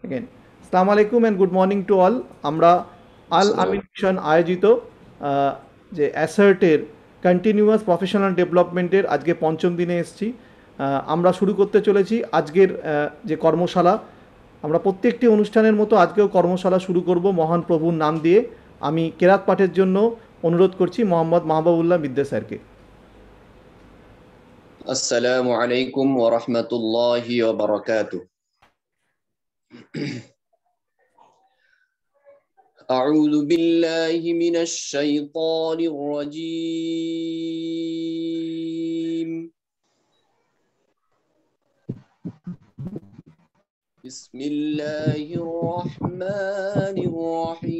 Again, আসসালামু আলাইকুম and good morning to all. আমরা আল আসসালাম। আমিন মিশন আয়োজিত আহ, যে অ্যাসার্টের কন্টিনিউয়াস প্রফেশনাল ডেভেলপমেন্টের আজকে পঞ্চম দিনে এসেছি। আমরা শুরু করতে চলেছি আজকের যে কর্মশালা। আমরা প্রত্যেকটি অনুষ্ঠানের মতো আজকেও কর্মশালা শুরু করব মহান প্রভুর নাম দিয়ে। আমি কেরাত পাঠের জন্য অনুরোধ করছি মোহাম্মদ মাহবুবুল্লাহ মিদ্দে স্যারকে। আসসালামু আলাইকুম ওয়া রাহমাতুল্লাহি ওয়া বারাকাতুহু। আউযু বিল্লাহি মিনাশ শাইতানির রাজীম। বিসমিল্লাহির রাহমানির রাহিম।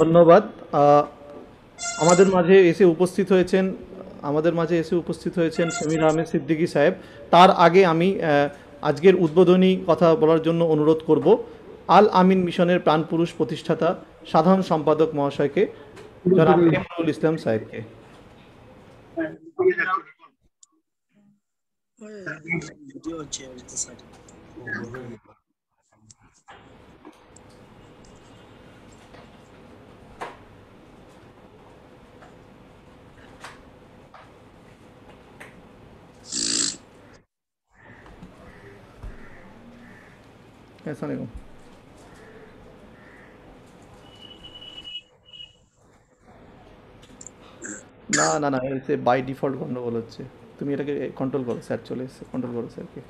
ধন্যবাদ। আহ, আমাদের মাঝে এসে উপস্থিত হয়েছেন সমীর আহমেদ সিদ্দিকী সাহেব। তার আগে আমি আজকের উদ্বোধনী কথা বলার জন্য অনুরোধ করব আল আমিন মিশনের প্রাণপুরুষ প্রতিষ্ঠাতা সাধারণ সম্পাদক মহাশয়কে, জনাব এমরুল ইসলাম সাহেবকে। আসসালামু আলাইকুম। না না না, এসে বাই ডিফল্ট গন্ডগোল হচ্ছে। তুমি এটাকে কন্ট্রোল করো, স্যার চলে এসেছে, কন্ট্রোল করো স্যারকে।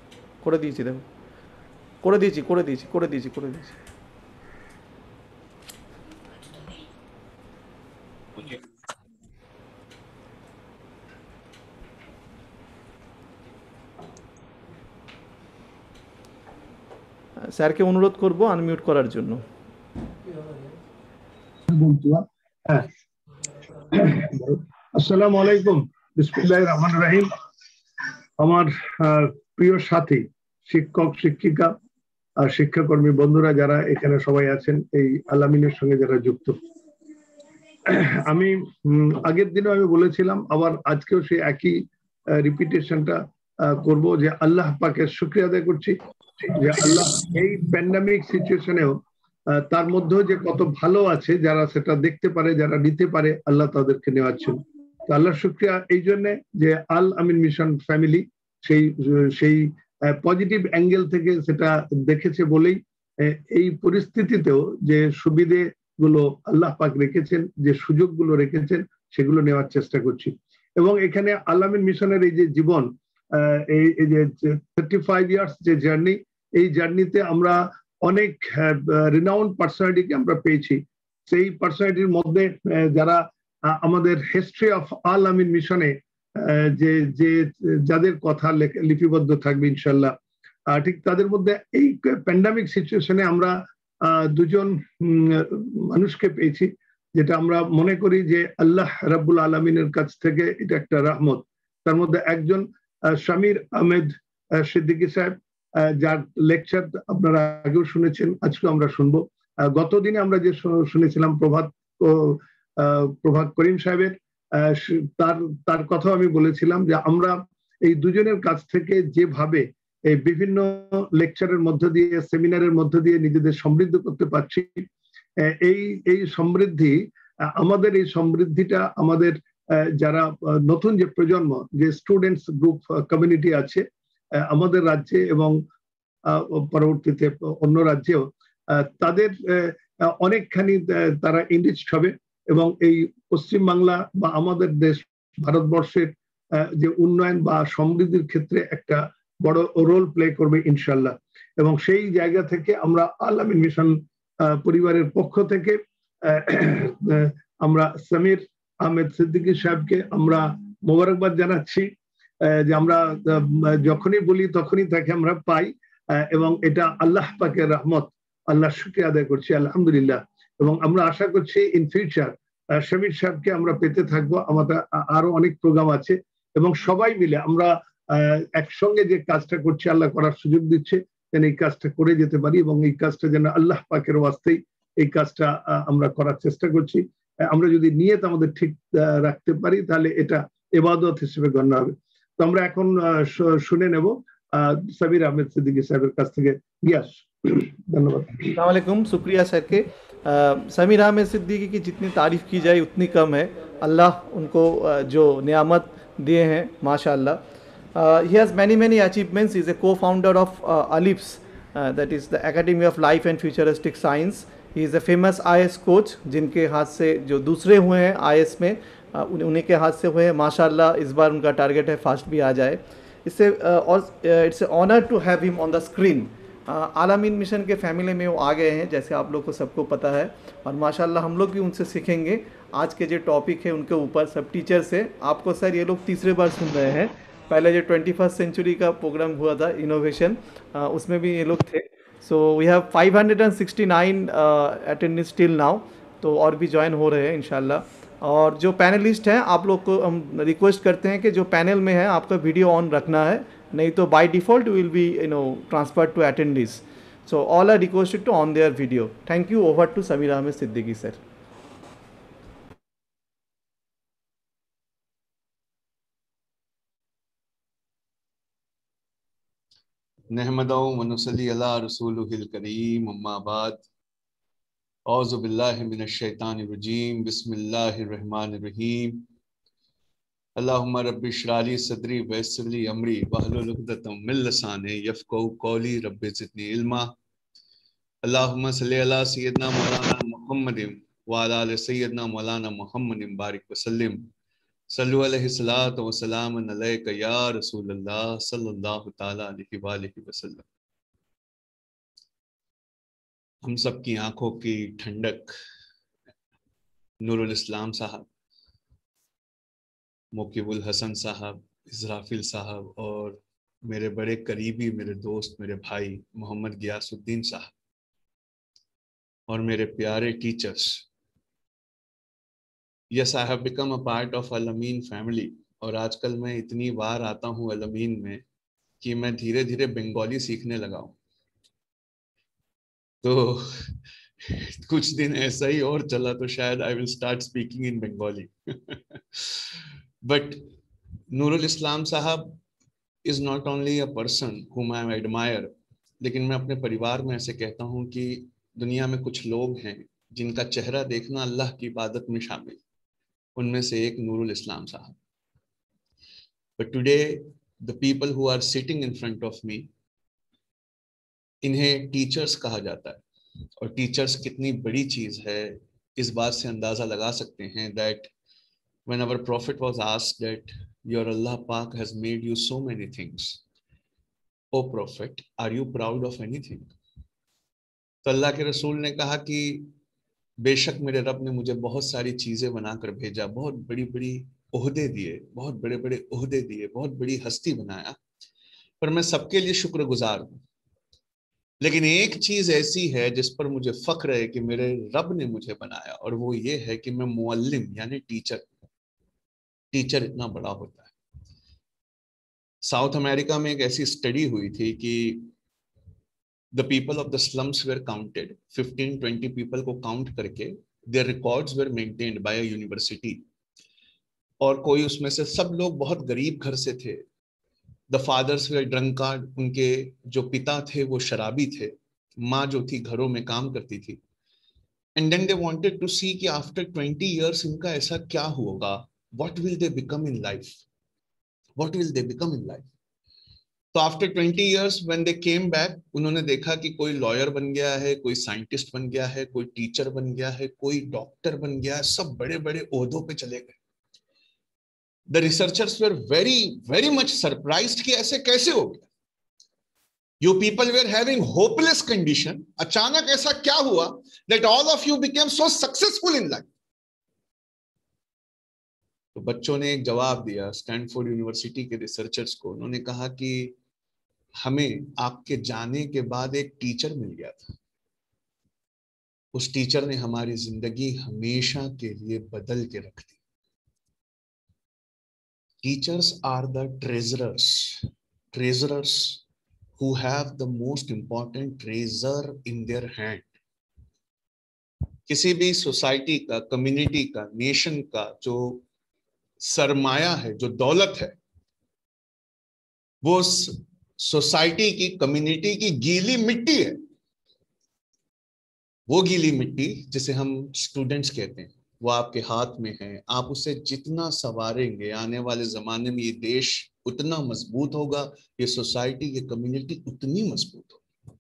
করে দিয়েছি, দেখো, করে দিয়েছি। স্যারকে অনুরোধ করব আনমিউট করার জন্য। হ্যাঁ, আসসালামু আলাইকুম, বিসমিল্লাহির রহমানির রহিম। আমার প্রিয় সাথী, শিক্ষক, শিক্ষিকা আর শিক্ষাকর্মী বন্ধুরা যারা এখানে সবাই আছেন, এই আলামিনের সঙ্গে যারা যুক্ত, আমি আগের দিনে আমি বলেছিলাম, আবার আজকেও সেই একই রিপিটেশনটা করব, যে আল্লাহ পাকের শুকরিয়া আদায় করছি যে আল্লাহ এই প্যান্ডামিক সিচুয়েশনেও তার মধ্যেও যে কত ভালো আছে, যারা সেটা দেখতে পারে, যারা নিতে পারে, আল্লাহ তাদেরকে নেওয়ার জন্য। তো আল্লাহর শুকরিয়া এই জন্যে যে আল আমিন মিশন ফ্যামিলি সেই পজিটিভ অ্যাঙ্গেল থেকে সেটা দেখেছে বলেই এই পরিস্থিতিতেও যে সুবিধে গুলো আল্লাহ পাক রেখেছেন, যে সুযোগগুলো রেখেছেন, সেগুলো নেওয়ার চেষ্টা করছি। এবং এখানে আল আমিন মিশনের এই যে জীবন, এই যে 35 ইয়ার্স যে জার্নি, এই জার্নিতে আমরা অনেক রিনাউন্ড পার্সোনালিটিকে আমরা পেয়েছি। সেই পার্সোনালিটির মধ্যে যারা আমাদের হিস্ট্রি অফ আল আমিন মিশনে যে যে যাদের কথা লিপিবদ্ধ থাকবে ইনশাল্লাহ, ঠিক তাদের মধ্যে এই প্যান্ডামিক সিচুয়েশনে আমরা দুজন মানুষকে পেয়েছি, যেটা আমরা মনে করি যে আল্লাহ রাব্বুল আলামিনের কাছ থেকে এটা একটা রহমত। তার মধ্যে একজন শামির আহমেদ সিদ্দিকী সাহেব, যার লেকচার আপনারা আগেও শুনেছেন, আজকেও আমরা শুনবো। গতদিনে আমরা যে শুনেছিলাম প্রভাত করিম সাহেবের, তার কথাও আমি বলেছিলাম যে আমরা এই দুজনের কাছ থেকে যেভাবে এই বিভিন্ন লেকচারের মধ্য দিয়ে, সেমিনারের মধ্য দিয়ে নিজেদের সমৃদ্ধ করতে পারছি, এই সমৃদ্ধি, আমাদের এই সমৃদ্ধিটা আমাদের যারা নতুন যে প্রজন্ম, যে স্টুডেন্টস গ্রুপ কমিউনিটি আছে আমাদের রাজ্যে এবং পরবর্তীতে অন্য রাজ্যেও, তাদের অনেকখানি তারা এনরিচড হবে এবং এই পশ্চিমবাংলা বা আমাদের দেশ ভারতবর্ষের যে উন্নয়ন বা সমৃদ্ধির ক্ষেত্রে একটা বড় রোল প্লে করবে ইনশাল্লাহ। এবং সেই জায়গা থেকে আমরা আল আমিন মিশন পরিবারের পক্ষ থেকে আমরা সামির আহমেদ সিদ্দিকী সাহেবকে আমরা মোবারকবাদ জানাচ্ছি, যে আমরা যখনই বলি তখনই তাকে আমরা পাই, এবং এটা আল্লাহ পাকের রহমত। আল্লাহ শুকরিয়া আদায় করছি, আলহামদুলিল্লাহ। এবং আমরা আশা করছি ইন ফিউচার শামির সাহেবকে আমরা পেতে থাকবো। আমাদের আরো অনেক প্রোগ্রাম আছে এবং সবাই মিলে আমরা একসঙ্গে যে কাজটা করছি, আল্লাহ করার সুযোগ দিচ্ছে, যেন এই কাজটা করে যেতে পারি এবং এই কাজটা যেন আল্লাহ পাকের ওয়াস্তেই এই কাজটা আমরা করার চেষ্টা করছি। আমরা যদি নিয়ত আমাদের ঠিক রাখতে পারি, তাহলে এটা ইবাদত হিসেবে গণ্য হবে। তো আমরা এখন শুনে নেব সামির আহমেদ সিদ্দিকী সাহেবের কাছ থেকে। গিয়াস, ধন্যবাদ। अस्सलाम वालेकुम, शुक्रिया सर के। समीर अहमद सिद्दीकी की जितनी तारीफ़ की जाए उतनी कम है। अल्लाह उनको जो नियामत दिए हैं, माशाअल्लाह। He has many achievements. He is a co-founder of Alips, that is the academy of life and futuristic science. He is a famous IAS coach, जिनके हाथ से जो दूसरे हुए हैं IAS में, उन्हीं के हाथ से हुए हैं। माशाअल्लाह इस बार उनका टारगेट है फास्ट भी आ जाए। इससे और it's a honour to have him on the screen. Al Ameen Mission के फैमिली में वो आ गए हैं, जैसे आप लोग को सबको पता है, और माशाल्लाह हम लोग भी उनसे सीखेंगे। आज के जो टॉपिक है उनके ऊपर सब टीचर से आपको सर ये लोग तीसरे बार सुन रहे हैं। पहले जो 21st सेंचुरी का प्रोग्राम हुआ था इनोवेशन, उसमें भी ये लोग थे। So we have 569 attendance till now, तो और भी ज्वाइन हो रहे हैं इंशाल्लाह। और जो पैनलिस्ट हैं, आप लोग को हम रिक्वेस्ट करते हैं कि जो पैनल में है आपका वीडियो ऑन रखना है, नहीं तो by default will be transferred to attendees. So all are requested to on their video. Thank you. Over to Sameer Ahmed Siddiqui sir. नहमदो व नुसल्ली अला रसूलिहिल करीम, अम्मा बाद। औज़ु बिल्लाहि मिनश शैतानिर रजीम, बिस्मिल्लाहिर रहमानिर रहीम। अल्लाहुम्मा रब्बि इश्रह ली सदरी व यस्सिर ली अमरी वहलुल उक़दतम मिन लिसानी यफ़क़हू क़ौली, रब्बि ज़िदनी इल्मा। अल्लाहुम्मा सल्लि अला सय्यिदना मौलाना मुहम्मदिन व अला आलि सय्यिदना मौलाना मुहम्मदिन बारिक व सल्लिम। सल्लु अलैहि सलातो व सलाम अलैका या रसूलल्लाह सल्लल्लाहु तआला अलैहि व आलिहि वसल्लम। हम सब की आंखों की ठंडक नूरुल इस्लाम साहब, मुकीबुल हसन साहब, इज़राफिल साहब और मेरे बड़े करीबी, मेरे दोस्त, मेरे भाई मोहम्मद गियासुद्दीन साहब और मेरे प्यारे teachers, yes I have become a part of Al Ameen family. और आजकल मैं इतनी बार आता हूँ अल अमीन में कि मैं धीरे धीरे बंगाली सीखने लगा हूँ। तो कुछ दिन ऐसा ही और चला तो शायद I will start speaking in Bengali. But Nurul Islam sahab is not only a person whom I admire, लेकिन मैं अपने परिवार में ऐसे कहता हूँ कि दुनिया में कुछ लोग हैं जिनका चेहरा देखना अल्लाह की इबादत में शामिल, उनमें से एक नूरुल इस्लाम साहब। But today the people who are sitting in front of me, इन्हें टीचर्स कहा जाता है। और टीचर्स कितनी बड़ी चीज है इस बात से अंदाजा लगा सकते हैं that when our prophet was asked that your Allah Pak has made you so many things, O prophet, are you proud of anything? तो अल्लाह के रसूल ने कहा कि बेशक मेरे रब ने मुझे बहुत सारी चीजें बनाकर भेजा, बहुत बड़ी बड़ी ओहदे दिए, बहुत बड़े बड़े ओहदे दिए, बहुत बड़ी हस्ती बनाया, पर मैं सबके लिए शुक्रगुजार हूं। लेकिन एक चीज ऐसी है जिस पर मुझे फख्र है कि मेरे रब ने मुझे बनाया, और वो ये है कि मैं मुअल्लिम यानी टीचर। टीचर इतना बड़ा होता है। साउथ अमेरिका में एक ऐसी स्टडी हुई थी कि the people of the slums were counted, 15-20 people को काउंट करके their records were maintained by a university. और कोई उसमें से, सब लोग बहुत गरीब घर से थे। द फादर्स वेर ड्रंकार्ड, उनके जो पिता थे वो शराबी थे, माँ जो थी घरों में काम करती थी। And then they wanted to see कि आफ्टर 20 इयर्स इनका ऐसा क्या होगा, what will they become in life, what will they become in life. तो after 20 years when they came back, उन्होंने देखा कि कोई लॉयर बन गया है, कोई साइंटिस्ट बन गया है, कोई टीचर बन गया है, कोई डॉक्टर बन गया है, सब बड़े बड़े ओहदों पे चले गए। The researchers were very very much surprised कि ऐसे कैसे हो गया। You people were having hopeless condition, अचानक ऐसा क्या हुआ that all of you became so successful in life. तो बच्चों ने एक जवाब दिया स्टैनफोर्ड यूनिवर्सिटी के रिसर्चर्स को। उन्होंने कहा कि हमें आपके जाने के बाद एक टीचर मिल गया था, उस टीचर ने हमारी जिंदगी हमेशा के लिए बदल के रख दी। Teachers are the treasurers, treasurers who have the most important treasure in their hand. किसी भी सोसाइटी का, कम्युनिटी का, नेशन का जो सरमाया है, जो दौलत है, वो सोसाइटी की, कम्युनिटी की गीली मिट्टी है। वो गीली मिट्टी जिसे हम स्टूडेंट्स कहते हैं, वो आपके हाथ में है। आप उसे जितना संवारेंगे, आने वाले जमाने में ये देश उतना मजबूत होगा, ये सोसाइटी, ये कम्युनिटी उतनी मजबूत होगी।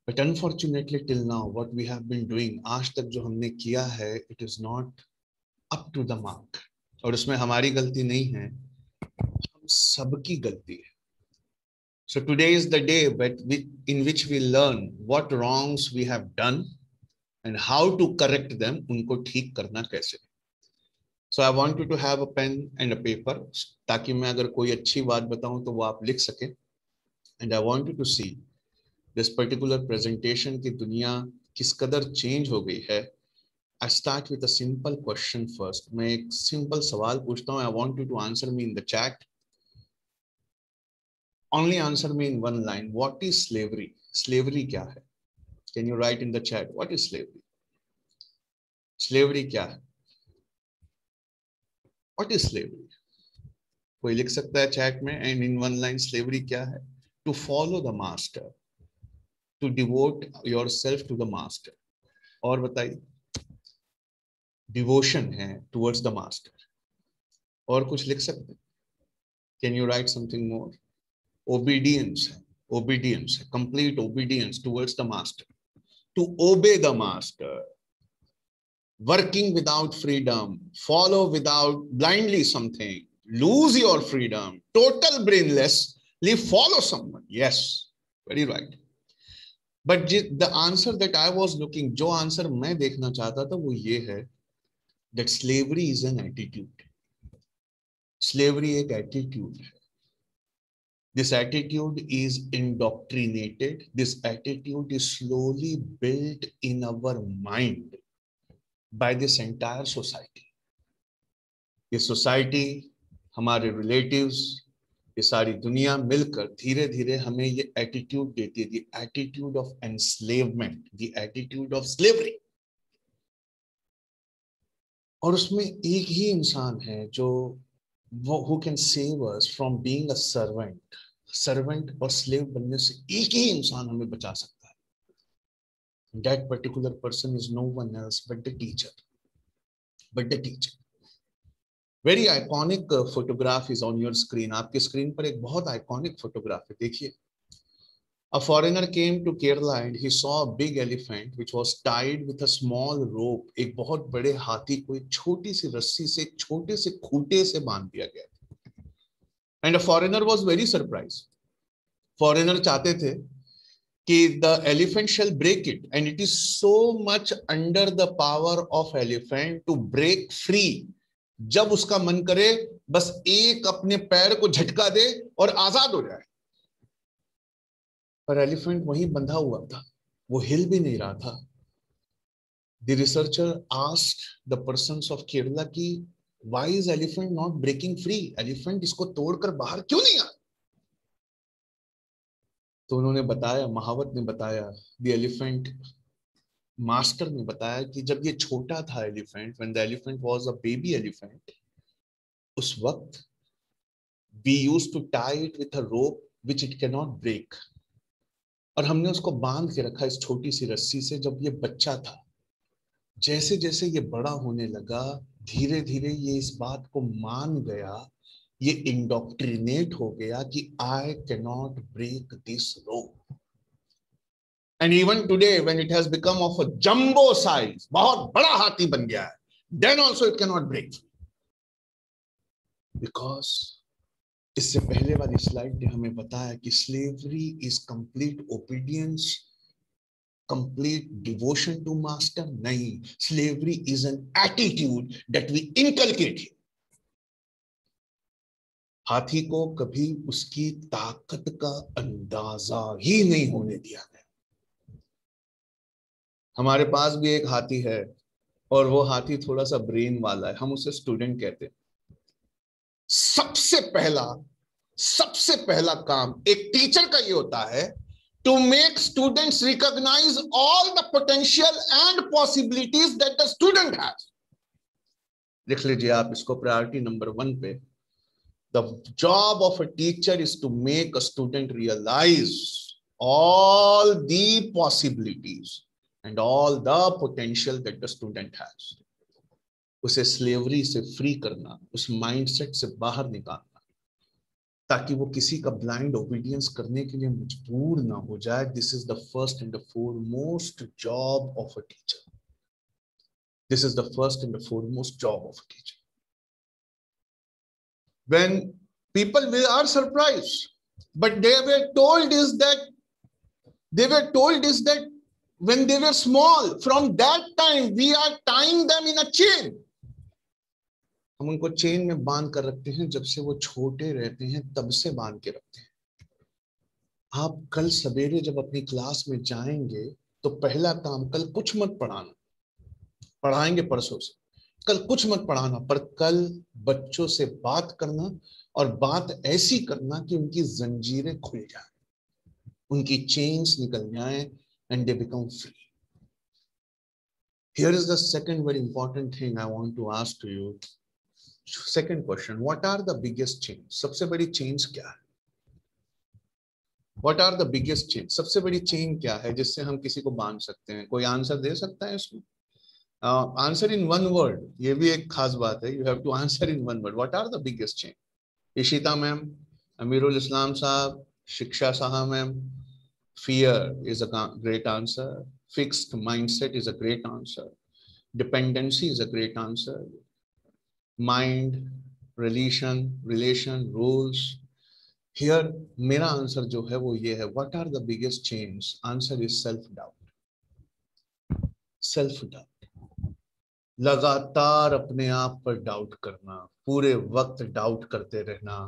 But unfortunately till now what we have been doing, आज तक जो हमने किया है, it is not up to the mark. और उसमें हमारी गलती नहीं है, हम सबकी गलती है। So today is the day in which we learn what wrongs we have done and how to correct them, उनको ठीक करना कैसे। So I want you to have a pen and a paper, ताकि मैं अगर कोई अच्छी बात बताऊं तो वो आप लिख सकें। And I want you to see this particular presentation की दुनिया किस कदर चेंज हो गई है। I start with a simple question first. मैं एक सिंपल सवाल पूछता हूं। I want you to answer me in the chat. Only answer me in one line. What is slavery? Slavery क्या है? Can you write in the chat? What is slavery? Slavery क्या है? What is slavery? कोई लिख सकता है chat में? And in one line, slavery क्या है? To follow the master, to devote yourself to the master. और बताइए। Devotion है towards the master. और कुछ लिख सकते हैं? Can you write something more? Obedience है, obedience है, complete obedience towards the master. To obey the master, working without freedom, follow without blindly something, lose your freedom, total brainlessly follow someone. Yes, very right. But the answer that I was looking, जो answer मैं देखना चाहता था वो ये है that slavery is an attitude. Slavery एक attitude है। This attitude is indoctrinated. This attitude is slowly built in our mind by this entire society. ये सोसाइटी, हमारे रिलेटिव्स, ये सारी दुनिया मिलकर धीरे धीरे हमें ये एटीट्यूड देती है, the attitude of enslavement, the attitude of slavery. और उसमें एक ही इंसान है जो who can save us from being a servant, servant और स्लेव बनने से एक ही इंसान हमें बचा सकता है। That particular person is no one else but the teacher. Very iconic photograph is on your screen. आपके स्क्रीन पर एक बहुत आइकॉनिक फोटोग्राफ है, देखिए। A foreigner came to Kerala and he saw a big elephant which was tied with a small rope. एक बहुत बड़े हाथी को एक छोटी सी रस्सी से, एक छोटे से खूंटे से बांध दिया गया। And a foreigner was very surprised. Foreigner चाहते थे कि the elephant shall break it, and it is so much under the power of elephant to break free. जब उसका मन करे बस एक अपने पैर को झटका दे और आजाद हो जाए। पर एलिफेंट वहीं बंधा हुआ था, वो हिल भी नहीं रहा था। The researcher asked the persons of Kerala कि why is elephant not breaking free? Elephant इसको तोड़कर बाहर क्यों नहीं आ? तो उन्होंने बताया, महावत ने बताया, the elephant मास्टर ने बताया कि जब ये छोटा था elephant, when the elephant was a baby elephant, उस वक्त we used to tie it with a rope which it cannot break. और हमने उसको बांध के रखा इस छोटी सी रस्सी से जब ये बच्चा था। जैसे जैसे ये बड़ा होने लगा, धीरे धीरे ये इस बात को मान गया, ये इंडोक्ट्रिनेट हो गया कि I cannot break this rope. And even today when it has become of a jumbo size, बहुत बड़ा हाथी बन गया है, then also it cannot break. Because इससे पहले वाली स्लाइड ने हमें बताया कि slavery is complete obedience, complete devotion to master नहीं, slavery is an attitude that we inculcate. हाथी को कभी उसकी ताकत का अंदाजा ही नहीं होने दिया गया। हमारे पास भी एक हाथी है और वो हाथी थोड़ा सा ब्रेन वाला है, हम उसे स्टूडेंट कहते हैं। सबसे पहला काम एक टीचर का ये होता है to make students recognise all the potential and possibilities that the student has. लिख लीजिए आप इसको प्रायोरिटी नंबर 1 पे। The job of a teacher is to make a student realise all the possibilities and all the potential that the student has. उसे slavery से free करना, उस mindset से बाहर निकालना, ताकि वो किसी का ब्लाइंड ओबीडियंस करने के लिए मजबूर ना हो जाए। This is the first and the foremost job of a teacher. This is the first and the foremost job of a teacher. When people are surprised, but they were told is that when they were small, from that time we are tying them in a chain. हम उनको chain में बांध कर रखते हैं, जब से वो छोटे रहते हैं तब से बांध के रखते हैं। आप कल सवेरे जब अपनी क्लास में जाएंगे तो पहला काम, कल कुछ मत पढ़ाना, पढ़ाएंगे परसों से, कल कुछ मत पढ़ाना, पर कल बच्चों से बात करना, और बात ऐसी करना कि उनकी जंजीरें खुल जाए, उनकी चेन्स निकल जाएं, and they become free. Here is the second very important thing I want to ask to you. Second question, what are the biggest change? सबसे बड़ी change क्या है? What are the biggest change? सबसे बड़ी change क्या है जिससे हम किसी को बांध सकते हैं? कोई आंसर दे सकता है इसमें? Answer in one word. ये भी एक खास बात है. You have to answer in one word. What are the biggest change? Ishita ma'am, Amirul Islam sahab, Shiksha Saha ma'am. Fear is a great answer. Fixed mindset is a great answer. Dependency is a great answer. Mind, relation, rules. Here, मेरा answer जो है वो ये है. What are the biggest change? Answer is self-doubt. Self-doubt. लगातार अपने आप पर डाउट करना, पूरे वक्त डाउट करते रहना,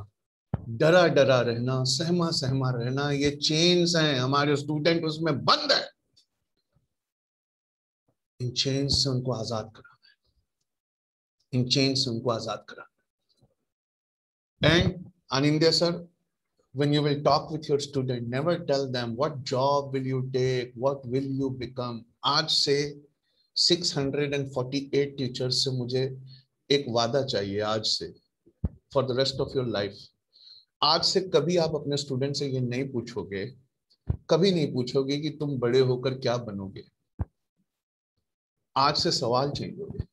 डरा डरा रहना, सहमा सहमा रहना, ये चेन्स हैं, हमारे स्टूडेंट उसमें बंद है। इन चेन्स से उनको आजाद कराना है, इन चेन्स से उनको आजाद कराना। And Anindya sir, when you will talk with your student, never tell them what job will you take, what will you become. आज से 648 टीचर्स से मुझे एक वादा चाहिए आज से, for the rest of your life. आज से कभी आप अपने स्टूडेंट से ये नहीं पूछोगे, कभी नहीं पूछोगे कि तुम बड़े होकर क्या बनोगे। आज से सवाल चेंज हो गए,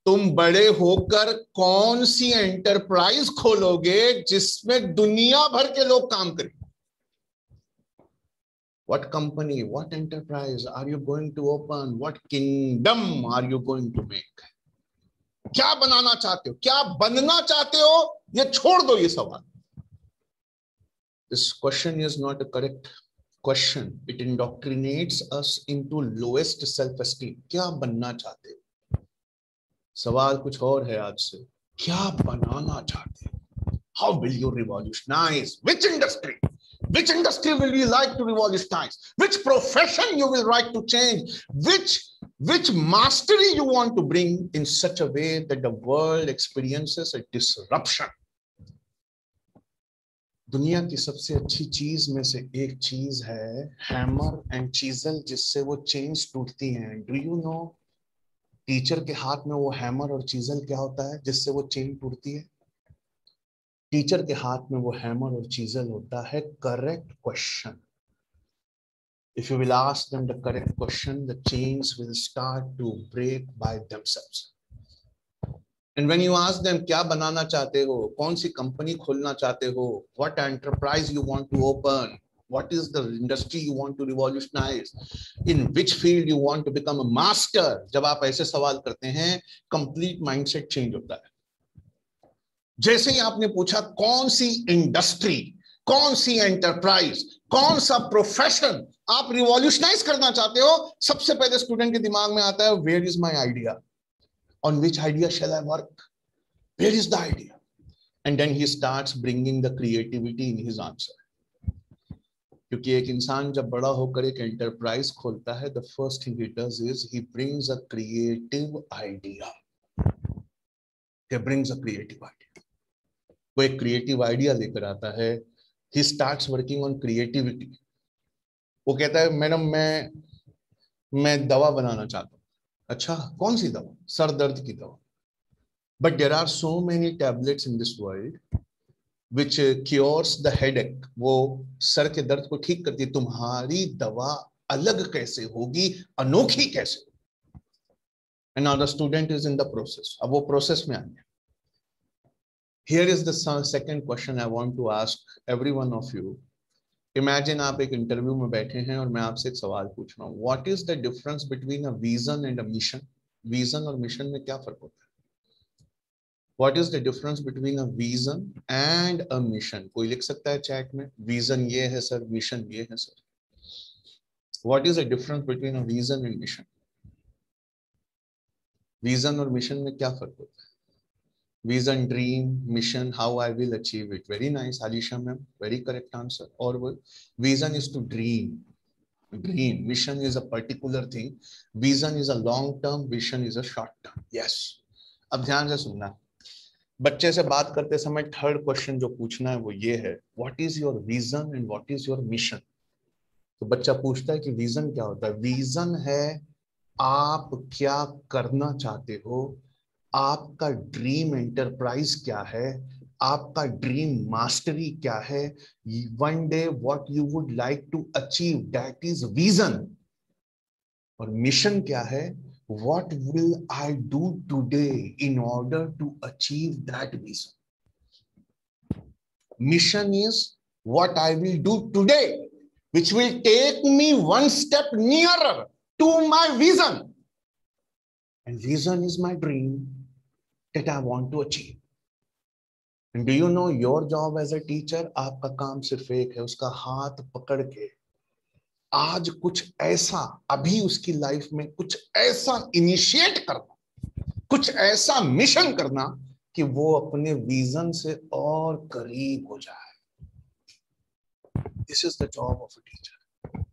तुम बड़े होकर कौन सी एंटरप्राइज खोलोगे जिसमें दुनिया भर के लोग काम करें। What company, what enterprise are you going to open? What kingdom are you going to make? क्या बनाना चाहते हो, क्या बनना चाहते हो, ये छोड़ दो ये सवाल। This question is not a correct question. It indoctrinates us into lowest self-esteem. क्या बनना चाहते हो, सवाल कुछ और है आज से, क्या बनाना चाहते हो। How will you revolutionize? Which industry? Which industry will you like to revolutionize? Which profession you will like to change? Which mastery you want to bring in such a way that the world experiences a disruption? दुनिया की सबसे अच्छी चीज में से एक चीज है हैमर एंड चीजल, जिससे वो चेन्स टूटती हैं। डू यू नो टीचर के हाथ में वो हैमर और चीजल क्या होता है जिससे वो चेन टूटती है? टीचर के हाथ में वो हैमर और चीजल होता है correct question. If you will ask them the correct question, the chains will start to break by themselves. And when you ask them क्या बनाना चाहते हो, कौन सी कंपनी खोलना चाहते हो, what enterprise you want to open, what is the industry you want to revolutionize, in which field you want to become a master, जब आप ऐसे सवाल करते हैं complete mindset change होता है। जैसे ही आपने पूछा कौन सी इंडस्ट्री, कौन सी एंटरप्राइज, कौन सा प्रोफेशन आप रिवॉल्यूशनाइज करना चाहते हो, सबसे पहले स्टूडेंट के दिमाग में आता है where is my idea, on which idea shall I work, where is the idea, and then he starts bringing the creativity in his answer. क्योंकि एक इंसान जब बड़ा होकर एक एंटरप्राइज खोलता है, the first thing he does is he brings a creative idea, he brings a creative idea, वो एक क्रिएटिव आइडिया लेकर आता है। he starts working on creativity, वो कहता है मैडम मैं दवा बनाना चाहता हूँ। अच्छा कौन सी दवा? सर दर्द की दवा। but there are so many tablets in this world which cures the headache, वो सर के दर्द को ठीक करती है। तुम्हारी दवा अलग कैसे होगी, अनोखी कैसे? and now the student is in the process, अब वो प्रोसेस में आ गया। Here is the second question I want to ask every one of you. Imagine आप एक इंटरव्यू में बैठे हैं और मैं आपसे एक सवाल पूछ रहा हूँ, what is the difference between a vision and a mission? Vision और मिशन में क्या फर्क होता है? What is the difference between a vision and a mission? कोई लिख सकता है चैट में, विजन ये है सर, मिशन ये है sir. What is the difference between a vision and mission? Vision और मिशन में क्या फर्क होता है? Vision, dream, mission, how I will achieve it. Very nice, Alisha ma'am. Very correct answer. Or vision is to dream. Dream. Mission is a particular thing. Vision is a long term. Vision is a short term. Yes. अब ध्यान से सुनना। बच्चे से बात करते समय third question जो पूछना है वो ये है, What is your vision and what is your mission? तो बच्चा पूछता है कि विजन क्या होता है? विजन है आप क्या करना चाहते हो, आपका ड्रीम एंटरप्राइज क्या है, आपका ड्रीम मास्टरी क्या है, one day what you would like to achieve, that is vision. और मिशन क्या है? What will I do today in order to achieve that vision. Mission is what I will do today which will take me one step nearer to my vision, and vision is my dream that I want to achieve. And do you know your job as a teacher? आपका काम सिर्फ एक है, उसका हाथ पकड़ के आज कुछ ऐसा, अभी उसकी लाइफ में कुछ ऐसा इनिशिएट करना, कुछ ऐसा मिशन करना कि वो अपने विजन से और करीब हो जाए। This is the job of a teacher.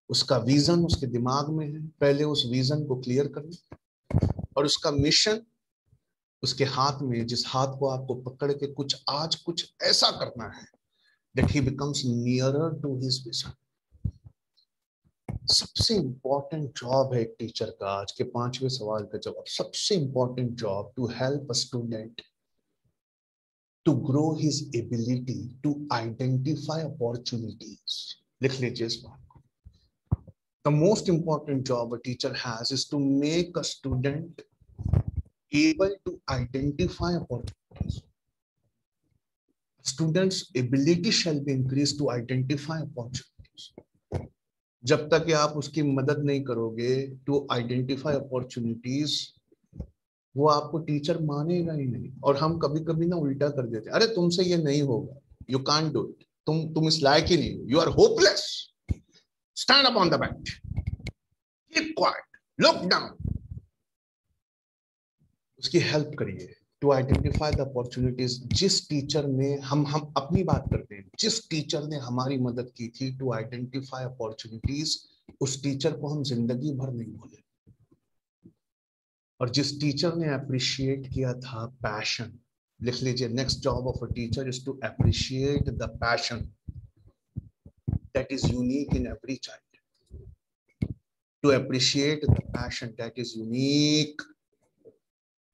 उसका विजन उसके दिमाग में है, पहले उस विजन को क्लियर करना, और उसका मिशन उसके हाथ में, जिस हाथ को आपको पकड़ के आज कुछ ऐसा करना है that he becomes nearer to his vision. सबसे इंपॉर्टेंट जॉब है एक टीचर का, आज के 5वें सवाल का जवाब, सबसे important job to help a student to grow his ability to identify opportunities. लिख लीजिए इस बात को। The most important job a teacher has is to make a student able to identify opportunities. Students' ability shall be increased to identify opportunities. जब तक आप उसकी मदद नहीं करोगे टू आइडेंटिफाई अपॉर्चुनिटीज, वो आपको टीचर मानेगा ही नहीं। और हम कभी कभी ना उल्टा कर देते, अरे तुमसे ये नहीं होगा, यू कांट डू इट, तुम इस लायक ही नहीं हो, you are hopeless, stand up on the bench, keep quiet, look down. उसकी हेल्प करिए टू आइडेंटिफाई द अपॉर्चुनिटीज। जिस टीचर ने हम अपनी बात करते हैं, जिस टीचर ने हमारी मदद की थी टू आइडेंटिफाई अपॉर्चुनिटीज, उस टीचर को हम जिंदगी भर नहीं भूले। और जिस टीचर ने अप्रिशिएट किया था पैशन, लिख लीजिए, next job of a teacher is to appreciate the passion that is unique in every child. To appreciate the passion that is unique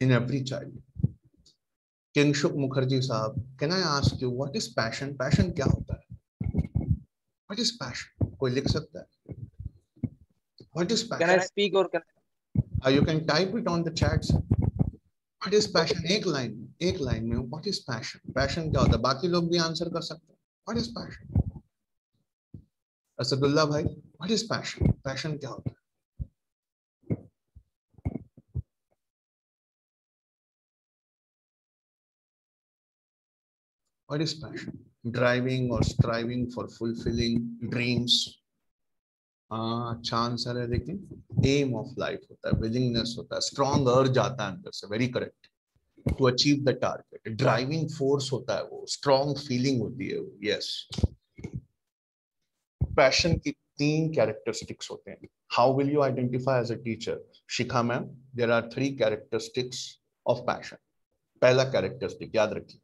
in every child. Kingshuk Mukherjee साहब, can I ask you what is passion? Passion क्या होता है? What is passion? कोई लिख सकता है? What is passion? Can I speak or can You can type it on the chat. What is passion? एक line में what is passion? Passion क्या होता है? बाकी लोग भी आंसर कर सकते हैं। What is passion? असदुल्ला भाई, what is passion? Passion क्या होता है? What is passion? Driving or striving for fulfilling dreams. अच्छा आंसर है, लेकिन एम ऑफ लाइफ होता है, विलिंगनेस होता है, स्ट्रॉन्ग अर्ज आता है अंदर से, very correct, to achieve the target. Driving force होता है, वो स्ट्रॉन्ग फीलिंग होती है, यस। पैशन की 3 कैरेक्टरिस्टिक्स होते हैं। How will you identify as a teacher? Shikha ma'am, there are 3 characteristics of passion. पहला कैरेक्टरिस्टिक याद रखिए,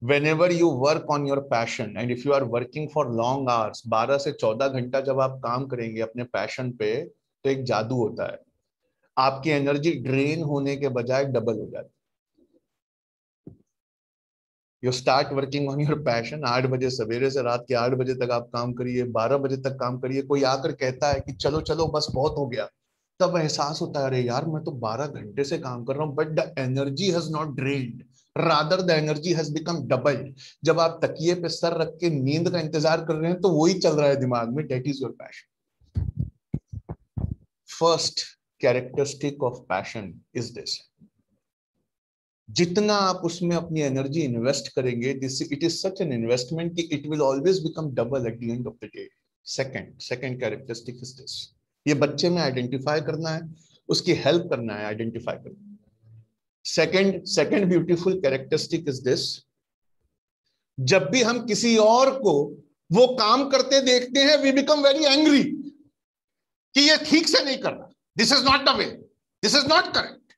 whenever you work on your passion and if you are working for long hours, 12 से 14 घंटा जब आप काम करेंगे अपने पैशन पे, तो एक जादू होता है, आपकी एनर्जी ड्रेन होने के बजाय डबल हो जाती है। You start working on your passion, 8 बजे सवेरे से रात के 8 बजे तक आप काम करिए, 12 बजे तक काम करिए, कोई आकर कहता है कि चलो चलो बस बहुत हो गया, तब एहसास होता है, अरे यार मैं तो 12 घंटे से काम कर रहा हूं, but the energy has not drained, rather the energy has become doubled. जब आप तकिए पे सर रख के नींद का इंतजार कर रहे हैं तो वही चल रहा है दिमाग में, that is your passion. First characteristic of passion is this. जितना आप उसमें अपनी एनर्जी इन्वेस्ट करेंगे, it is such an investment कि it will always become double at the end of the day. Second characteristic is this. ये बच्चे में identify करना है, उसकी हेल्प करना है आइडेंटिफाई करना। Second beautiful characteristic is this. जब भी हम किसी और को वो काम करते देखते हैं, we become very angry कि ये ठीक से नहीं कर रहा, this is not the way, this is not correct.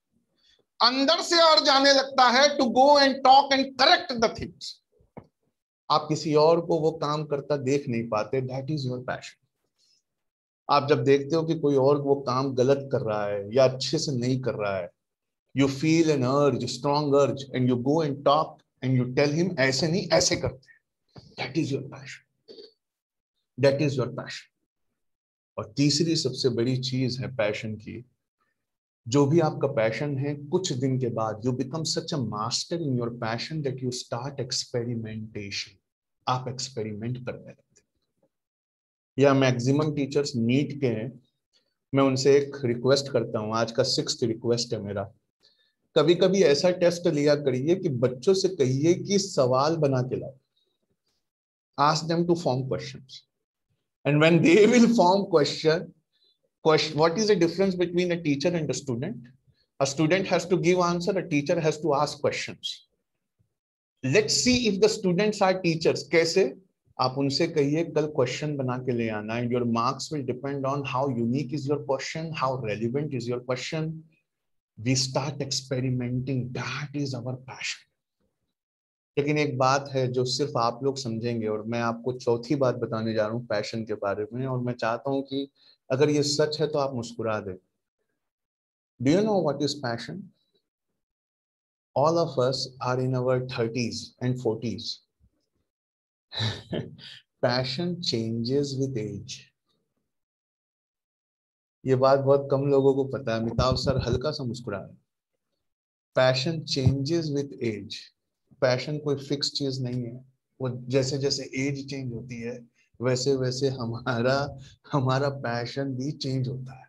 अंदर से और जाने लगता है to go and talk and correct the things. आप किसी और को वो काम करता देख नहीं पाते, that is your passion. आप जब देखते हो कि कोई और वो काम गलत कर रहा है या अच्छे से नहीं कर रहा है, you feel an urge, strong urge, and you go and talk and you tell him ऐसे नहीं ऐसे करते हैं. That is your passion. That is your passion. और तीसरी सबसे बड़ी चीज है पैशन की, जो भी आपका पैशन है, कुछ दिन के बाद you become such a master in your passion that you start experimentation. आप एक्सपेरिमेंट करने लगते हैं। या मैक्सिमम टीचर्स नीट के हैं, मैं उनसे एक रिक्वेस्ट करता हूं, आज का 6th रिक्वेस्ट है मेरा, कभी कभी ऐसा टेस्ट लिया करिए कि बच्चों से कहिए कि सवाल बना के लाओ, ask them to form questions, and when they will form question, what is the difference between a teacher and a student? A student has to give answer, a teacher has to ask questions. Let's see if the students are teachers. कैसे? आप उनसे कहिए कल question बना के ले आना, and your marks will depend on how unique is your question, how relevant is your question. We start experimenting. That is our passion. लेकिन एक बात है जो सिर्फ आप लोग समझेंगे, और मैं आपको चौथी बात बताने जा रहा हूँ पैशन के बारे में, और मैं चाहता हूँ कि अगर ये सच है तो आप मुस्कुरा दें. Do you know what is passion? All of us are in our 30s and 40s. Passion changes with age. ये बात बहुत कम लोगों को पता है. अमिताभ सर हल्का सा मुस्कुरा रहे. Passion changes with age. Passion कोई फिक्स चीज नहीं है. वो जैसे जैसे एज चेंज होती है वैसे वैसे हमारा पैशन भी चेंज होता है.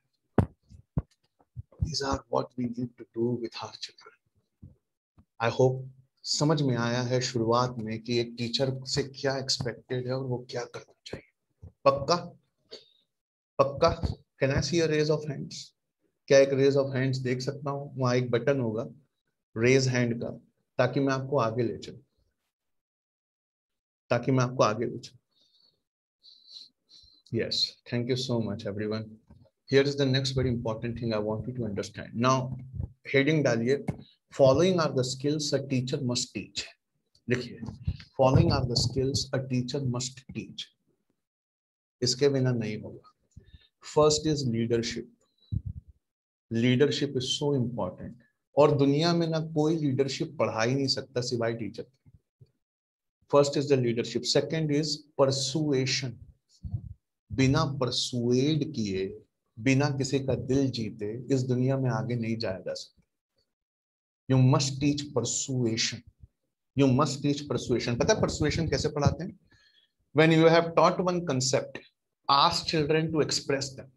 These are what we need to do with our children. I hope समझ में आया है शुरुआत में कि एक टीचर से क्या एक्सपेक्टेड है और वो क्या करना चाहिए. पक्का? पक्का? Can I see a raise of hands? क्या एक रेज ऑफ हैंड्स देख सकता हूँ? वहां एक बटन होगा रेज हैंड का, ताकि मैं आपको आगे ले चलूं, ताकि मैं आपको आगे ले चलूं. Yes, thank you so much everyone. Here is the next very important thing I want you to understand. Now, heading डालिए, following are the skills a teacher must teach. देखिए, following are the skills a teacher must teach. इसके बिना नहीं होगा. First is leadership. Leadership is so important. और दुनिया में ना कोई लीडरशिप पढ़ा ही नहीं सकता सिवाय teacher. First is the leadership. Second is persuasion. बिना परसुएड किए, बिना किसी का दिल जीते इस दुनिया में आगे नहीं जाया जा सकता. You must teach persuasion. You must teach persuasion. पता है persuasion कैसे पढ़ाते हैं? When you have taught one concept, ask children to express them.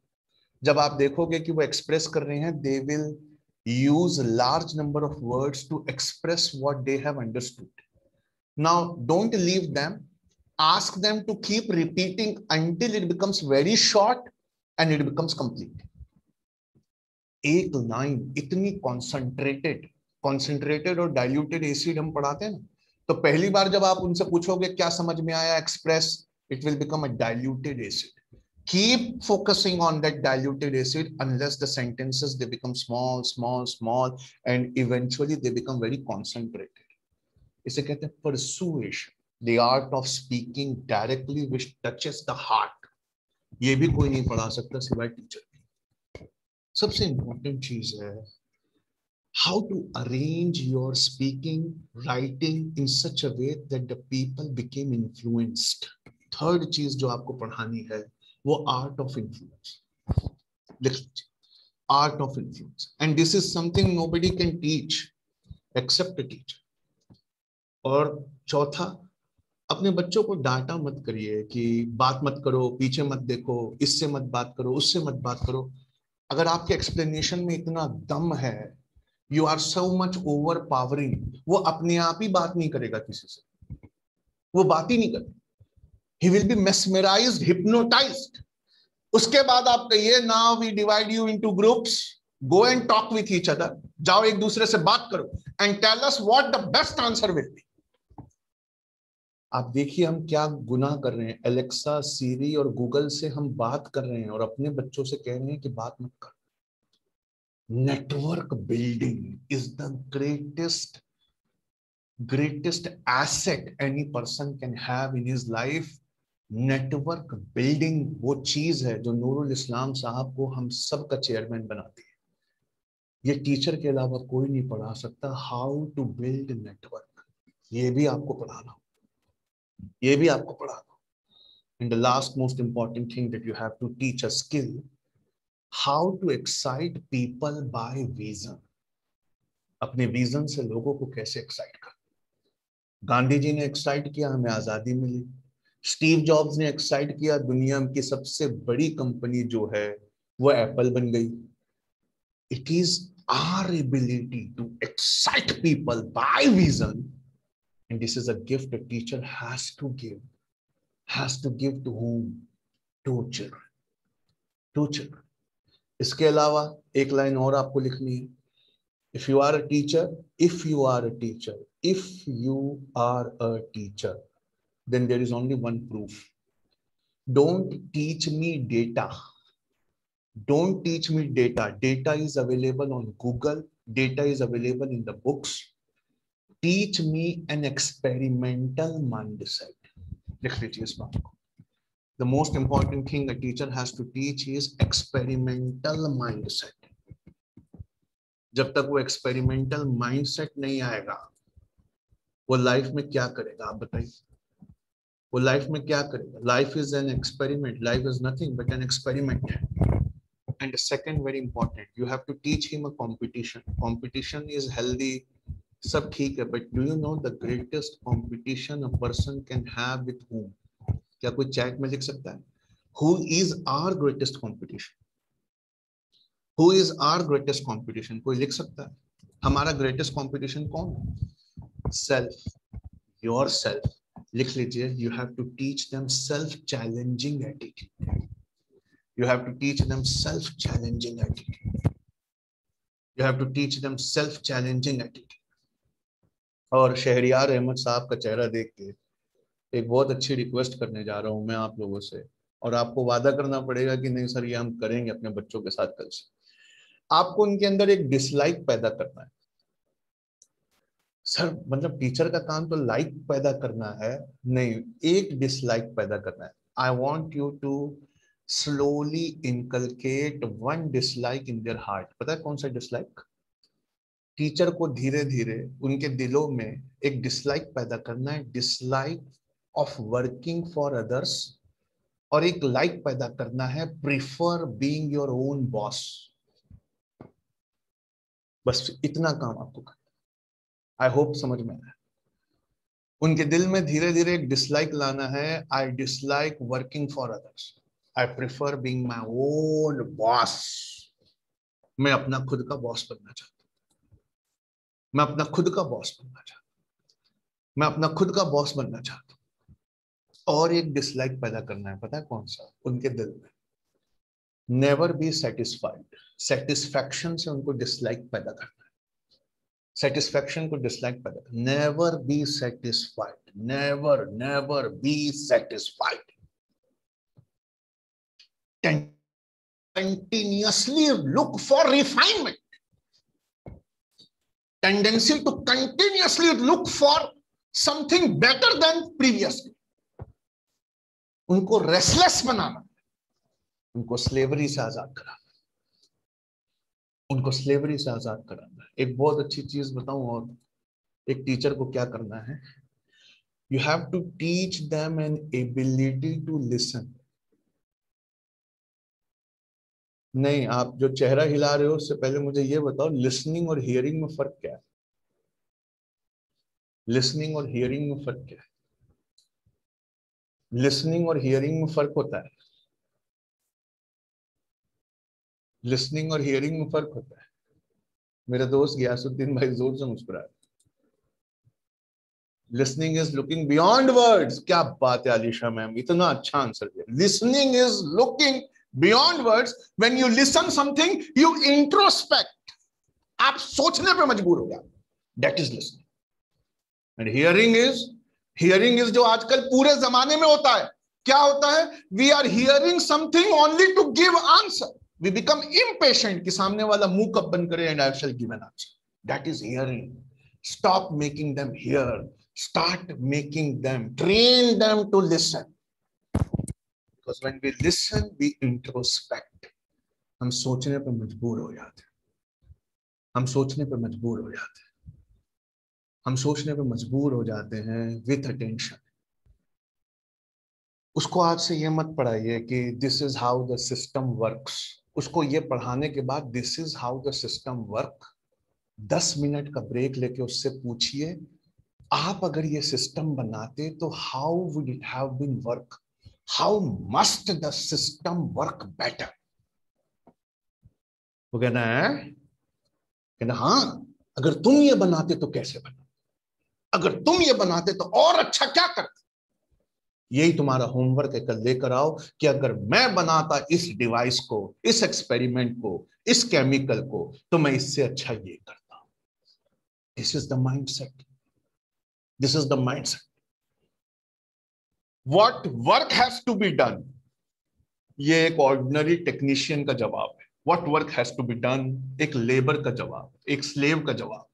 जब आप देखोगे कि वो एक्सप्रेस कर रहे हैं, they will use a large number of words to express what they have understood. Now, don't leave them. Ask them to keep repeating until it becomes very short and it becomes complete. एक line इतनी concentrated और diluted acid हम पढ़ाते हैं ना, तो पहली बार जब आप उनसे पूछोगे क्या समझ में आया, express, it will become a diluted acid. Keep focusing on that diluted acid unless the sentences they become small, and eventually they become very concentrated. इसे कहते हैं persuasion. The art of speaking directly which touches the heart. ये भी कोई नहीं पढ़ा सकता सिवाय टीचर. सबसे important चीज है how to arrange your speaking, writing in such a way that the people became influenced. Third चीज जो आपको पढ़ानी है वो art of influence. लिख लीजिए, art of influence. And this is something nobody can teach except a teacher. और चौथा, अपने बच्चों को डांटा मत करिए कि बात मत करो, पीछे मत देखो, इससे मत बात करो, उससे मत बात करो. अगर आपके एक्सप्लेनेशन में इतना दम है, you are so much overpowering, वो अपने आप ही बात नहीं करेगा किसी से, वो बात ही नहीं करेगा. He will be mesmerised, hypnotised. उसके बाद आप कहिए now we divide you into groups, go and talk with each other, जाओ एक दूसरे से बात करो and tell us what the best answer will be. आप देखिए हम क्या गुनाह कर रहे हैं. एलेक्सा, सीरी और गूगल से हम बात कर रहे हैं और अपने बच्चों से कह रहे हैं कि बात मत कर. Network building is the greatest asset any person can have in his life. Network building वो चीज है जो नूरुल इस्लाम साहब को हम सब का चेयरमैन बनाती है. ये टीचर के अलावा कोई नहीं पढ़ा सकता. हाउ टू बिल्ड नेटवर्क, ये भी आपको पढ़ाना, ये भी आपको पढ़ाना. And the last most important thing that you have to teach a skill, how to excite people by vision. अपने विजन से लोगों को कैसे एक्साइट कर. गांधी जी ने एक्साइट किया, हमें आजादी मिली. स्टीव जॉब्स ने एक्साइट किया, दुनिया की सबसे बड़ी कंपनी जो है वो एप्पल बन गई. It is our ability to excite people by vision. And this is a gift a teacher has to give. Has to give to whom? To children. To children. इसके अलावा एक लाइन और आपको लिखनी है. If you are a teacher, if you are a teacher, then there is only one proof. Don't teach me data. Don't teach me data. Data is available on Google. Data is available in the books. Teach me an experimental mindset. लिख लीजिए इस बात को. The most important thing a teacher has to teach is experimental mindset. जब तक वो experimental mindset नहीं आएगा, वो लाइफ में क्या करेगा आप बताइए. वो लाइफ में क्या करेगा. Life is an experiment. Life is nothing but an experiment. And second, very important, you have to teach him a competition. Competition is healthy. सब ठीक है, but do you know the greatest competition a person can have with whom? क्या कोई chat में लिख सकता है? Who is our greatest competition? Who is our greatest competition? कोई लिख सकता है? हमारा greatest competition कौन है? Self, yourself. लिख लीजिए. You have to teach them self-challenging attitude. You have to teach them self-challenging attitude. You have to teach them self-challenging attitude. और शहरियार अहमद साहब का चेहरा देख के एक बहुत अच्छी रिक्वेस्ट करने जा रहा हूं मैं आप लोगों से, और आपको वादा करना पड़ेगा कि नहीं सर ये हम करेंगे अपने बच्चों के साथ कल से. आपको उनके अंदर एक डिसलाइक पैदा करना है. सर मतलब टीचर का काम तो लाइक पैदा करना है, नहीं, एक डिसलाइक पैदा करना है. I want you to slowly inculcate one dislike in their heart. पता है कौन सा डिसलाइक? टीचर को धीरे धीरे उनके दिलों में एक डिसलाइक पैदा करना है. Dislike of working for others, और एक लाइक पैदा करना है prefer being your own boss. बस इतना काम आपको करना. आई होप समझ में आया. उनके दिल में धीरे धीरे एक डिसलाइक लाना है. I dislike working for others. I prefer being my own boss. मैं अपना खुद का बॉस बनना चाहता हूं. मैं अपना खुद का बॉस बनना चाहता हूं. मैं अपना खुद का बॉस बनना चाहता हूं. और एक डिसलाइक पैदा करना है. पता है कौन सा? उनके दिल में. Never be satisfied. सेटिस्फैक्शन से उनको डिसलाइक पैदा करना है. सेटिस्फैक्शन को डिसलाइक पैदा करना. Never be satisfied. Never never be satisfied. Continuously look for refinement. Tendency to continuously look for something better than previously. उनको रेस्टलेस बनाना, उनको स्लेवरी से आजाद कराना, उनको स्लेवरी से आजाद कराना. एक बहुत अच्छी चीज बताऊं, और एक टीचर को क्या करना है. You have to teach them an ability to listen. नहीं, आप जो चेहरा हिला रहे हो उससे पहले मुझे ये बताओ, लिसनिंग और हियरिंग में फर्क क्या है? लिसनिंग और हियरिंग में फर्क क्या है? लिसनिंग और हियरिंग में फर्क होता है. लिसनिंग और हियरिंग में फर्क होता है. मेरा दोस्त गियासुद्दीन भाई जोर से मुस्कुराए. Listening is looking beyond words. क्या बात है आलिशा मैम, इतना अच्छा आंसर दिया. Listening is looking beyond words. When you listen something, you introspect. आप सोचने पे मजबूर हो गया. That is listening. And hearing is जो आजकल पूरे जमाने में होता है. क्या होता है? We are hearing something only to give answer. We become impatient कि सामने वाला मुंह कब बंद करे and I shall give an answer. That is hearing. Stop making them hear. Start making them, train them to listen. Because when we listen, we introspect. हम सोचने पे मजबूर हो जाते हैं. हम सोचने पे मजबूर हो जाते हैं. हम सोचने पे मजबूर हो जाते हैं with attention. उसको आज से ये मत पढ़ाइए कि this is how the system works. उसको ये पढ़ाने के बाद this is how the system work. 10 minute का ब्रेक लेके उससे पूछिए, आप अगर ये सिस्टम बनाते तो how would it have been work? How must the system work better? वो कहना हाँ, अगर तुम ये बनाते तो कैसे बना, अगर तुम ये बनाते तो और अच्छा क्या करते. यही तुम्हारा होमवर्क है. कल लेकर आओ कि अगर मैं बनाता इस डिवाइस को, इस एक्सपेरिमेंट को, इस केमिकल को, तो मैं इससे अच्छा ये करता. This is the mindset. This is the mindset. What work has to be done? ये एक ऑर्डिनरी टेक्नीशियन का जवाब है. What work has to be done? एक लेबर का जवाब, एक स्लेव का जवाब.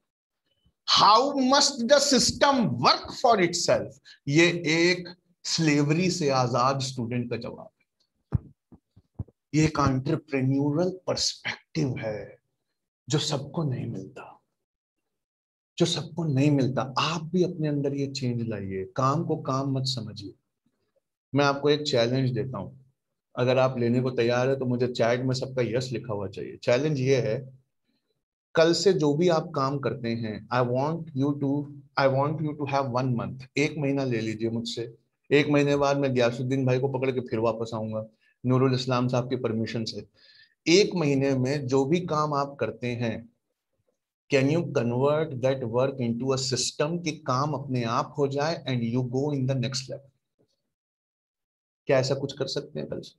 How must the system work for itself? ये एक स्लेवरी से आजाद स्टूडेंट का जवाब है. ये एक एंटरप्रेन्योरल पर्सपेक्टिव है जो सबको नहीं मिलता, जो सबको नहीं मिलता. आप भी अपने अंदर ये चेंज लाइए. काम को काम मत समझिए. मैं आपको एक चैलेंज देता हूं, अगर आप लेने को तैयार है तो मुझे चैट में सबका यस लिखा हुआ चाहिए. चैलेंज ये है, कल से जो भी आप काम करते हैं, I want you to have 1 month. 1 महीना ले लीजिए मुझसे. 1 महीने बाद मैं गयासुद्दीन भाई को पकड़ के फिर वापस आऊंगा नूरुल इस्लाम साहब की परमिशन से. 1 महीने में जो भी काम आप करते हैं, can you convert that work into a system कि काम अपने आप हो जाए and you go in the next level. क्या ऐसा कुछ कर सकते हैं कल से?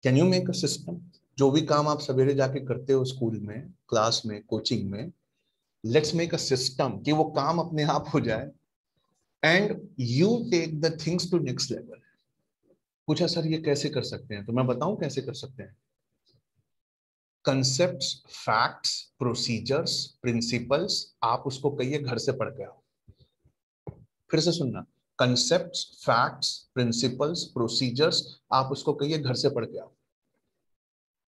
Can you make a system? जो भी काम आप सवेरे जाके करते हो स्कूल में, क्लास में, कोचिंग में, लेट्स मेक अ सिस्टम कि वो काम अपने आप हो जाए and you take the things to next level. पूछा सर ये कैसे कर सकते हैं? तो मैं बताऊं कैसे कर सकते हैं. कंसेप्ट्स, फैक्ट्स, प्रोसीजर्स, प्रिंसिपल्स, आप उसको कहिए घर से पढ़ के आओ. फिर से सुनना. कंसेप्ट्स, फैक्ट्स, प्रिंसिपल्स, प्रोसीजर्स, आप उसको कहिए घर से पढ़ के आओ.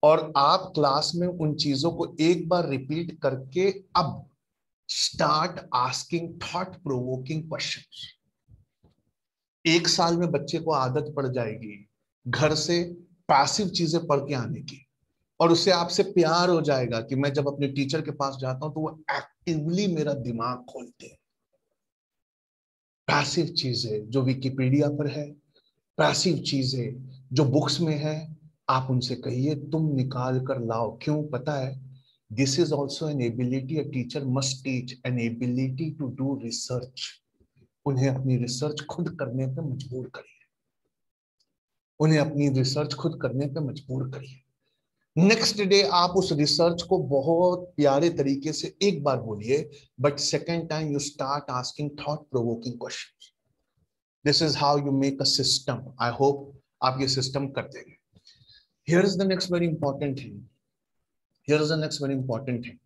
और आप क्लास में उन चीजों को एक बार रिपीट करके अब start asking thought provoking questions. 1 साल में बच्चे को आदत पड़ जाएगी घर से पैसिव चीजें पढ़ के आने की, और उससे आपसे प्यार हो जाएगा कि मैं जब अपने टीचर के पास जाता हूं तो वो एक्टिवली मेरा दिमाग खोलते हैं. पैसिव चीजें जो विकिपीडिया पर है, पैसिव चीजें जो बुक्स में है, आप उनसे कहिए तुम निकाल कर लाओ. क्यों? पता है, this is also an ability. A teacher must teach an ability to do research. उन्हें अपनी रिसर्च खुद करने पे मजबूर करिए. उन्हें अपनी रिसर्च खुद करने पे मजबूर करिए. नेक्स्ट डे आप उस रिसर्च को बहुत प्यारे तरीके से एक बार बोलिए, but second time you start asking thought provoking questions. This is how you make a system. I hope आप ये सिस्टम कर देंगे. Here is the next very important thing. Here is the next very important thing.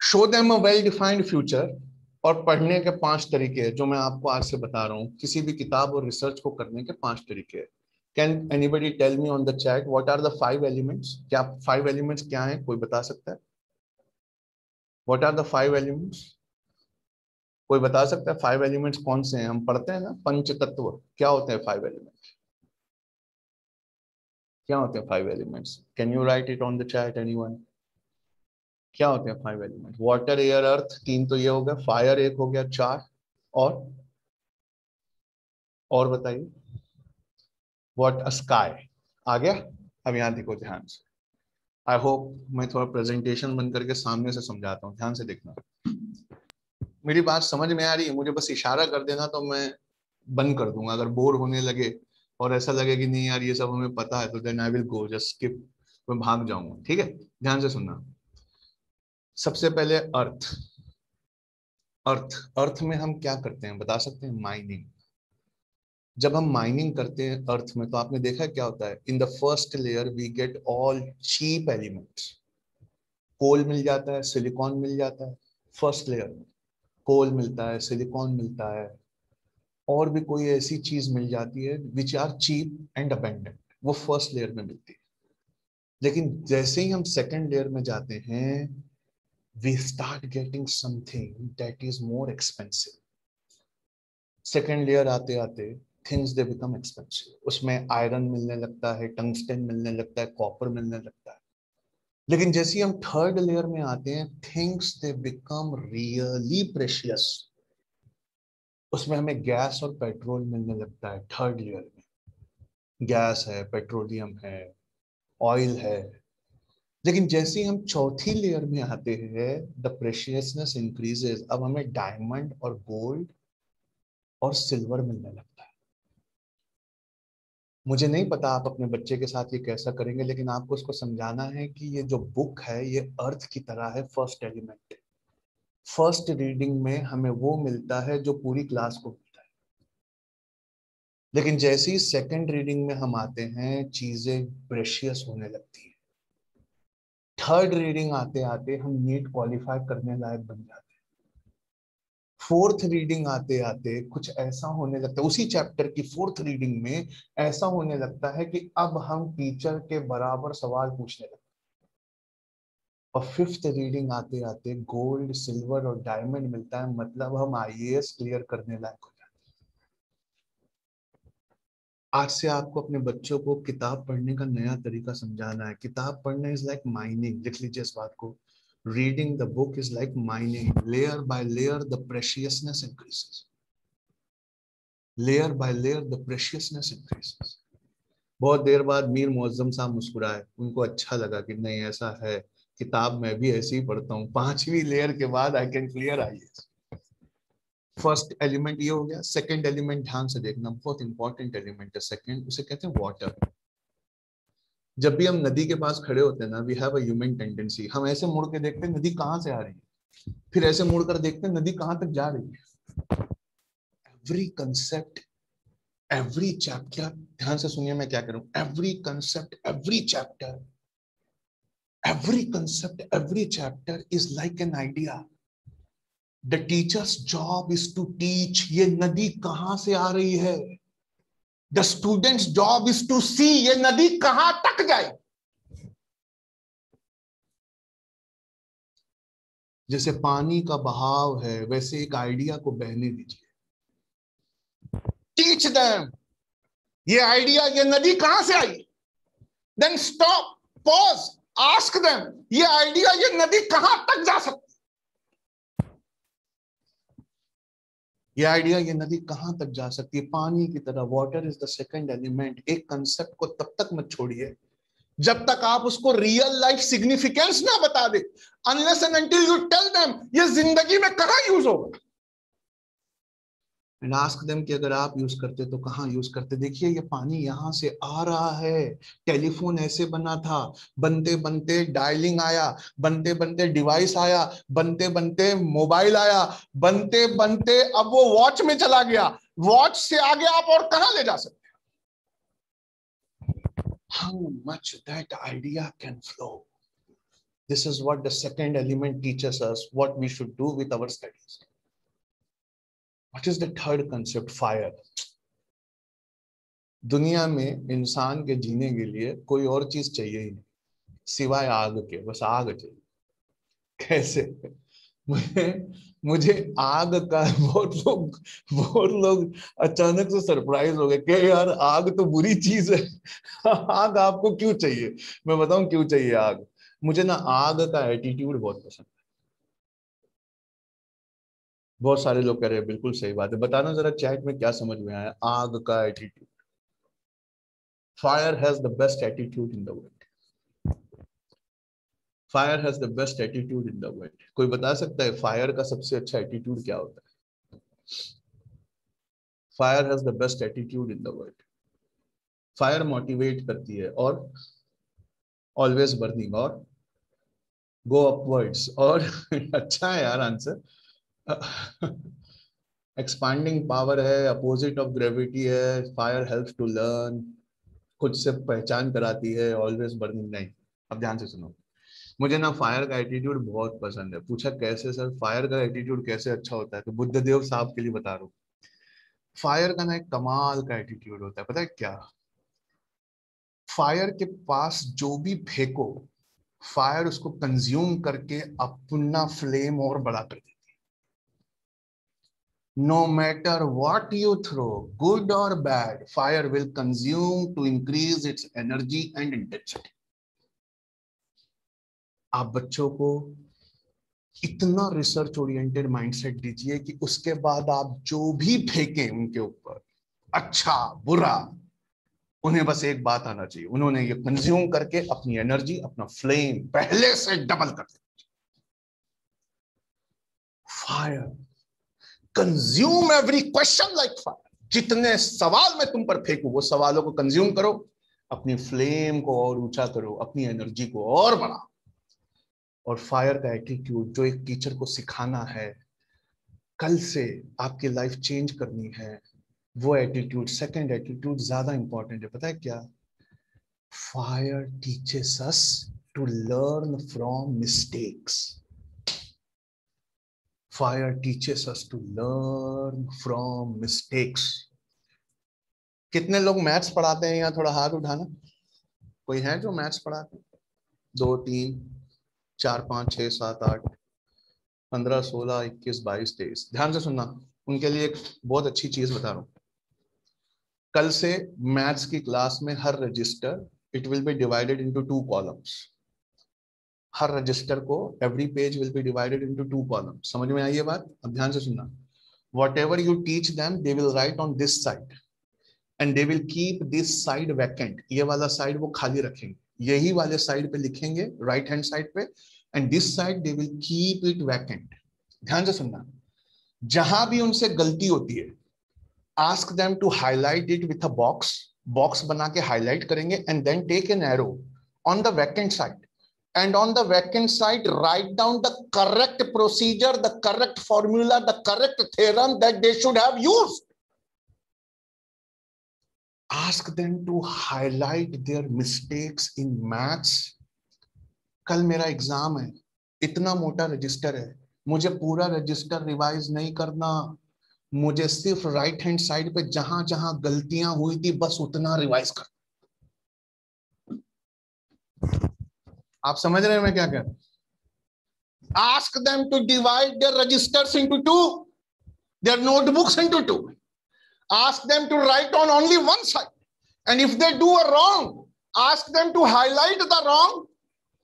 Show them a well-defined future. और पढ़ने के 5 तरीके हैं जो मैं आपको आज से बता रहा हूं. किसी भी किताब और रिसर्च को करने के 5 तरीके हैं. Can anybody tell me on the chat what are the 5 elements? क्या 5 elements क्या हैं? कोई बता सकता है? What are the 5 elements? कोई बता सकता है 5 elements कौन से हैं? हम पढ़ते हैं ना पंच तत्व. क्या होते हैं 5 elements? क्या होते हैं 5 elements? Can you write it on the chat, anyone? क्या होते हैं 5 elements? वाटर, एयर, अर्थ. 3 तो ये हो गया. फायर 1 हो गया. 4 और बताइए. व्हाट? अ स्काई आ गया. अब यहाँ देखो ध्यान से. आई होप मैं थोड़ा प्रेजेंटेशन बंद करके सामने से समझाता हूँ. ध्यान से देखना. मेरी बात समझ में आ रही है? मुझे बस इशारा कर देना तो मैं बंद कर दूंगा. अगर बोर होने लगे और ऐसा लगे कि नहीं यार ये सब हमें पता है, तो then I will go just skip. मैं भाग जाऊंगा. ठीक है, ध्यान से सुनना. सबसे पहले अर्थ. अर्थ में हम क्या करते हैं बता सकते हैं? माइनिंग. जब हम माइनिंग करते हैं अर्थ में, तो आपने देखा क्या होता है? In the first layer we get all cheap elements. Coal मिल जाता है, सिलिकॉन मिल जाता है. फर्स्ट लेयर में कोल मिलता है, सिलिकॉन मिलता है, और भी कोई ऐसी चीज मिल जाती है which are cheap and abundant. वो फर्स्ट लेयर में मिलती है. लेकिन जैसे ही हम सेकेंड लेयर में जाते हैं, we start getting something that is more expensive. Second layer आते आते things they become expensive. उसमें आयरन मिलने लगता है, टंगस्टन मिलने लगता है, कॉपर मिलने लगता है. लेकिन जैसे ही हम थर्ड लेयर में आते हैं, things they become really precious. उसमें हमें गैस और पेट्रोल मिलने लगता है. थर्ड लेयर में गैस है, पेट्रोलियम है, ऑयल है. लेकिन जैसे ही हम चौथी लेयर में आते हैं, द प्रेशियसनेस इंक्रीजेस. अब हमें डायमंड और गोल्ड और सिल्वर मिलने लगता है. मुझे नहीं पता आप अपने बच्चे के साथ ये कैसा करेंगे, लेकिन आपको उसको समझाना है कि ये जो बुक है ये अर्थ की तरह है, फर्स्ट एलिमेंट। फर्स्ट रीडिंग में हमें वो मिलता है जो पूरी क्लास को मिलता है, लेकिन जैसे ही सेकंड रीडिंग में हम आते हैं चीजें प्रेशियस होने लगती हैं। थर्ड रीडिंग आते आते हम नीट क्वालिफाई करने लायक बन जाते हैं। फोर्थ रीडिंग आते आते कुछ ऐसा होने लगता है, उसी चैप्टर की फोर्थ रीडिंग में ऐसा होने लगता है कि अब हम टीचर के बराबर सवाल पूछने लगते हैं। और फिफ्थ रीडिंग आते आते गोल्ड, सिल्वर और डायमंड मिलता है, मतलब हम आईएएस क्लियर करने लायक हो जाते हैं। आज से आपको अपने बच्चों को किताब पढ़ने का नया तरीका समझाना है। किताब पढ़ना इज लाइक माइनिंग, लिख लीजिए इस बात को। Reading the book is like mining, layer by layer the preciousness increases, layer by layer the preciousness increases. बहुत देर बाद मीर मुअज्जम साहब मुस्कुराए, उनको अच्छा लगा कि नहीं ऐसा है, किताब मैं भी ऐसे ही पढ़ता हूँ, 5वीं लेयर के बाद I can clear IAS. First element ये हो गया। सेकंड एलिमेंट ध्यान से देखना, बहुत इंपॉर्टेंट एलिमेंट है सेकंड, उसे कहते हैं वाटर। जब भी हम नदी के पास खड़े होते हैं ना, we have a human tendency, हम ऐसे मुड़ के देखते हैं नदी कहाँ से आ रही है, फिर ऐसे मुड़ कर देखते हैं नदी कहाँ तक जा रही है। एवरी कंसेप्ट, एवरी चैप्टर, ध्यान से सुनिए मैं क्या करूं, every concept, every chapter, every concept, every chapter is like an idea. The teacher's job is to teach ये नदी कहां से आ रही है। The student's job is to see ये नदी कहां तक जाए। जैसे पानी का बहाव है वैसे एक आइडिया को बहने दीजिए। Teach them ये आइडिया, ये नदी कहां से आई। Then stop, pause, ask them ये आइडिया, ये नदी कहां तक जा सकती, ये आइडिया, ये नदी कहां तक जा सकती है। पानी की तरह water is the second element. एक कंसेप्ट को तब तक मत छोड़िए जब तक आप उसको रियल लाइफ सिग्निफिकेंस ना बता दे, unless and until you tell them ये जिंदगी में कहां यूज होगा। एंड आस्क देम कि अगर आप यूज करते तो कहाँ यूज करते। देखिए ये पानी यहाँ से आ रहा है, टेलीफोन ऐसे बना था, बनते बनते डायलिंग आया, बनते बनते डिवाइस आया, बनते बनते मोबाइल आया, बनते बनते अब वो वॉच में चला गया, वॉच से आगे आप और कहाँ ले जा सकते हैं। How much that idea can flow, this is what the second element teachers us what we should do with our studies. What is the third concept? Fire. दुनिया में इंसान के जीने के लिए कोई और चीज चाहिए ही नहीं सिवाय आग के, बस आग चाहिए। कैसे? मुझे आग का बहुत लोग अचानक से सरप्राइज हो गए कि यार आग तो बुरी चीज है। आग आपको क्यों चाहिए? मैं बताऊं क्यों चाहिए आग। मुझे ना आग का एटीट्यूड बहुत पसंद है। बहुत सारे लोग कह रहे हैं बिल्कुल सही बात है, बताना जरा चैट में क्या समझ में आया आग का attitude. Fire has the best attitude in the world. Fire has the best attitude in the world. कोई बता सकता है फायर का सबसे अच्छा एटीट्यूड क्या होता है? Fire has the best attitude in the world. Fire motivate करती है और ऑलवेज बर्निंग और गो अपवर्ड्स और अच्छा है यार आंसर। एक्सपांडिंग पावर है, अपोजिट ऑफ ग्रेविटी है, फायर हेल्प्स टू लर्न, खुद से पहचान कराती है, ऑलवेज बर्निंग नहीं। अब ध्यान से सुनो, मुझे ना फायर का एटीट्यूड बहुत पसंद है। पूछा कैसे सर, फायर का एटीट्यूड कैसे अच्छा होता है? तो बुद्धदेव साहब के लिए बता रहा हूँ। फायर का ना एक कमाल का एटीट्यूड होता है, पता है क्या? फायर के पास जो भी फेंको, फायर उसको कंज्यूम करके अपना फ्लेम और बड़ा कर देती है। No matter what you throw, good or bad, fire will consume to increase its energy and intensity. आप बच्चों को इतना रिसर्च ओरिएंटेड माइंडसेट दीजिए कि उसके बाद आप जो भी फेंकें उनके ऊपर, अच्छा बुरा, उन्हें बस एक बात आना चाहिए, उन्होंने ये कंज्यूम करके अपनी एनर्जी, अपना फ्लेम पहले से डबल कर दिया। Fire consume every question like fire. जितने सवाल मैं तुम पर फेंकूं वो सवालों को कंज्यूम करो, अपनी फ्लेम को और ऊंचा करो, अपनी एनर्जी को और बढ़ाओ। और फायर का एटीट्यूड जो एक टीचर को सिखाना है, कल से आपकी लाइफ चेंज करनी है, वो एटीट्यूड, सेकंड एटीट्यूड ज्यादा इंपॉर्टेंट है। पता है क्या? Fire teaches us to learn from mistakes. Fire teaches us to learn from mistakes. कितने लोग मैथ्स पढ़ाते हैं? यहाँ थोड़ा हाथ उठाना। कोई है जो मैथ्स पढ़ाते हैं? 2 3 4 5 6 7 8 15 16 21 22 23। ध्यान से सुनना, उनके लिए एक बहुत अच्छी चीज बता रहा हूँ। कल से मैथ्स की क्लास में हर register, it will be divided into 2 columns. हर रजिस्टर को, every page will be divided into 2 columns. समझ में आई ये बात? अब ध्यान से सुनना। Whatever you teach them, they will write on this side and they will keep this side vacant. ये वाला साइड वो खाली रखेंगे, यही वाले साइड पे लिखेंगे, राइट हैंड साइड पे, and this side they will keep it vacant. ध्यान से सुनना, जहां भी उनसे गलती होती है, ask them to highlight it with a box. Box बना के हाईलाइट करेंगे and then take an arrow on the vacant side. And on the vacant side, write down the correct procedure, the correct formula, the correct theorem that they should have used. Ask them to highlight their mistakes in maths. कल मेरा exam है, इतना मोटा register है, मुझे पूरा register revise नहीं करना, मुझे सिर्फ राइट हैंड साइड पे जहां जहां गलतियां हुई थी बस उतना रिवाइज कर। आप समझ रहे हैं मैं क्या कह रहा हूं? Ask them to divide their registers into 2, their notebooks into 2. Ask them to write on only one side, and if they do a wrong, ask them to highlight the wrong,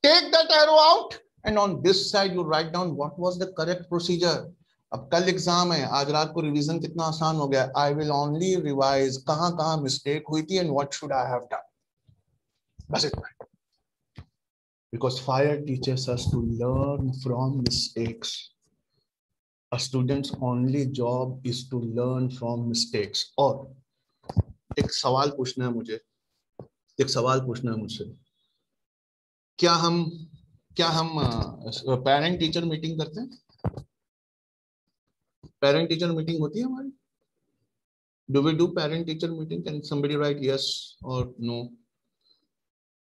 take that arrow out, and on this side you write down what was the correct procedure. अब कल exam है, आज रात को revision कितना आसान हो गया। I will only revise कहां कहां मिस्टेक हुई थी and what should I have done. बस इतना। Because fire teaches us to learn from mistakes. A student's only job is to learn from mistakes. और एक सवाल पूछना है मुझे, एक सवाल पूछना है मुझसे, क्या हम पेरेंट टीचर मीटिंग करते हैं? पेरेंट टीचर मीटिंग होती है हमारी? Do we do parent teacher meeting? Can somebody write yes or no?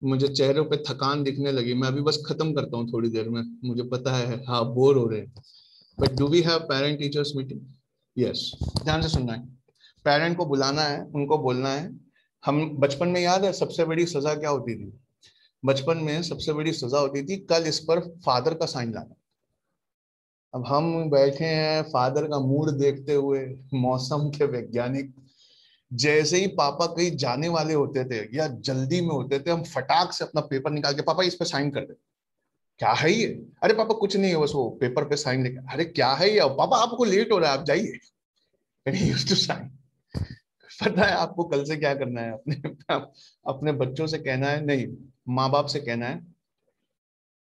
मुझे चेहरों पे थकान दिखने लगी, मैं अभी बस खत्म करता हूँ थोड़ी देर में, मुझे पता है हाँ बोर हो रहे हैं। But do we have parent teachers meeting? Yes. ध्यान से सुनना है, पेरेंट को बुलाना है, उनको बोलना है। हम बचपन में याद है सबसे बड़ी सजा क्या होती थी? बचपन में सबसे बड़ी सजा होती थी कल इस पर फादर का साइन लाना। अब हम बैठे हैं फादर का मूड देखते हुए, मौसम के वैज्ञानिक, जैसे ही पापा कहीं जाने वाले होते थे या जल्दी में होते थे, हम फटाक से अपना पेपर निकाल के पापा इस पे साइन कर दे। क्या है ये? अरे पापा कुछ नहीं है, बस वो पेपर पे साइन लेके। अरे क्या है ये? पापा आपको लेट हो रहा है, आप जाइए। पता है आपको कल से क्या करना है? अपने बच्चों से कहना है, नहीं माँ बाप से कहना है,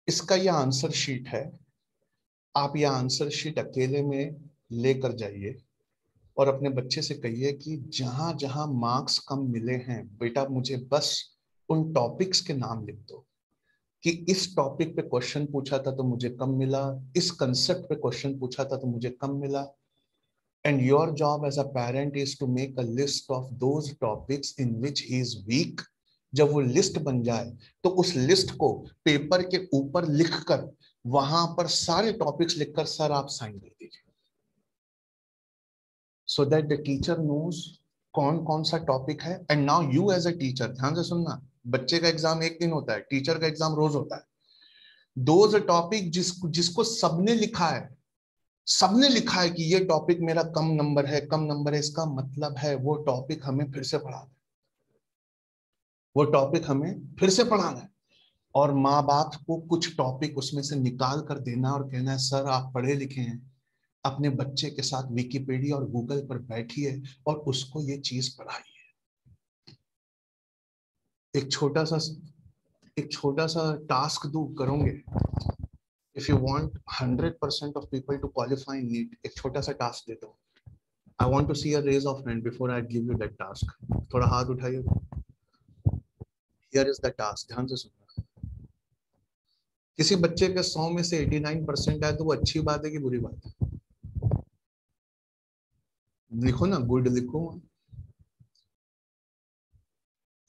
इसका यह आंसर शीट है, आप यह आंसर शीट अकेले में लेकर जाइए और अपने बच्चे से कहिए कि जहां जहां मार्क्स कम मिले हैं बेटा, मुझे बस उन टॉपिक्स के नाम लिख दो कि इस टॉपिक पे क्वेश्चन पूछा था तो मुझे कम मिला, इस कंसेप्ट पे क्वेश्चन पूछा था तो मुझे कम मिला। And your job as a parent is to make a list of those topics in which he is weak. जब वो लिस्ट बन जाए तो उस लिस्ट को पेपर के ऊपर लिखकर वहां पर सारे टॉपिक्स लिखकर सर आप साइन कर दीजिए, so that the teacher knows कौन कौन सा टॉपिक है। And now you as a teacher, ध्यान से सुनना, बच्चे का एग्जाम एक दिन होता है, टीचर का एग्जाम रोज होता है। दोज टॉपिक जिसको सबने लिखा है, सबने लिखा है कि ये टॉपिक मेरा कम नंबर है, कम नंबर है, इसका मतलब है वो टॉपिक हमें फिर से पढ़ाना है, वो टॉपिक हमें फिर से पढ़ाना है। और माँ बाप को कुछ टॉपिक उसमें से निकाल कर देना और कहना है सर आप पढ़े लिखे हैं, अपने बच्चे के साथ विकिपीडिया और गूगल पर बैठिए और उसको ये चीज पढ़ाइए। एक छोटा सा टास्क दो, करोगे? If you want 100% of people to qualify in NEET, एक छोटा सा टास्क दे दो, I want to see a raise of hand before I give you that task. थोड़ा हाथ उठाइए. Here is the task. ध्यान से सुनना. किसी बच्चे के 100 में से 89% आए तो वो अच्छी बात है कि बुरी बात है? लिखो ना, गुड लिखो,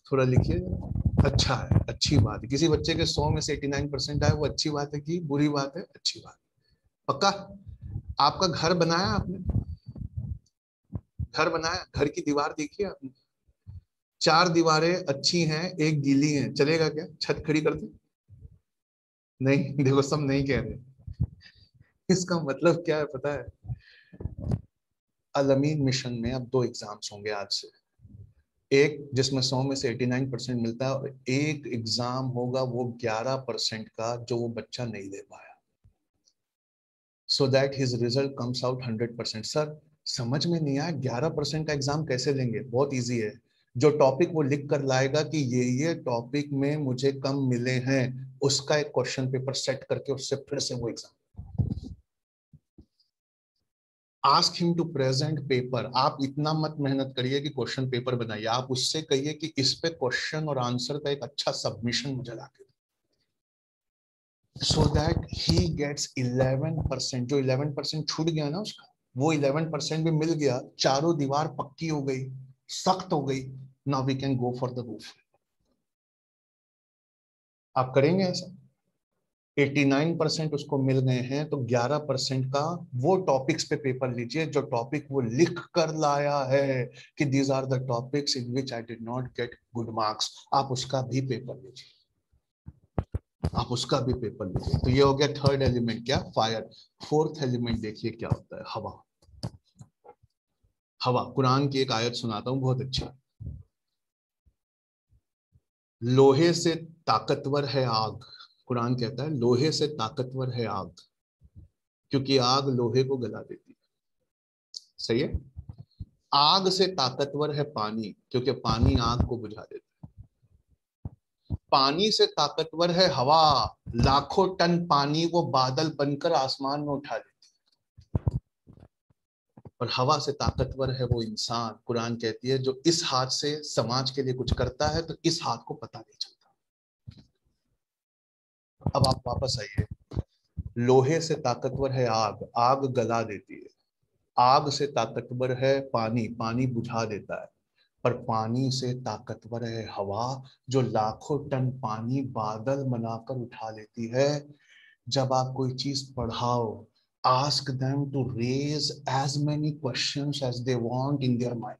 थोड़ा लिखिए. अच्छा है, अच्छी बात है. किसी बच्चे के 100 में से 89% आए वो अच्छी बात है कि बुरी बात है? अच्छी बात. पक्का? आपका घर बनाया आपने? घर बनाया, घर की दीवार देखिए आपने. 4 दीवारें अच्छी हैं, एक गीली है, चलेगा क्या? छत खड़ी कर दे? नहीं. देखो सब नहीं कह रहे. इसका मतलब क्या है पता है? अल-अमीन मिशन में अब 2 एग्जाम्स होंगे आज से. एक जिसमें 100 में से 89% मिलता है, और एक एग्जाम होगा वो 11% का जो वो बच्चा नहीं दे पाया, so that his result comes out 100%. Sir समझ में नहीं आया 11% का एग्जाम कैसे लेंगे? बहुत इजी है. जो टॉपिक वो लिख कर लाएगा कि ये टॉपिक में मुझे कम मिले हैं, उसका एक क्वेश्चन पेपर सेट करके उससे फिर से वो exam. Ask him to present paper. आप इतना मत मेहनत करिए कि क्वेश्चन पेपर बनाइए, आप उससे कहिए कि इस पे क्वेश्चन और आंसर का एक अच्छा सबमिशन मुझे ला के, so that he gets 11%. जो 11% छूट गया ना उसका, वो 11% भी मिल गया. चारों दीवार पक्की हो गई, सख्त हो गई. Now we can go for the roof. आप करेंगे ऐसा? 89% उसको मिल गए हैं, तो 11% का वो टॉपिक्स पे पेपर लीजिए जो टॉपिक वो लिख कर लाया है कि these are the topics in which I did not get good marks. आप उसका भी पेपर लीजिए, आप उसका भी पेपर लीजिए. तो ये हो गया थर्ड एलिमेंट, क्या? फायर. फोर्थ एलिमेंट देखिए क्या होता है? हवा. हवा. कुरान की एक आयत सुनाता हूं, बहुत अच्छी. लोहे से ताकतवर है आग. कुरान कहता है लोहे से ताकतवर है आग, क्योंकि आग लोहे को गला देती है. सही है. आग से ताकतवर है पानी, क्योंकि पानी आग को बुझा देता है. पानी से ताकतवर है हवा. लाखों टन पानी वो बादल बनकर आसमान में उठा देती है. और हवा से ताकतवर है वो इंसान. कुरान कहती है जो इस हाथ से समाज के लिए कुछ करता है तो इस हाथ को पता नहीं चलता. अब आप वापस आइए. लोहे से ताकतवर है आग, आग गला देती है. आग से ताकतवर है पानी, पानी बुझा देता है. पर पानी से ताकतवर है हवा, जो लाखों टन पानी बादल बनाकर उठा लेती है. जब आप कोई चीज पढ़ाओ, ask them to raise as many questions as they want in their mind.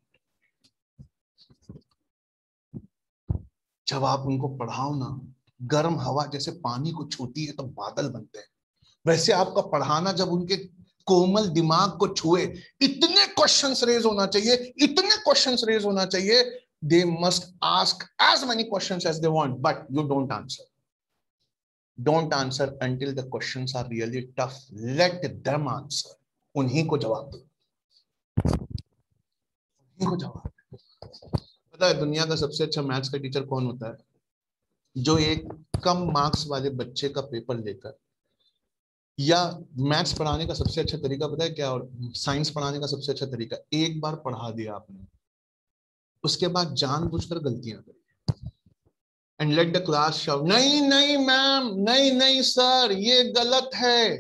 जब आप उनको पढ़ाओ ना, गर्म हवा जैसे पानी को छूती है तो बादल बनते हैं, वैसे आपका पढ़ाना जब उनके कोमल दिमाग को छुए, इतने क्वेश्चंस रेज होना चाहिए, इतने क्वेश्चंस रेज होना चाहिए. They must ask as many questions as they want, but you don't answer. Don't answer until the questions are really tough. Let them answer. उन्हीं को जवाब दो, उन्हीं को जवाब दो. पता है दुनिया का सबसे अच्छा मैथ्स का टीचर कौन होता है? जो एक कम मार्क्स वाले बच्चे का पेपर लेकर, या मैथ्स पढ़ाने का सबसे अच्छा तरीका पता है क्या? और साइंस पढ़ाने का सबसे अच्छा तरीका, एक बार पढ़ा दिया आपने, उसके बाद जानबूझकर गलतियां करी. And let the class shout, नहीं नहीं मैम, नहीं नहीं सर, ये गलत है.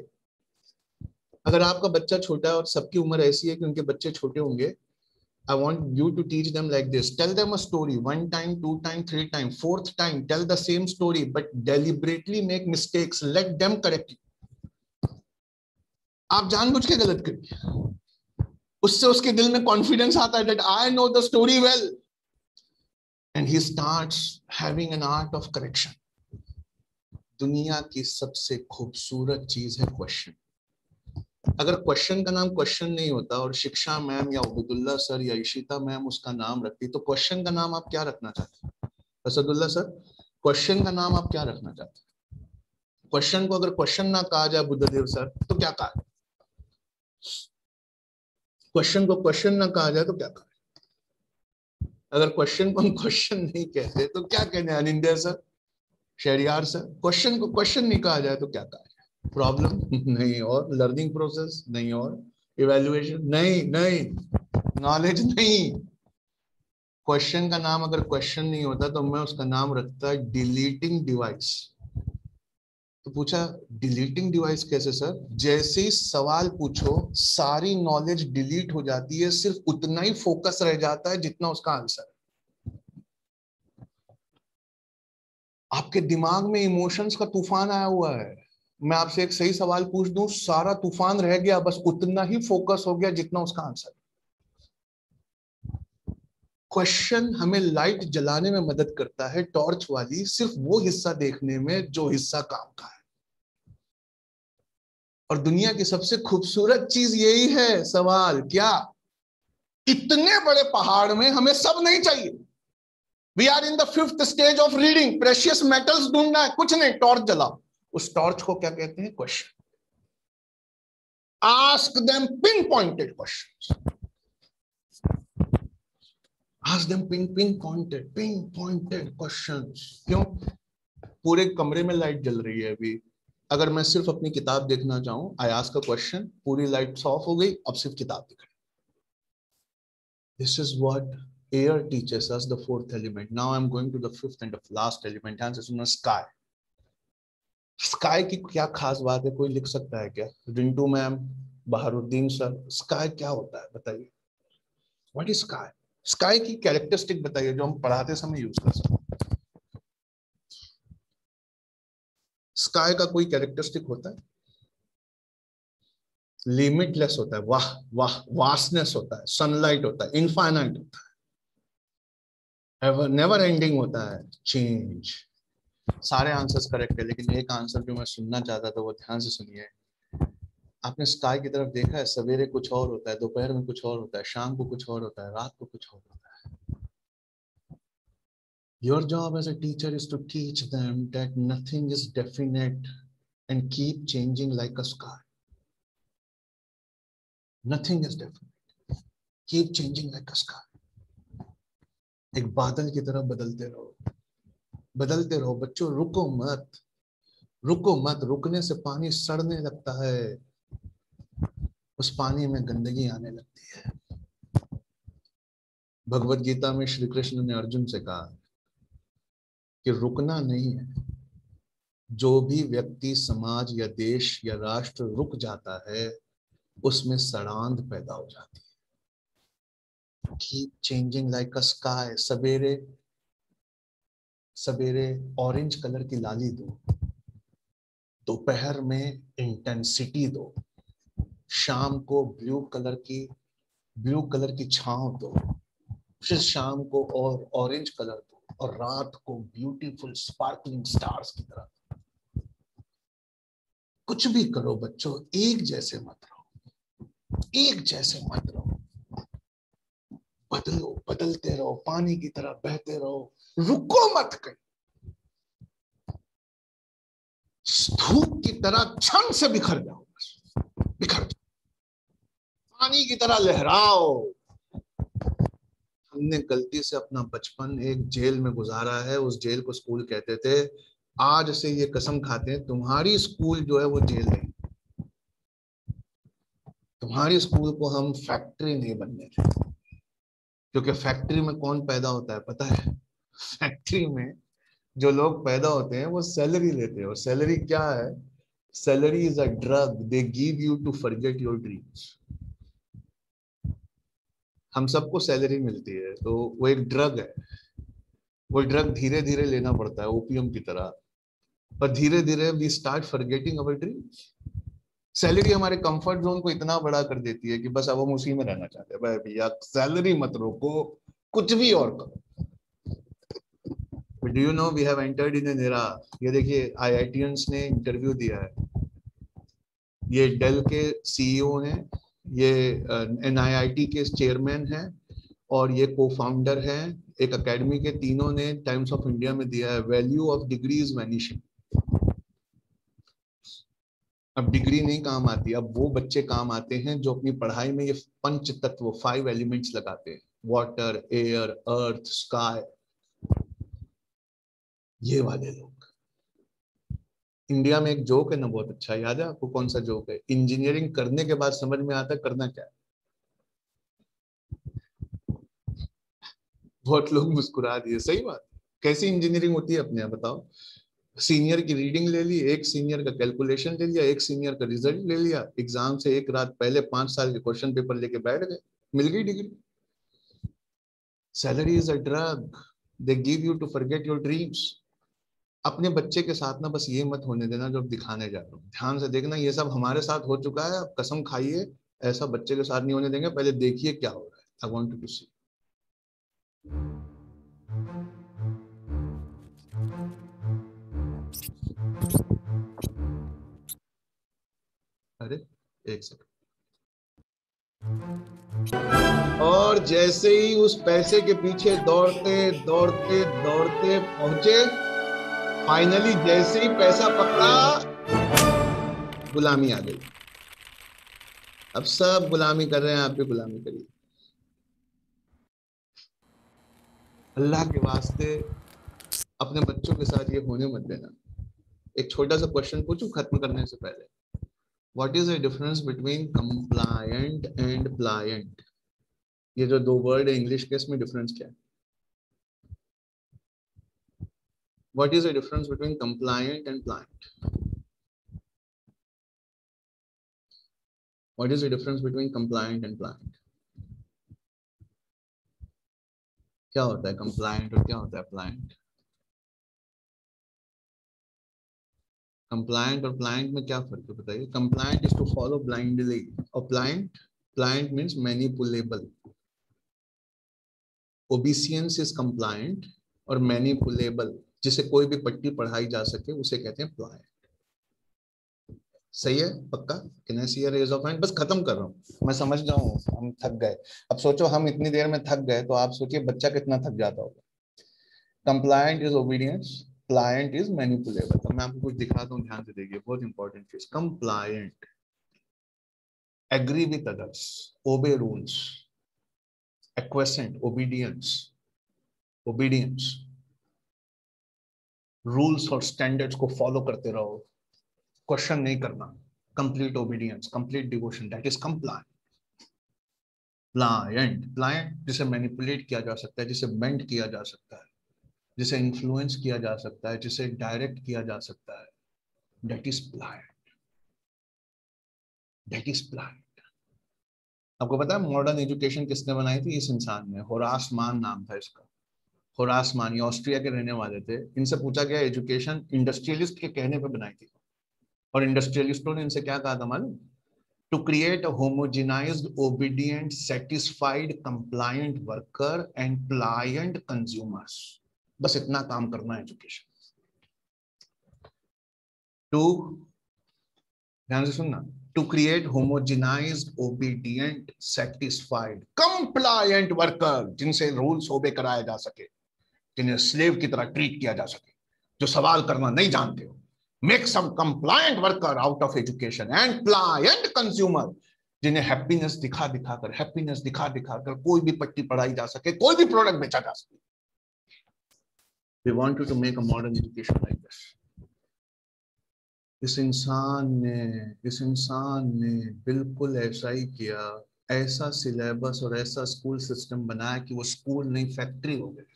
अगर आपका बच्चा छोटा है और सबकी उम्र ऐसी है कि उनके बच्चे छोटे होंगे, I want you to teach them like this. Tell them a story 1 time, 2 time, 3 time, 4th time. Tell the same story, but deliberately make mistakes. Let them correct you. आप जानबूझ के गलत करिए, उससे उसके दिल में कॉन्फिडेंस आता है that I know the story well, and he starts having an art of correction. दुनिया की सबसे खूबसूरत चीज है क्वेश्चन. अगर क्वेश्चन का नाम क्वेश्चन नहीं होता और शिक्षा मैम या उबैदुल्ला सर या इशिता मैम उसका नाम रखती, तो क्वेश्चन का नाम आप क्या रखना चाहते हैं? असदुल्ला सर, क्वेश्चन का नाम आप क्या रखना चाहते हैं? क्वेश्चन को अगर क्वेश्चन ना कहा जाए बुद्धदेव सर, तो क्या कहा? क्वेश्चन को क्वेश्चन ना कहा जाए तो क्या कहा? अगर क्वेश्चन को हम क्वेश्चन नहीं कहते तो क्या कहने? Aninder sir, Shahryar sir, question को क्वेश्चन नहीं कहा जाए तो क्या कहा? प्रॉब्लम नहीं, और लर्निंग प्रोसेस नहीं, और इवैल्यूएशन नहीं. नॉलेज नहीं। क्वेश्चन का नाम अगर क्वेश्चन नहीं होता तो मैं उसका नाम रखता डिलीटिंग डिवाइस। तो पूछा डिलीटिंग डिवाइस कैसे सर? जैसे ही सवाल पूछो सारी नॉलेज डिलीट हो जाती है, सिर्फ उतना ही फोकस रह जाता है जितना उसका आंसर। आपके दिमाग में इमोशंस का तूफान आया हुआ है, मैं आपसे एक सही सवाल पूछ दूं, सारा तूफान रह गया, बस उतना ही फोकस हो गया जितना उसका आंसर। क्वेश्चन हमें लाइट जलाने में मदद करता है, टॉर्च वाली, सिर्फ वो हिस्सा देखने में जो हिस्सा काम का है। और दुनिया की सबसे खूबसूरत चीज यही है, सवाल क्या? इतने बड़े पहाड़ में हमें सब नहीं चाहिए। We are in the 5th stage of reading, precious metals ढूंढना है, कुछ नहीं, टॉर्च जलाओ। उस टॉर्च को क्या कहते हैं? Question. Ask them pin pointed questions. Ask them pinpointed questions. क्यों? पूरे कमरे में लाइट जल रही है अभी, अगर मैं सिर्फ अपनी किताब देखना चाहूं, I ask a question, पूरी लाइट्स ऑफ हो गई, अब सिर्फ किताब दिख रही। This is what air teaches us, the 4th element. Now I'm going to the 5th and the last element, and this is sky. Sky की क्या खास बात है, कोई लिख सकता है क्या? Rintu ma'am, Baharuddin sir, sky क्या होता है बताइए? What is sky? स्काई की कैरेक्टरिस्टिक बताइए जो हम पढ़ाते समय यूज कर सकते। स्काई का कोई कैरेक्टरिस्टिक होता है? लिमिटलेस होता है, वाह वाह, वास्टनेस होता है, सनलाइट होता है, इनफाइनाइट होता है, एवर नेवर एंडिंग होता है, चेंज। सारे आंसर्स करेक्ट है, लेकिन एक आंसर जो मैं सुनना चाहता था वो ध्यान से सुनिए। आपने स्काई की तरफ देखा है? सवेरे कुछ और होता है, दोपहर में कुछ और होता है, शाम को कुछ और होता है, रात को कुछ और होता है। Your job as a teacher is to teach them that nothing is definite and keep changing like a sky. Nothing is definite. Keep changing like a sky. एक बादल की तरह बदलते रहो, बदलते रहो बच्चों, रुको मत, रुको मत। रुकने से पानी सड़ने लगता है, उस पानी में गंदगी आने लगती है। भगवत गीता में श्री कृष्ण ने अर्जुन से कहा कि रुकना नहीं है। जो भी व्यक्ति, समाज या देश या राष्ट्र रुक जाता है उसमें सड़ांध पैदा हो जाती है। कीप चेंजिंग लाइक अ स्काई। सवेरे सवेरे ऑरेंज कलर की लाली दो, दोपहर में इंटेंसिटी दो, शाम को ब्लू कलर की छांव दो, फिर शाम को और ऑरेंज कलर दो, और रात को ब्यूटीफुल स्पार्कलिंग स्टार्स की तरह। कुछ भी करो बच्चों, एक जैसे मत रहो, एक जैसे मत रहो, बदलो, बदलते रहो, पानी की तरह बहते रहो, रुको मत कहीं। धूप की तरह क्षण से बिखर जाओ, बस बिखर जाओ, पानी की तरह लहराओ। हमने गलती से अपना बचपन एक जेल में गुजारा है, उस जेल को स्कूल कहते थे। आज से ये कसम खाते हैं तुम्हारी स्कूल जो है वो जेल है। तुम्हारी स्कूल को हम फैक्ट्री नहीं बनने थे, क्योंकि फैक्ट्री में कौन पैदा होता है पता है? फैक्ट्री में जो लोग पैदा होते हैं वो सैलरी लेते हैं, और सैलरी क्या है? Salary is a drug they give you to forget your dreams. हम सबको सैलरी मिलती है, तो वो एक ड्रग है। वो ड्रग धीरे धीरे लेना पड़ता है, ओपियम की तरह, पर धीरे धीरे we start forgetting our dreams. Salary हमारे कंफर्ट जोन को इतना बड़ा कर देती है कि बस अब हम उसी में रहना चाहते हैं। भाई भैया सैलरी मत रोको, कुछ भी और करो। Do you know we have entered in an era. ये देखिए आईआईटीएंस ने इंटरव्यू दिया है, ये डेल के सीईओ हैं, ये एनआईआईटी के चेयरमैन हैं, और ये को फाउंडर हैं एक एकेडमी के। तीनों ने टाइम्स ऑफ इंडिया में दिया है, value of degree is vanishing. अब डिग्री नहीं काम आती, अब वो बच्चे काम आते हैं जो अपनी पढ़ाई में ये 5 तत्व, 5 एलिमेंट्स लगाते हैं, वाटर, एयर, अर्थ, स्काई, ये वाले लोग। इंडिया में एक जोक है ना, बहुत अच्छा, याद है आपको? कौन सा जोक है? इंजीनियरिंग करने के बाद समझ में आता है करना क्या है। बहुत लोग मुस्कुरा दिए। सही बात। कैसी इंजीनियरिंग होती है अपने यहाँ बताओ? सीनियर की रीडिंग ले ली, एक सीनियर का कैलकुलेशन ले लिया, एक सीनियर का रिजल्ट ले लिया, एग्जाम से एक रात पहले 5 साल के क्वेश्चन पेपर लेके बैठ गए, मिल गई डिग्री। Salary is a drug, they give you to forget your dreams. अपने बच्चे के साथ ना बस ये मत होने देना जो अब दिखाने जा रहा हूँ, ध्यान से देखना, ये सब हमारे साथ हो चुका है, अब कसम खाइए ऐसा बच्चे के साथ नहीं होने देंगे। पहले देखिए क्या हो रहा है। आई वांट टू सी। अरे एक सेकंड। और जैसे ही उस पैसे के पीछे दौड़ते दौड़ते दौड़ते पहुंचे, फाइनली जैसे ही पैसा पकड़ा, गुलामी आ गई। अब सब गुलामी कर रहे हैं, आप भी गुलामी करिए। अल्लाह के वास्ते अपने बच्चों के साथ ये होने मत देना। एक छोटा सा क्वेश्चन पूछूं खत्म करने से पहले? What is the difference between compliant and pliant? ये जो दो वर्ड है इंग्लिश के, इसमें डिफरेंस क्या है? What is the difference between compliant and pliant? What is the difference between compliant and pliant? क्या होता है कंप्लायंट और क्या होता है प्लायंट? कंप्लायंट और प्लायंट में क्या फर्क है बताइए? Compliant is to follow blindly, और pliant means manipulable. Obedience is compliant, और मैनिपुलेबल, जिसे कोई भी पट्टी पढ़ाई जा सके उसे कहते हैं प्लायंट। सही है? पक्का? Can see raise of hand? बस खत्म कर रहा हूँ, मैं समझ रहा हूँ हम थक गए। अब सोचो हम इतनी देर में थक गए तो आप सोचिए बच्चा कितना थक जाता होगा। Compliant is obedience, pliant is manipulable. तो मैं आपको कुछ दिखाता हूँ, ध्यान से देखिए, बहुत इंपॉर्टेंट चीज। Compliant, agree with others, obey rules. Acquiescent, obedience, obedience, rules और स्टैंडर्ड्स को फॉलो करते रहो, क्वेश्चन नहीं करना। Complete obedience, complete devotion, that is compliant. Pliant जिसे मैनिपुलेट किया जा सकता है, जिसे बेंड किया जा सकता है, जिसे इन्फ्लुएंस किया जा सकता है, जिसे डायरेक्ट किया जा सकता है, that is pliant. That is pliant. आपको पता है मॉडर्न एजुकेशन किसने बनाई थी? इस इंसान ने, होरास मान नाम था इसका। होरास मान, ये ऑस्ट्रिया के रहने वाले थे। इनसे पूछा गया एजुकेशन इंडस्ट्रियलिस्ट के कहने पे बनाई थी, और इंडस्ट्रियलिस्टों ने इनसे क्या कहा था मालूम? To create a homogenised, obedient, satisfied, compliant worker and pliant consumers. बस इतना काम करना है एजुकेशन। टू, ध्यान से सुनना, to create homogenised, obedient, satisfied, compliant worker, जिनसे रूल्स ओबे कराया जा सके, जिन्हें स्लेव की तरह ट्रीट किया जा सके, जो सवाल करना नहीं जानते हो। Make some compliant worker out of education and pliant consumer, जिन्हें हैप्पीनेस दिखा दिखाकर कोई भी पट्टी पढ़ाई जा सके, कोई भी प्रोडक्ट बेचा जा सके। We want you to make a modern education like this. इस इंसान ने बिल्कुल ऐसा ही किया, ऐसा सिलेबस और ऐसा स्कूल सिस्टम बनाया कि वो स्कूल नहीं फैक्ट्री हो गए।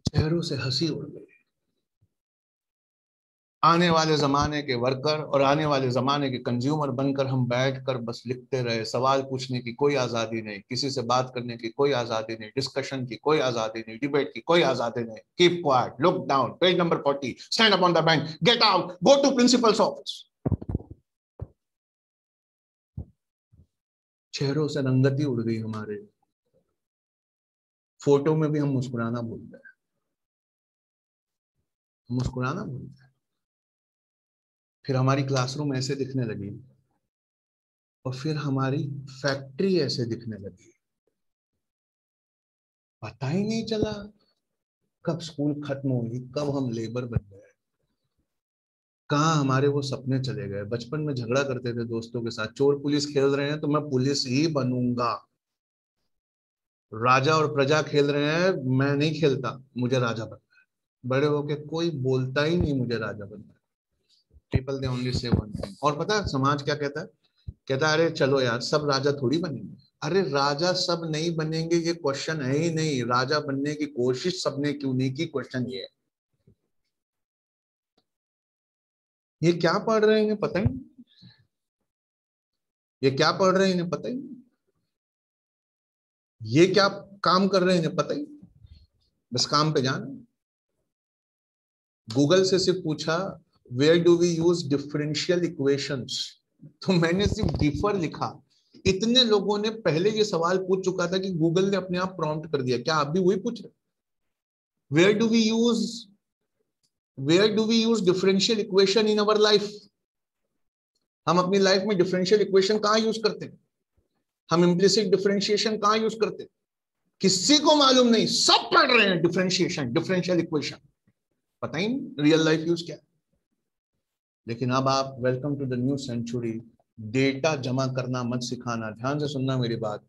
चेहरों से हंसी उड़ गई। आने वाले जमाने के वर्कर और आने वाले जमाने के कंज्यूमर बनकर हम बैठकर बस लिखते रहे। सवाल पूछने की कोई आजादी नहीं, किसी से बात करने की कोई आजादी नहीं, डिस्कशन की कोई आजादी नहीं, डिबेट की कोई आजादी नहीं। Keep quiet, look down, page number 40, stand up on the bench, get out, go to principles office. चेहरों से रंगती उड़ गई हमारे। फोटो में भी हम मुस्कुराना भूल गए, मुस्कुराना भूल गए। फिर हमारी क्लासरूम ऐसे दिखने लगी, और फिर हमारी फैक्ट्री ऐसे दिखने लगी। पता ही नहीं चला कब स्कूल खत्म हुई, कब हम लेबर बन गए, कहाँ हमारे वो सपने चले गए। बचपन में झगड़ा करते थे दोस्तों के साथ, चोर पुलिस खेल रहे हैं तो मैं पुलिस ही बनूंगा। राजा और प्रजा खेल रहे हैं, मैं नहीं खेलता, मुझे राजा बनना है। बड़े होके कोई बोलता ही नहीं मुझे राजा बनना है। People they only say one thing। और पता है समाज क्या कहता है? कहता है अरे चलो यार, सब राजा थोड़ी बनेंगे, अरे राजा सब नहीं बनेंगे ये क्वेश्चन है ही नहीं, राजा बनने की कोशिश सबने क्यों नहीं की, क्वेश्चन ये है। ये क्या पढ़ रहे हैं इन्हें पता ही नहीं, ये क्या पढ़ रहे हैं इन्हें पता ही नहीं, ये क्या काम कर रहे हैं इन्हें पता ही नहीं, बस काम पे जाना। गूगल से सिर्फ पूछा where do we use differential equations, तो मैंने सिर्फ डिफर लिखा। इतने लोगों ने पहले ये सवाल पूछ चुका था कि गूगल ने अपने आप प्रॉम्प्ट कर दिया, क्या आप भी वही पूछ रहे? Where do we use differential equation in our life? हम अपनी लाइफ में डिफरेंशियल इक्वेशन कहां यूज करते हैं? हम इम्प्लिसिट डिफरेंशिएशन कहां यूज करते हैं? किसी को मालूम नहीं, सब पढ़ रहे हैं डिफरेंशिएशन, डिफरेंशियल इक्वेशन, पता ही नहीं रियल लाइफ यूज क्या है। लेकिन अब आप welcome to the new century, data जमा करना मत सिखाना। ध्यान से सुनना मेरी बात।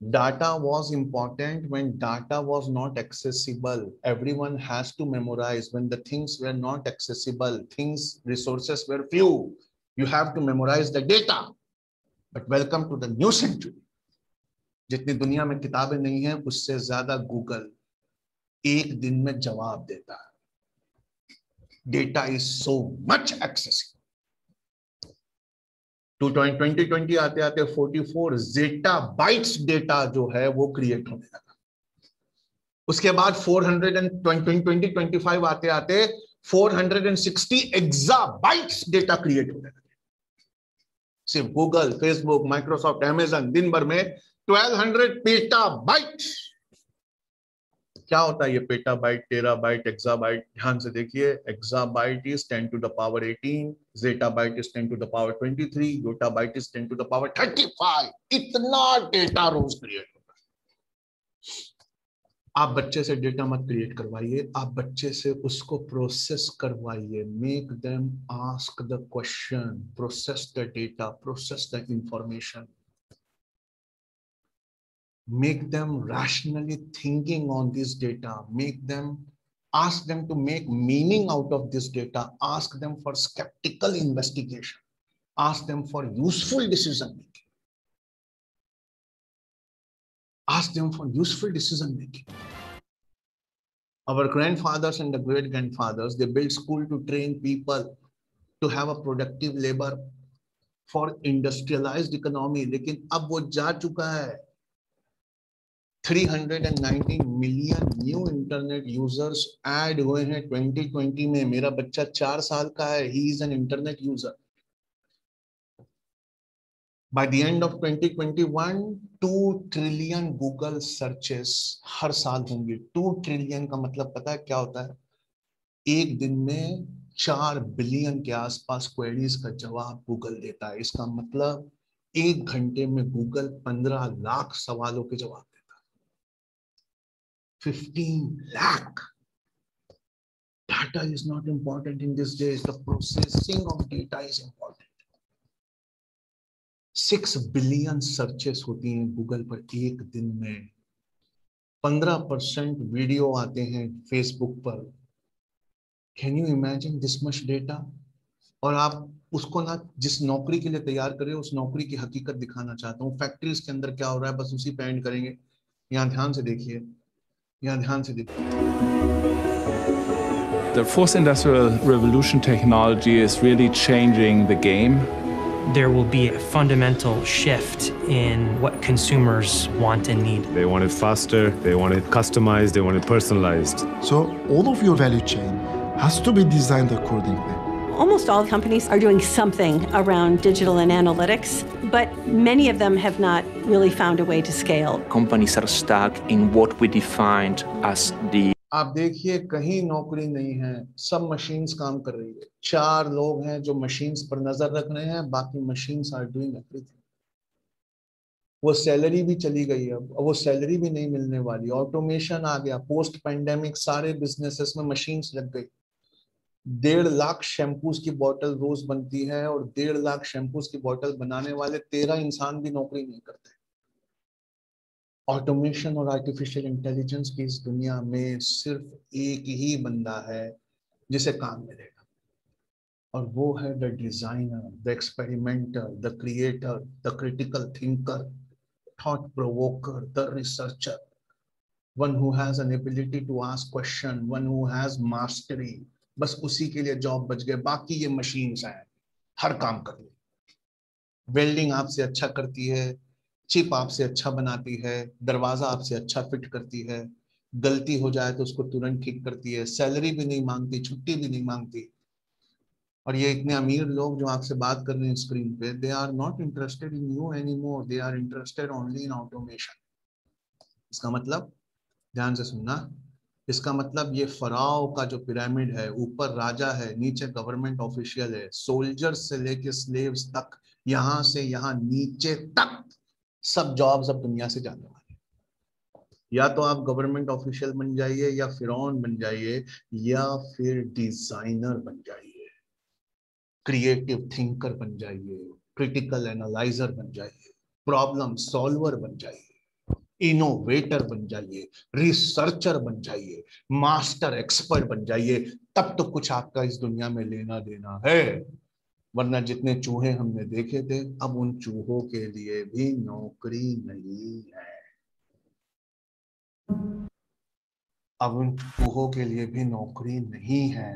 Data was important when data was not accessible. Everyone has to memorize. When the things were not accessible, resources were few, you have to memorize the data. But welcome to the new century. जितनी दुनिया में किताबें नहीं हैं, उससे ज्यादा Google एक दिन में जवाब देता है। Data is so much accessible. 2020 आते आते 44 zettabytes डेटा जो है वो क्रिएट होने लगा। उसके बाद 2025 आते आते 460 exabytes डेटा क्रिएट होने लगा। सिर्फ गूगल, फेसबुक, माइक्रोसॉफ्ट, अमेजन दिन भर में 1200 पेटाबाइट। क्या होता है ये पेटाबाइट, टेराबाइट, एक्साबाइट? ध्यान से देखिए, exabyte is 10 to the power 18, zettabyte is 10 to the power 23, yottabyte is 10 to the power 35। इतना डेटा रोज क्रिएट होता है। आप बच्चे से डेटा मत क्रिएट करवाइए, आप बच्चे से उसको प्रोसेस करवाइए। Make them ask the question, process the data, process the information. Make them rationally thinking on this data, ask them to make meaning out of this data, ask them for skeptical investigation, ask them for useful decision making, ask them for useful decision making. Our grandfathers and the great grandfathers, they built school to train people to have a productive labor for industrialized economy, लेकिन अब वो जा चुका है। 319 million new internet users add हुए हैं 2020 में। मेरा बच्चा 4 साल का है, he is an internet user. By the end of 2021 2 trillion Google searches हर साल होंगे। 2 ट्रिलियन का मतलब पता है क्या होता है? एक दिन में 4 बिलियन के आसपास क्वेरीज का जवाब गूगल देता है। इसका मतलब 1 घंटे में गूगल 15 लाख सवालों के जवाब 15 lakh. Data is not important in these days. The processing of data is important. 6 billion searches होती हैं गूगल पर एक दिन में। 15% वीडियो आते हैं फेसबुक पर। Can you imagine this much data? और आप उसको ना जिस नौकरी के लिए तैयार करें, उस नौकरी की हकीकत दिखाना चाहता हूँ। फैक्ट्रीज के अंदर क्या हो रहा है, बस उसी पे एंड करेंगे। यहाँ ध्यान से देखिए, यहाँ ध्यान से देखिए। The fourth industrial revolution technology is really changing the game. There will be a fundamental shift in what consumers want and need. They want it faster, they want it customized, they want it personalized. So all of your value chain has to be designed accordingly. Almost all companies are doing something around digital and analytics, but many of them have not really found a way to scale. Companies are stuck in what we defined as the आप देखिए कहीं नौकरी नहीं है, सब machines काम कर रही है। 4 लोग हैं जो मशीन्स पर नजर रख रहे हैं, बाकी मशीन्स आर डूइंग एवरीथिंग। वो सैलरी भी चली गई, अब वो सैलरी भी नहीं मिलने वाली। ऑटोमेशन आ गया। पोस्ट पैंडेमिक सारे बिजनेसेस में मशीन्स लग गई। 1.5 लाख शैम्पूज की बोतल रोज बनती है, और 1.5 लाख शैम्पूज की बोतल बनाने वाले 13 इंसान भी नौकरी नहीं करते। ऑटोमेशन और आर्टिफिशियल इंटेलिजेंस की इस दुनिया में सिर्फ एक ही बंदा है जिसे काम मिलेगा, और वो है the designer, the experimenter, the creator, the critical thinker, thought provoker, the researcher, one who has an ability to ask question, one who has mastery, बस उसी के लिए जॉब बच गए, बाकी ये मशीन्स हैं, हर काम कर ले। वेल्डिंग आपसे अच्छा करती है, चिप आपसे अच्छा बनाती है, दरवाजा आपसे अच्छा फिट करती है, गलती हो जाए तो उसको तुरंत ठीक करती है, सैलरी भी नहीं मांगती, छुट्टी भी नहीं मांगती। और ये इतने अमीर लोग जो आपसे बात कर रहे हैं स्क्रीन पे, they are not interested in you anymore, they are interested only in automation. इसका मतलब, ध्यान से सुनना, इसका मतलब ये फराओ का जो पिरामिड है, ऊपर राजा है, नीचे गवर्नमेंट ऑफिशियल है, सोल्जर्स से लेके स्लेव्स तक, यहां से यहां नीचे तक सब जॉब्स अब दुनिया से जाने वाले। या तो आप गवर्नमेंट ऑफिशियल बन जाइए, या फिरौन बन जाइए, या फिर डिजाइनर बन जाइए, क्रिएटिव थिंकर बन जाइए, क्रिटिकल एनालाइजर बन जाइए, प्रॉब्लम सॉल्वर बन जाइए, इनोवेटर बन जाइए, रिसर्चर बन जाइए, मास्टर एक्सपर्ट बन जाइए, तब तो कुछ आपका इस दुनिया में लेना देना है। वरना जितने चूहे हमने देखे थे, अब उन चूहों के लिए भी नौकरी नहीं है। अब उन चूहों के लिए भी नौकरी नहीं है।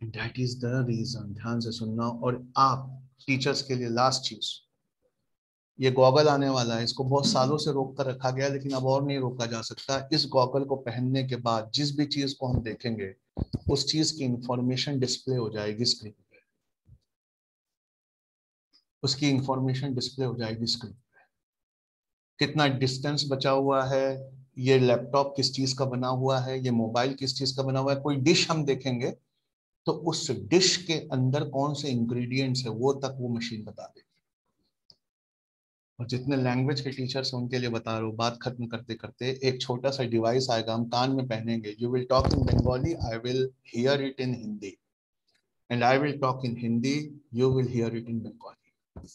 That is the reason. ध्यान से सुनना। और आप टीचर्स के लिए लास्ट चीज, ये गॉगल आने वाला है, इसको बहुत सालों से रोक कर रखा गया, लेकिन अब और नहीं रोका जा सकता। इस गॉगल को पहनने के बाद जिस भी चीज को हम देखेंगे, उस चीज की इंफॉर्मेशन डिस्प्ले हो जाएगी स्क्रीन पे, उसकी इंफॉर्मेशन डिस्प्ले हो जाएगी स्क्रीन पे। कितना डिस्टेंस बचा हुआ है, ये लैपटॉप किस चीज का बना हुआ है, ये मोबाइल किस चीज का बना हुआ है, कोई डिश हम देखेंगे तो उस डिश के अंदर कौन से इंग्रेडिएंट्स है वो तक वो मशीन बता देगी। और जितने लैंग्वेज के टीचर्स हैं उनके लिए बता रहा हूँ, बात खत्म करते करते, एक छोटा सा डिवाइस आएगा, हम कान में पहनेंगे। You will talk in Bengali, I will hear it in Hindi, and I will talk in Hindi, you will hear it in Bengali.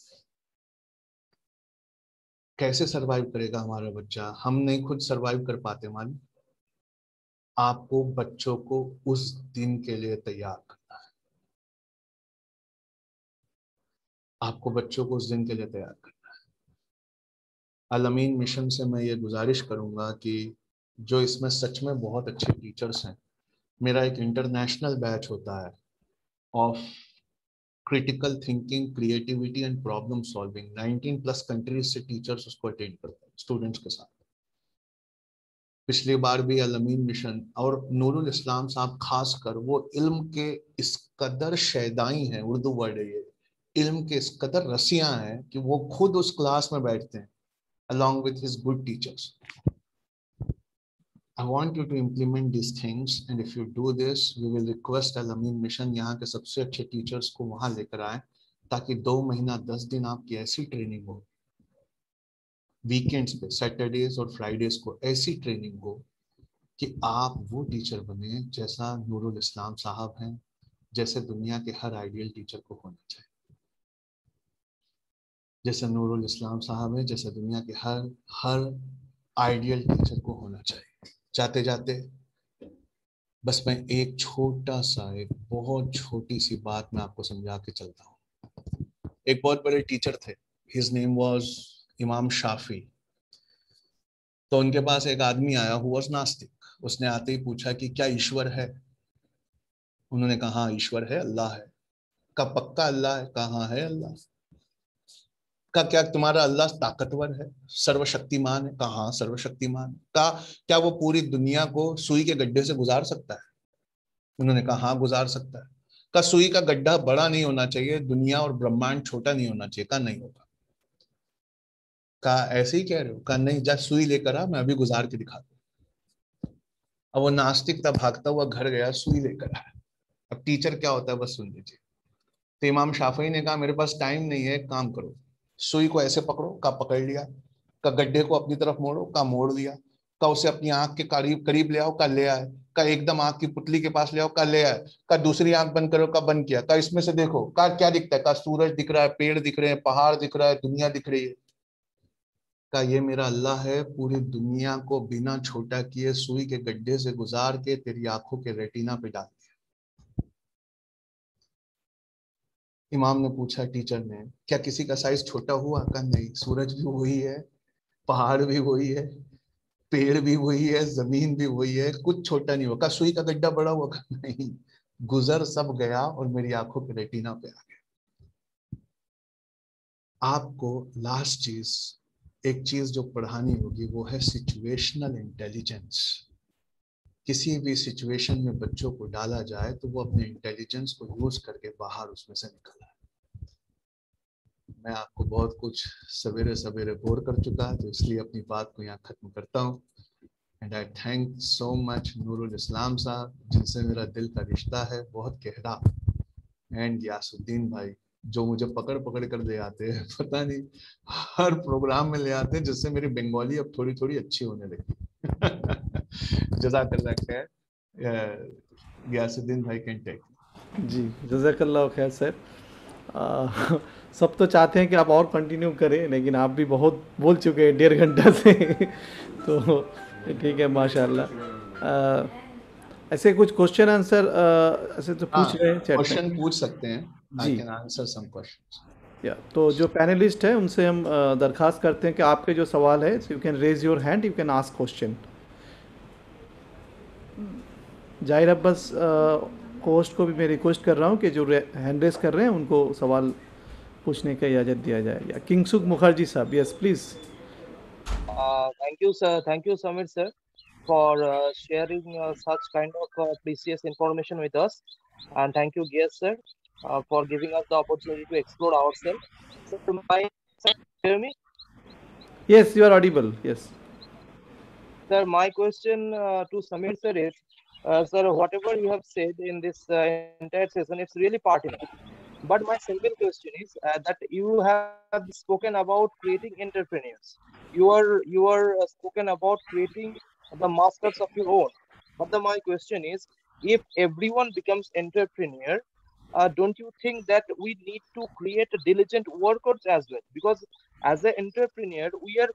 कैसे सरवाइव करेगा हमारा बच्चा? हम नहीं खुद सरवाइव कर पाते मालिक। आपको बच्चों को उस दिन के लिए तैयार करना है, आपको बच्चों को उस दिन के लिए तैयार करना है। अल-अमीन मिशन से मैं ये गुजारिश करूंगा कि जो इसमें सच में बहुत अच्छे टीचर्स हैं, मेरा एक इंटरनेशनल बैच होता है of critical thinking, creativity and problem solving. 19+ countries से टीचर्स उसको अटेंड करते हैं स्टूडेंट्स के साथ। पिछली बार भी अल-अमीन मिशन और नूरुल इस्लाम साहब खासकर, वो इल्म के इस कदर शैदाई हैं, उर्दू वर्ड है ये, इल्म के इस कदर रसियां हैं कि वो खुद उस क्लास में बैठते हैं along with his good teachers. I want you to implement these things, and if you do this, we will request Al-Amin Mission यहाँ के सबसे अच्छे टीचर्स को वहाँ लेकर आए, ताकि 2 महीना 10 दिन आपकी ऐसी ट्रेनिंग हो, वीकेंड्स पे, सैटरडेज और फ्राइडेज को ऐसी ट्रेनिंग हो कि आप वो टीचर बने जैसा नूरुल इस्लाम साहब हैं, जैसे दुनिया के हर आइडियल टीचर को होना चाहिए, जैसे नूरुल इस्लाम साहब है, जैसे दुनिया के हर आइडियल टीचर को होना चाहिए। जाते जाते बस मैं एक छोटा सा, एक बहुत छोटी सी बात मैं आपको समझा के चलता हूँ। एक बहुत बड़े टीचर थे, हिज नेम वाज इमाम शाफी। तो उनके पास एक आदमी आया, हु वाज नास्तिक। उसने आते ही पूछा कि क्या ईश्वर है? उन्होंने कहा हाँ ईश्वर है, अल्लाह है। का पक्का अल्लाह है? कहा है अल्लाह। का क्या तुम्हारा अल्लाह ताकतवर है, सर्वशक्तिमान है? कहा सर्वशक्तिमान। का क्या वो पूरी दुनिया को सुई के गड्ढे से गुजार सकता है? उन्होंने कहा हाँ गुजार सकता है। का सुई का गड्ढा बड़ा नहीं होना चाहिए, दुनिया और ब्रह्मांड छोटा नहीं होना चाहिए? का नहीं होगा। का ऐसे ही कह रहे हो? का नहीं, जा सुई लेकर आ, मैं अभी गुजार के दिखा दूं। अब वो नास्तिक था, भागता हुआ घर गया, सुई लेकर आया। अब टीचर क्या होता है बस सुन लीजिए। तो इमाम शाफी ने कहा मेरे पास टाइम नहीं है, काम करो, सुई को ऐसे पकड़ो। का पकड़ लिया। का गड्ढे को अपनी तरफ मोड़ो। का मोड़ लिया। का उसे अपनी आंख के करीब करीब ले आओ। का ले आए। का एकदम आंख की पुतली के पास ले आओ। का ले आए। का दूसरी आंख बंद करो। का बंद किया। का इसमें से देखो। का क्या दिखता है? का सूरज दिख रहा है, पेड़ दिख रहे हैं, पहाड़ दिख रहा है, दुनिया दिख रही है। का ये मेरा अल्लाह है, पूरी दुनिया को बिना छोटा किए सुई के गड्ढे से गुजार के तेरी आंखों के रेटिना पे डाल दिया। इमाम ने पूछा टीचर ने, क्या किसी का साइज छोटा हुआ? का नहीं, सूरज भी वही है, पहाड़ भी वही है, पेड़ भी वही है, जमीन भी वही है, कुछ छोटा नहीं हुआ। सुई का गड्ढा बड़ा हुआ नहीं, गुजर सब गया और मेरी आंखों के रेटिना पे आ गया। आपको लास्ट चीज, एक चीज जो पढ़ानी होगी वो है सिचुएशनल इंटेलिजेंस। किसी भी सिचुएशन में बच्चों को डाला जाए तो वो अपने इंटेलिजेंस को यूज करके बाहर उसमें से निकल आए। मैं आपको बहुत कुछ सवेरे सवेरे बोर कर चुका है, तो इसलिए अपनी बात को यहाँ खत्म करता हूँ। And I thank so much Nurul Islam sahab, जिनसे मेरा दिल का रिश्ता है बहुत गहरा, एंड यासुद्दीन भाई जो मुझे पकड़ पकड़ कर ले आते हैं, पता नहीं हर प्रोग्राम में ले आते हैं, जिससे मेरी बंगाली अब थोड़ी थोड़ी अच्छी होने लगी। जज़ाकल्लाह खैर, यासुद्दीन भाई कैन टेक। जी, जज़ाकल्लाह खैर सर। सब तो चाहते हैं कि आप और कंटिन्यू करें, लेकिन आप भी बहुत बोल चुके हैं 1.5 घंटा से। तो ठीक है, माशाल्लाह। ऐसे कुछ क्वेश्चन आंसर ऐसे तो पूछ रहे हैं चैट में, क्वेश्चन पूछ सकते हैं। जी, I can answer some questions. या तो जो पैनलिस्ट है उनसे हम दरखास्त करते हैं कि आपके जो सवाल है, you can raise your hand, you can ask question. Zahir Abbas host को भी मैं रिक्वेस्ट कर रहा हूँ कि जो हैंड रेज कर रहे हैं उनको सवाल पूछने का इजाज़त दिया जाए। या किंगसुक मुखर्जी साहब, yes please. Thank you, sir. Thank you, Samir, sir, for sharing such kind of precious information with us. And thank you, Gias, sir, for giving us the opportunity to explore ourselves. So, hear me? Yes, you are audible. Yes. Sir, my question to Samir, sir, is, sir, whatever you have said in this entire session, it's really pertinent. But my simple question is that you have spoken about creating entrepreneurs. You are spoken about creating the masters of your own. But my question is, if everyone becomes entrepreneur, don't you think that we need to create diligent workers as well? Because as an entrepreneur, we are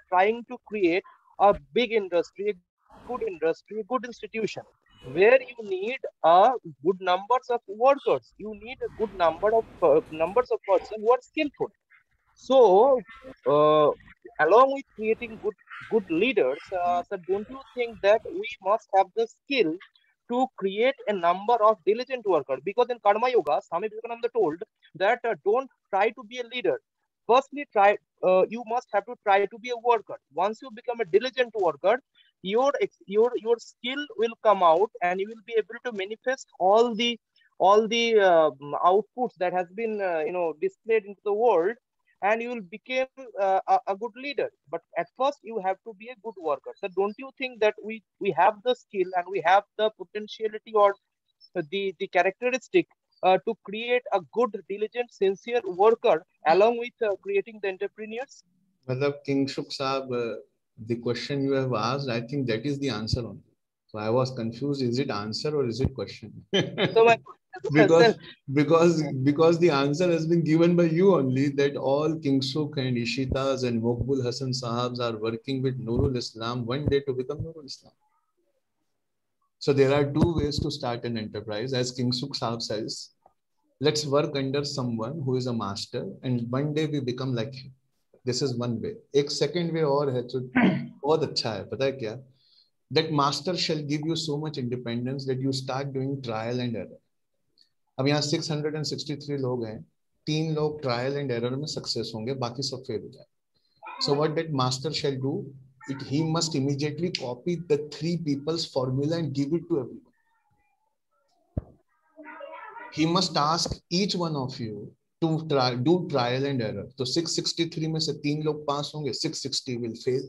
trying to create a big industry, a good institution, where you need a good numbers of workers. You need a good numbers of persons who are skillful. So, along with creating good leaders, so don't you think that we must have the skill to create a number of diligent workers? Because in Karma Yoga, Swami Vivekananda told that don't try to be a leader. Firstly, you must have to try to be a worker. Once you become a diligent worker, your skill will come out, and you will be able to manifest all the outputs that has been displayed into the world, and you will become a good leader. But at first you have to be a good worker. So don't you think that we have the skill and we have the potentiality or the characteristic to create a good, diligent, sincere worker along with creating the entrepreneurs? मतलब किंगसुक साहब, the question you have asked, I think that is the answer only. So I was confused, is it answer or is it question? So because the answer has been given by you only, that all Kingsuk and Ishitas and Mokbul Hassan Sahabs are working with Nurul Islam one day to become Nurul Islam. So there are two ways to start an enterprise. As Kingsuk Sahab says, let's work under someone who is a master and one day we become like him. This is one way. एक second way और है जो बहुत अच्छा है, पता है क्या? That master shall give you so much independence that you start doing trial and error. अब यहाँ 663 लोग हैं, 3 लोग ट्रायल एंड एरर में सक्सेस होंगे, बाकी सब फेल हो जाए। So what that master shall do, he must immediately copy the 3 people's formula and give it to everyone. He must ask each one of you to do trial and error. तो 663 में से 3 लोग पास होंगे, 660 will fail.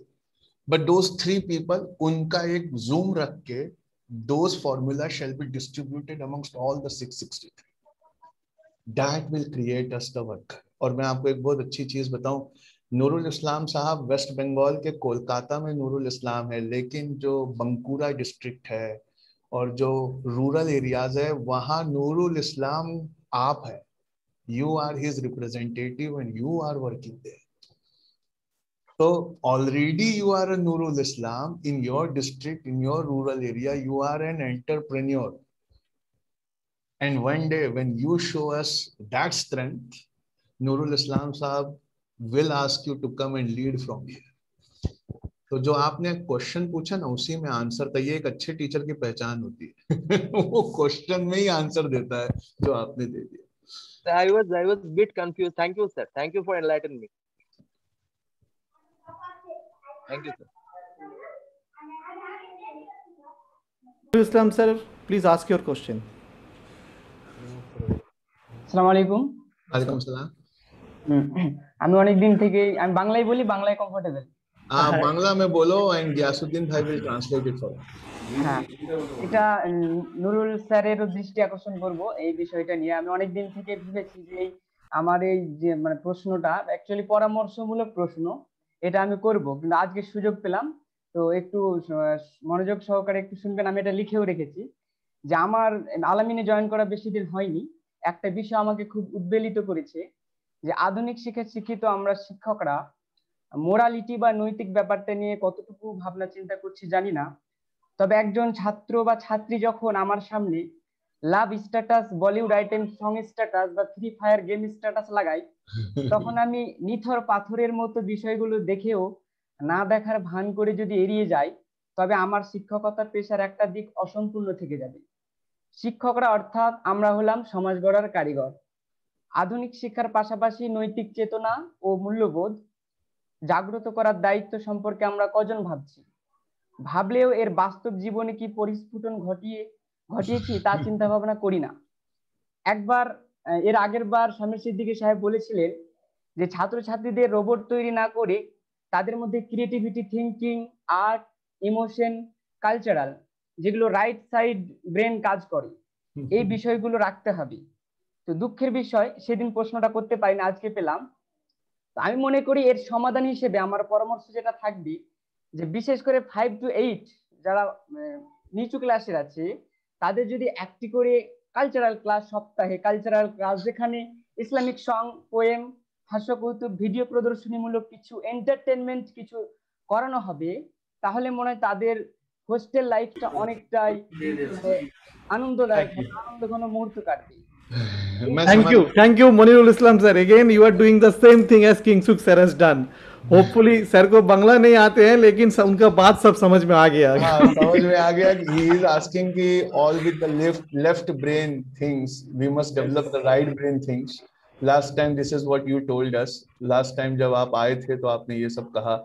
But those 3 people, उनका एक zoom रख के those formula shall be distributed amongst all the 663. That will create us the work. और मैं आपको एक बहुत अच्छी चीज बताऊं, नूरुल इस्लाम साहब वेस्ट बंगाल के कोलकाता में नूरुल इस्लाम है, लेकिन जो बंकुरा डिस्ट्रिक्ट है और जो रूरल एरियाज है वहां नूरुल इस्लाम आप है. You are his representative and you are working there. So already you are a Nurul Islam in your district, in your rural area. You are an entrepreneur. And one day when you show us that strength, Nurul Islam Sahab will ask you to come and lead from here. तो जो आपने question पूछा ना उसी में answer था। ये एक अच्छे टीचर की पहचान होती है वो क्वेश्चन में ही आंसर देता है जो आपने दे दिया। I was bit confused. Thank you, sir. Thank you for enlightening me. Thank you, sir. Islam sir, please ask your question. আসসালামু আলাইকুম। ওয়ালাইকুম আসসালাম। আমি অনেকদিন থেকে আমি বাংলায় বলি, বাংলায় কমফোর্টেবল। বাংলা में बोलो and Giyasuddin bhai will translate it for you. হ্যাঁ, এটা নুরুল স্যারেরও দৃষ্টি আকর্ষণ করব এই বিষয়টা নিয়ে। আমি অনেকদিন থেকে ভেবেছি যে আমার এই যে মানে প্রশ্নটা অ্যাকচুয়ালি পরামর্শমূলক প্রশ্ন, এটা আমি করব, কিন্তু আজকে সুযোগ পেলাম তো একটু মনোযোগ সহকারে একটু শুনবেন। আমি এটা লিখেও রেখেছি যে আমার আলামিনে জয়েন করা বেশি দিন হয়নি, একটা বিষয় আমাকে খুব উদ্বেলিত করেছে যে আধুনিক শিক্ষায় শিক্ষিত আমরা শিক্ষকরা মোরালিটি বা নৈতিক ব্যাপারটা নিয়ে কতটুকু ভাবনা চিন্তা করছি জানি না। তবে একজন ছাত্র বা ছাত্রী যখন আমার সামনে love status, Bollywood item song status বা ফ্রি ফায়ার গেম স্ট্যাটাস লাগাই, তখন আমি নিথর পাথরের মতো বিষয়গুলো দেখেও না দেখার ভান করে যদি এড়িয়ে যাই, তবে আমার শিক্ষকতার পেশার একটা দিক অসম্পূর্ণ থেকে যাবে। শিক্ষকরা অর্থাৎ আমরা হলাম সমাজ গড়ার কারিগর। আধুনিক শিক্ষার পাশাপাশি নৈতিক চেতনা ও মূল্যবোধ জাগ্রত করার দায়িত্ব সম্পর্কে আমরা কজন ভাবছি? ভাবলেও এর বাস্তব জীবনে কি পরিস্ফুটন ঘটিয়েছি তা চিন্তা ভাবনা করি না। একবার এর আগের বার শামীর সিদ্দিকী সাহেব বলেছিলেন যে ছাত্রছাত্রীদের রোবট তৈরি না করে তাদের মধ্যে creativity, thinking, art, emotion, cultural, যেগুলো রাইট সাইড ব্রেন কাজ করে, এই বিষয়গুলো রাখতে হবে। তো দুঃখের বিষয় সেদিন প্রশ্নটা করতে পারি না, আজকে পেলাম। আমি মনে করি এর সমাধান হিসেবে আমার পরামর্শ যেটা থাকবে যে বিশেষ করে 5 to 8 যারা নিচু ক্লাসের আছে তাদের যদি একটি করে কালচারাল ক্লাস, সপ্তাহে কালচারাল ক্লাস যেখানে ইসলামিক সং, পোয়েম, হাস্যকৌতুক, ভিডিও প্রদর্শনীমূলক কিছু এন্টারটেনমেন্ট কিছু করানো হবে, তাহলে মনে হয় তাদের হোস্টেল লাইফটা অনেকটাই আনন্দদায়ক, আনন্দঘন মুহূর্ত কাটবে। Thank you, Monirul Islam sir. Again, you are doing the same thing as King Suk sir has done. Hopefully, sir को बांग्ला नहीं आते हैं, लेकिन उनका बात सब समझ में आ गया। समझ में आ गया। He is asking कि all with the left brain things, we must develop the right brain things. Last time this is what you told us. Last time जब आप आए थे तो आपने ये सब कहा।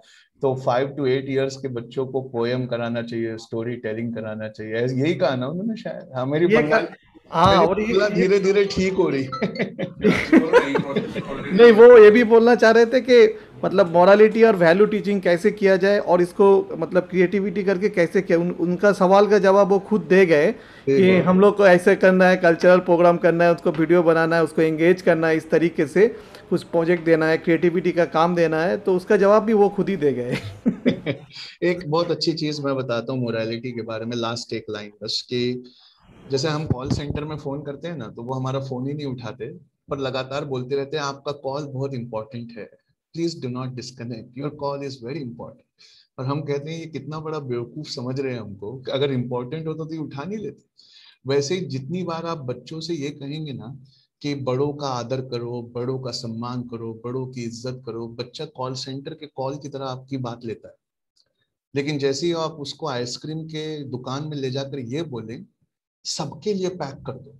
तो 5 to 8 years के बच्चों को पोएम कराना चाहिए, स्टोरी टेलिंग कराना चाहिए, यही कहा ना उन्होंने शायद। हमारी धीरे धीरे ठीक हो रही नहीं, वो ये भी बोलना चाह रहे थे कि मतलब मॉरलिटी और वैल्यू टीचिंग कैसे किया जाए और इसको मतलब क्रिएटिविटी करके कैसे किया। उनका सवाल का जवाब वो खुद दे गए कि हम लोग को ऐसे करना है, कल्चरल प्रोग्राम करना है, उसको वीडियो बनाना है, उसको एंगेज करना है, इस तरीके से कुछ प्रोजेक्ट देना है, क्रिएटिविटी का काम देना है, तो उसका जवाब भी वो खुद ही दे गए। एक बहुत अच्छी चीज मैं बताता हूँ मोरालिटी के बारे में, लास्ट एक लाइन बस, कि जैसे हम कॉल सेंटर में फोन करते हैं ना, तो वो हमारा फोन ही नहीं उठाते पर लगातार बोलते रहते हैं आपका कॉल बहुत इंपॉर्टेंट है, please do not disconnect, your call is very important. और हम कहते हैं ये कितना बड़ा बेवकूफ समझ रहे हैं हमको, अगर इंपॉर्टेंट होता तो ये उठा नहीं लेते। वैसे ही जितनी बार आप बच्चों से ये कहेंगे ना कि बड़ों का आदर करो, बड़ों का सम्मान करो, बड़ों की इज्जत करो, बच्चा कॉल सेंटर के कॉल की तरह आपकी बात लेता है। लेकिन जैसे ही आप उसको आइसक्रीम के दुकान में ले जाकर ये बोले सबके लिए पैक कर दो,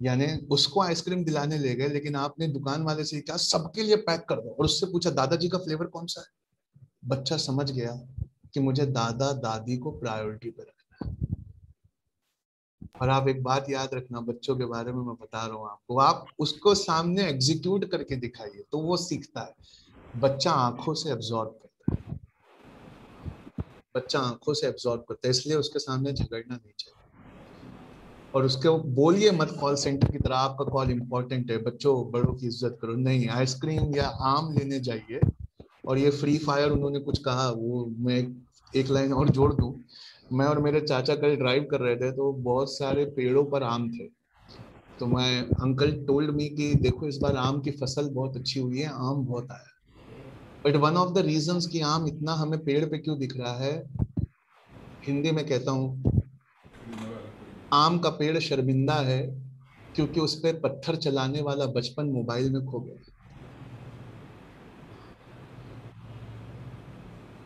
यानी उसको आइसक्रीम दिलाने ले गए, लेकिन आपने दुकान वाले से कहा सबके लिए पैक कर दो और उससे पूछा दादाजी का फ्लेवर कौन सा है, बच्चा समझ गया कि मुझे दादा दादी को प्रायोरिटी पे रखना है। और आप एक बात याद रखना, बच्चों के बारे में मैं बता रहा हूँ आपको, आप उसको सामने एग्जीक्यूट करके दिखाइए तो वो सीखता है। बच्चा आंखों से एब्जॉर्ब करता है, बच्चा आंखों से एब्जॉर्ब करता है, इसलिए उसके सामने झगड़ना नहीं चाहिए। और उसके बोलिए मत कॉल सेंटर की तरह आपका कॉल इंपॉर्टेंट है, बच्चों बड़ों की इज्जत करो, नहीं आइसक्रीम या आम लेने जाइए। और ये फ्री फायर उन्होंने कुछ कहा, वो मैं एक लाइन और जोड़ दूं, मैं और मेरे चाचा कल ड्राइव कर रहे थे तो बहुत सारे पेड़ों पर आम थे, तो मैं अंकल टोल्ड मी कि देखो इस बार आम की फसल बहुत अच्छी हुई है, आम बहुत आया। But one of the reasons कि आम इतना हमें पेड़ पे क्यों दिख रहा है, हिंदी में कहता हूँ आम का पेड़ शर्मिंदा है क्योंकि उस पर पत्थर चलाने वाला बचपन मोबाइल में खो गया।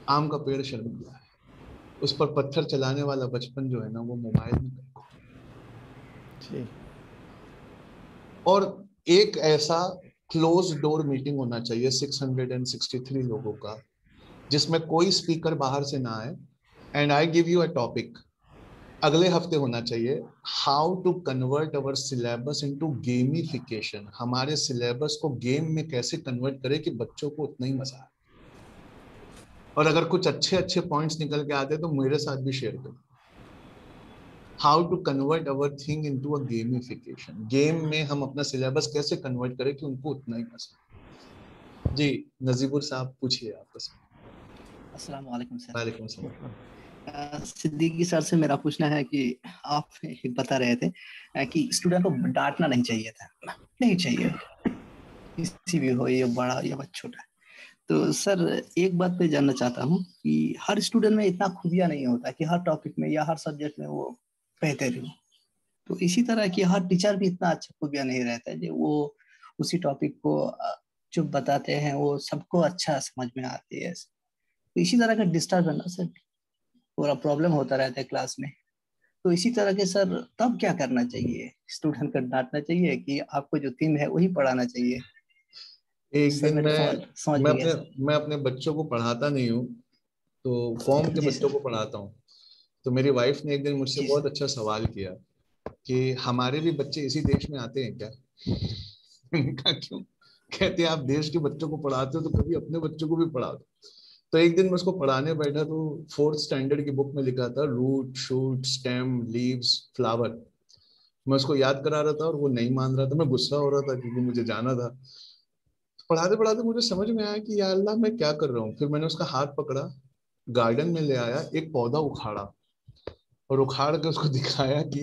आम का पेड़ शर्मिंदा है, उस पर पत्थर चलाने वाला बचपन जो है ना वो मोबाइल में जी। और एक ऐसा क्लोज डोर मीटिंग होना चाहिए 663 लोगों का, जिसमें कोई स्पीकर बाहर से ना आए, and I give you a topic, अगले हफ्ते होना चाहिए how to convert our syllabus into gamification, हमारे सिलेबस को गेम में कैसे कन्वर्ट करें कि बच्चों को उतना ही मजा आए। और अगर कुछ अच्छे अच्छे पॉइंट्स निकल के आते तो मेरे साथ भी शेयर करो। How to convert our thing into a gamification, game में हम अपना सिलेबस कैसे कन्वर्ट करें कि उनको उतना ही मजा। जी नजीबुर साहब पूछिए आप। अस्सलाम वालेकुम सर। वालेकुम सलाम। सिद्दीकी सर से मेरा पूछना है कि आप बता रहे थे कि स्टूडेंट को डांटना नहीं चाहिए था, नहीं चाहिए, किसी भी हो, ये बड़ा या छोटा। तो सर एक बात पे जानना चाहता हूँ कि हर स्टूडेंट में इतना खूबिया नहीं होता कि हर टॉपिक में या हर सब्जेक्ट में वो बेहतर हो। तो इसी तरह की हर टीचर भी इतना अच्छा खूबिया नहीं रहता है जो वो उसी टॉपिक को जो बताते हैं वो सबको अच्छा समझ में आती है। तो इसी तरह का डिस्टर्ब है ना सर, पूरा प्रॉब्लम होता रहता है क्लास में। तो इसी तरह के सर तब क्या करना चाहिए, स्टूडेंट को डांटना चाहिए कि आपको जो थीम है वही पढ़ाना चाहिए? एक दिन मैं अपने बच्चों को पढ़ाता नहीं हूँ, तो कॉम के बच्चों को पढ़ाता हूँ। तो मेरी वाइफ ने एक दिन मुझसे बहुत अच्छा सवाल किया कि हमारे भी बच्चे इसी देश में आते हैं क्या? मैंने कहा क्यों? कहते हैं आप देश के बच्चों को पढ़ाते हो तो कभी अपने बच्चों को भी पढ़ा दो। तो एक दिन मैं उसको पढ़ाने बैठा तो 4th स्टैंडर्ड की बुक में लिखा था root, shoot, stem, leaves, flower. मैं उसको याद करा रहा था और वो नहीं मान रहा था। मैं गुस्सा हो रहा था क्योंकि मुझे जाना था। पढ़ाते पढ़ाते मुझे समझ में आया कि या अल्लाह मैं क्या कर रहा हूँ। फिर मैंने उसका हाथ पकड़ा, गार्डन में ले आया, एक पौधा उखाड़ा और उखाड़ के उसको दिखाया कि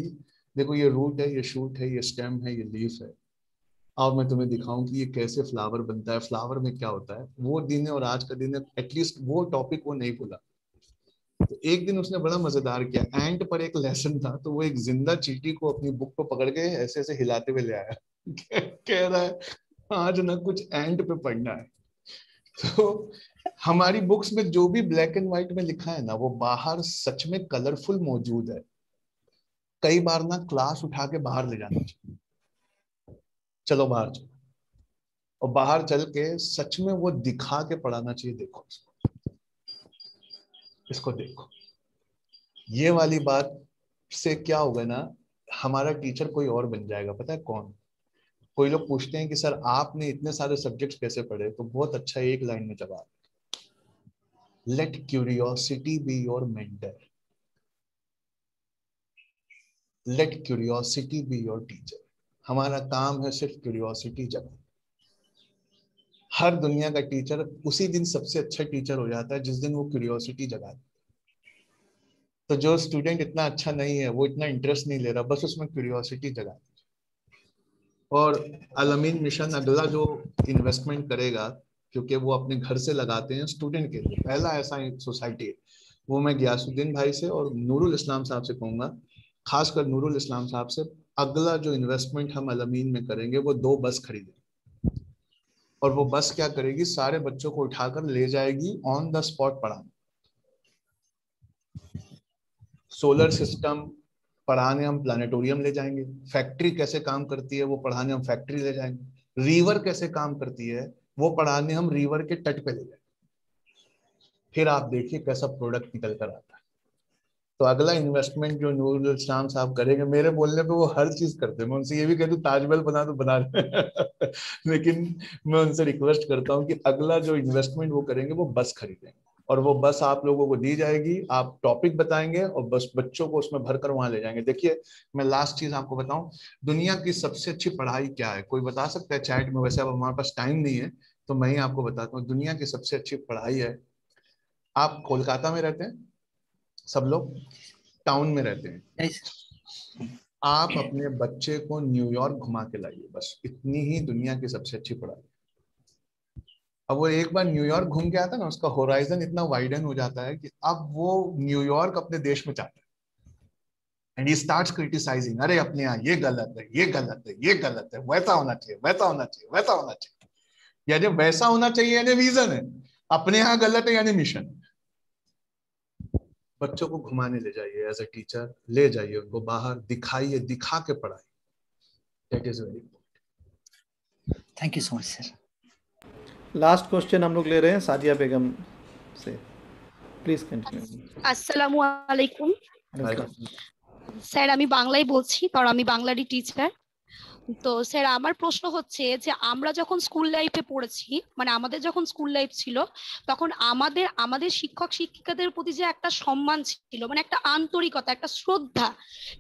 देखो ये रूट है, ये शूट है, ये स्टेम है, ये लीफ है, और मैं तुम्हें दिखाऊं कि ये कैसे फ्लावर बनता है, फ्लावर में क्या होता है। वो दिन है और आज का दिन है, एटलीस्ट वो टॉपिक वो नहीं भूला। तो एक दिन उसने बड़ा मजेदार किया, एंट पर एक लेसन था, तो वो एक जिंदा चींटी को अपनी बुक पर पकड़ के ऐसे ऐसे हिलाते हुए ले आया। कह रहा है आज ना कुछ एंट पे पढ़ना है। तो हमारी बुक्स में जो भी ब्लैक एंड व्हाइट में लिखा है ना वो बाहर सच में कलरफुल मौजूद है। कई बार ना क्लास उठा के बाहर ले जाना चाहिए, चलो बाहर चलो, और बाहर चल के सच में वो दिखा के पढ़ाना चाहिए। देखो इसको देखो, ये वाली बात से क्या होगा ना, हमारा टीचर कोई और बन जाएगा। पता है कौन? कोई लोग पूछते हैं कि सर आपने इतने सारे सब्जेक्ट्स कैसे पढ़े, तो बहुत अच्छा एक लाइन में जवाब, let curiosity be your mentor, let curiosity be your teacher. हमारा काम है सिर्फ क्यूरियोसिटी जगाना। हर दुनिया का टीचर उसी दिन सबसे अच्छा टीचर हो जाता है जिस दिन वो क्यूरियोसिटी जगाता है। तो जो स्टूडेंट इतना अच्छा नहीं है, वो इतना इंटरेस्ट नहीं ले रहा, बस उसमें क्यूरियोसिटी जगा। और अल-अमीन मिशन अगला जो इन्वेस्टमेंट करेगा, क्योंकि वो अपने घर से लगाते हैं स्टूडेंट के लिए, पहला ऐसा सोसाइटी है, वो मैं गियासुद्दीन भाई से और नूरुल इस्लाम साहब से कहूंगा, खासकर नूरुल इस्लाम साहब से, अगला जो इन्वेस्टमेंट हम अल-अमीन में करेंगे वो 2 बस खरीदेंगे। और वो बस क्या करेगी, सारे बच्चों को उठाकर ले जाएगी ऑन द स्पॉट पढ़ाने। सोलर सिस्टम पढ़ाने हम प्लानिटोरियम ले जाएंगे, फैक्ट्री कैसे काम करती है वो पढ़ाने हम फैक्ट्री ले जाएंगे, रिवर कैसे काम करती है वो पढ़ाने हम रिवर के तट पे ले जाएंगे। फिर आप देखिए कैसा प्रोडक्ट निकल कर आता है। तो अगला इन्वेस्टमेंट जो नूरुल इस्लाम साहब करेंगे, मेरे बोलने पे वो हर चीज करते हैं, मैं उनसे ये भी कह दूं ताजमहल बना तो बना लेकिन मैं उनसे रिक्वेस्ट करता हूँ कि अगला जो इन्वेस्टमेंट वो करेंगे वो बस खरीदेंगे, और वो बस आप लोगों को दी जाएगी, आप टॉपिक बताएंगे और बस बच्चों को उसमें भरकर वहां ले जाएंगे। देखिए मैं लास्ट चीज आपको बताऊं, दुनिया की सबसे अच्छी पढ़ाई क्या है? कोई बता सकता है चैट में? वैसे अब हमारे पास टाइम नहीं है तो मैं ही आपको बताता हूँ, दुनिया की सबसे अच्छी पढ़ाई है, आप कोलकाता में रहते हैं, सब लोग टाउन में रहते हैं, आप अपने बच्चे को न्यूयॉर्क घुमा के लाइए, बस इतनी ही दुनिया की सबसे अच्छी पढ़ाई। अब वो एक बार न्यूयॉर्क घूम के आता है ना, उसका होराइजन इतना वाइडन हो जाता है कि अब वो न्यूयॉर्क अपने देश में चाहता है, एंड ही स्टार्ट्स क्रिटिसाइजिंग, अरे अपने यहाँ ये गलत है, ये गलत है, ये गलत है, वैसा होना चाहिए, वैसा होना चाहिए, वैसा होना चाहिए। यानी वैसा होना चाहिए यानी रीजन है, अपने यहाँ गलत है यानी मिशन। बच्चों को घुमाने ले जाइए एज अ टीचर, ले जाइए उनको बाहर, दिखाइए, दिखा के पढ़ाइए. That is very important. Thank you so much sir. Last question हम लोग ले रहे हैं सादिया बेगम से. Please continue. আসসালামু আলাইকুম স্যার, আমি বাংলায় বলছি কারণ আমি বাংলারই টিচার। তো স্যার আমার প্রশ্ন হচ্ছে যে আমরা যখন স্কুল লাইফে পড়েছি, মানে আমাদের যখন স্কুল লাইফ ছিল তখন আমাদের শিক্ষক শিক্ষিকাদের প্রতি যে একটা সম্মান ছিল, মানে একটা আন্তরিকতা, একটা শ্রদ্ধা,